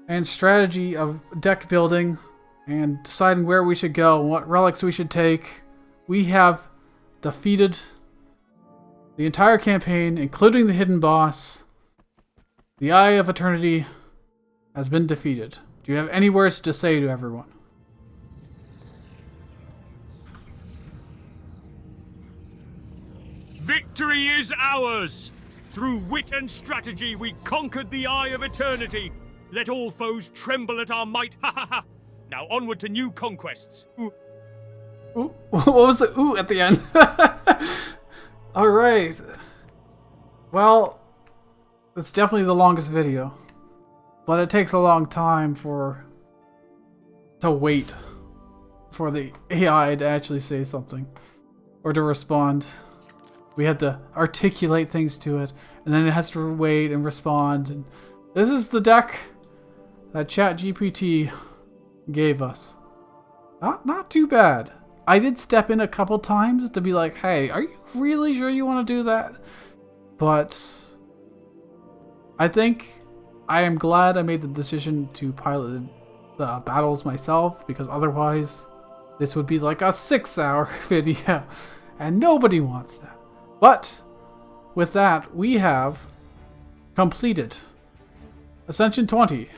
and strategy of deck building and deciding where we should go and what relics we should take. We have defeated the entire campaign, including the hidden boss. The Eye of Eternity has been defeated. Do you have any words to say to everyone? Victory is ours! Through wit and strategy, we conquered the Eye of Eternity. Let all foes tremble at our might. Ha ha ha! Now onward to new conquests. Ooh. Ooh. What was the ooh at the end? Alright. Well, it's definitely the longest video. But it takes a long time to wait for the AI to actually say something. Or to respond. We had to articulate things to it, and then it has to wait and respond. And this is the deck that ChatGPT gave us. Not too bad. I did step in a couple times to be like, hey, are you really sure you want to do that? But I think I am glad I made the decision to pilot the battles myself, because otherwise this would be like a 6-hour video, and nobody wants that. But with that, we have completed Ascension 20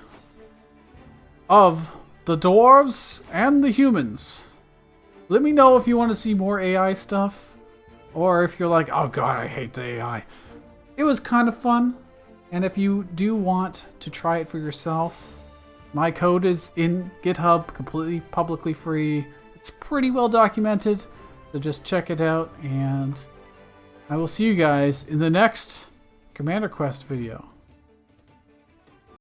of the dwarves and the humans. Let me know if you want to see more AI stuff, or if you're like, oh god, I hate the AI. It was kind of fun, and if you do want to try it for yourself, my code is in GitHub, completely publicly free. It's pretty well documented, so just check it out, and I will see you guys in the next Commander Quest video.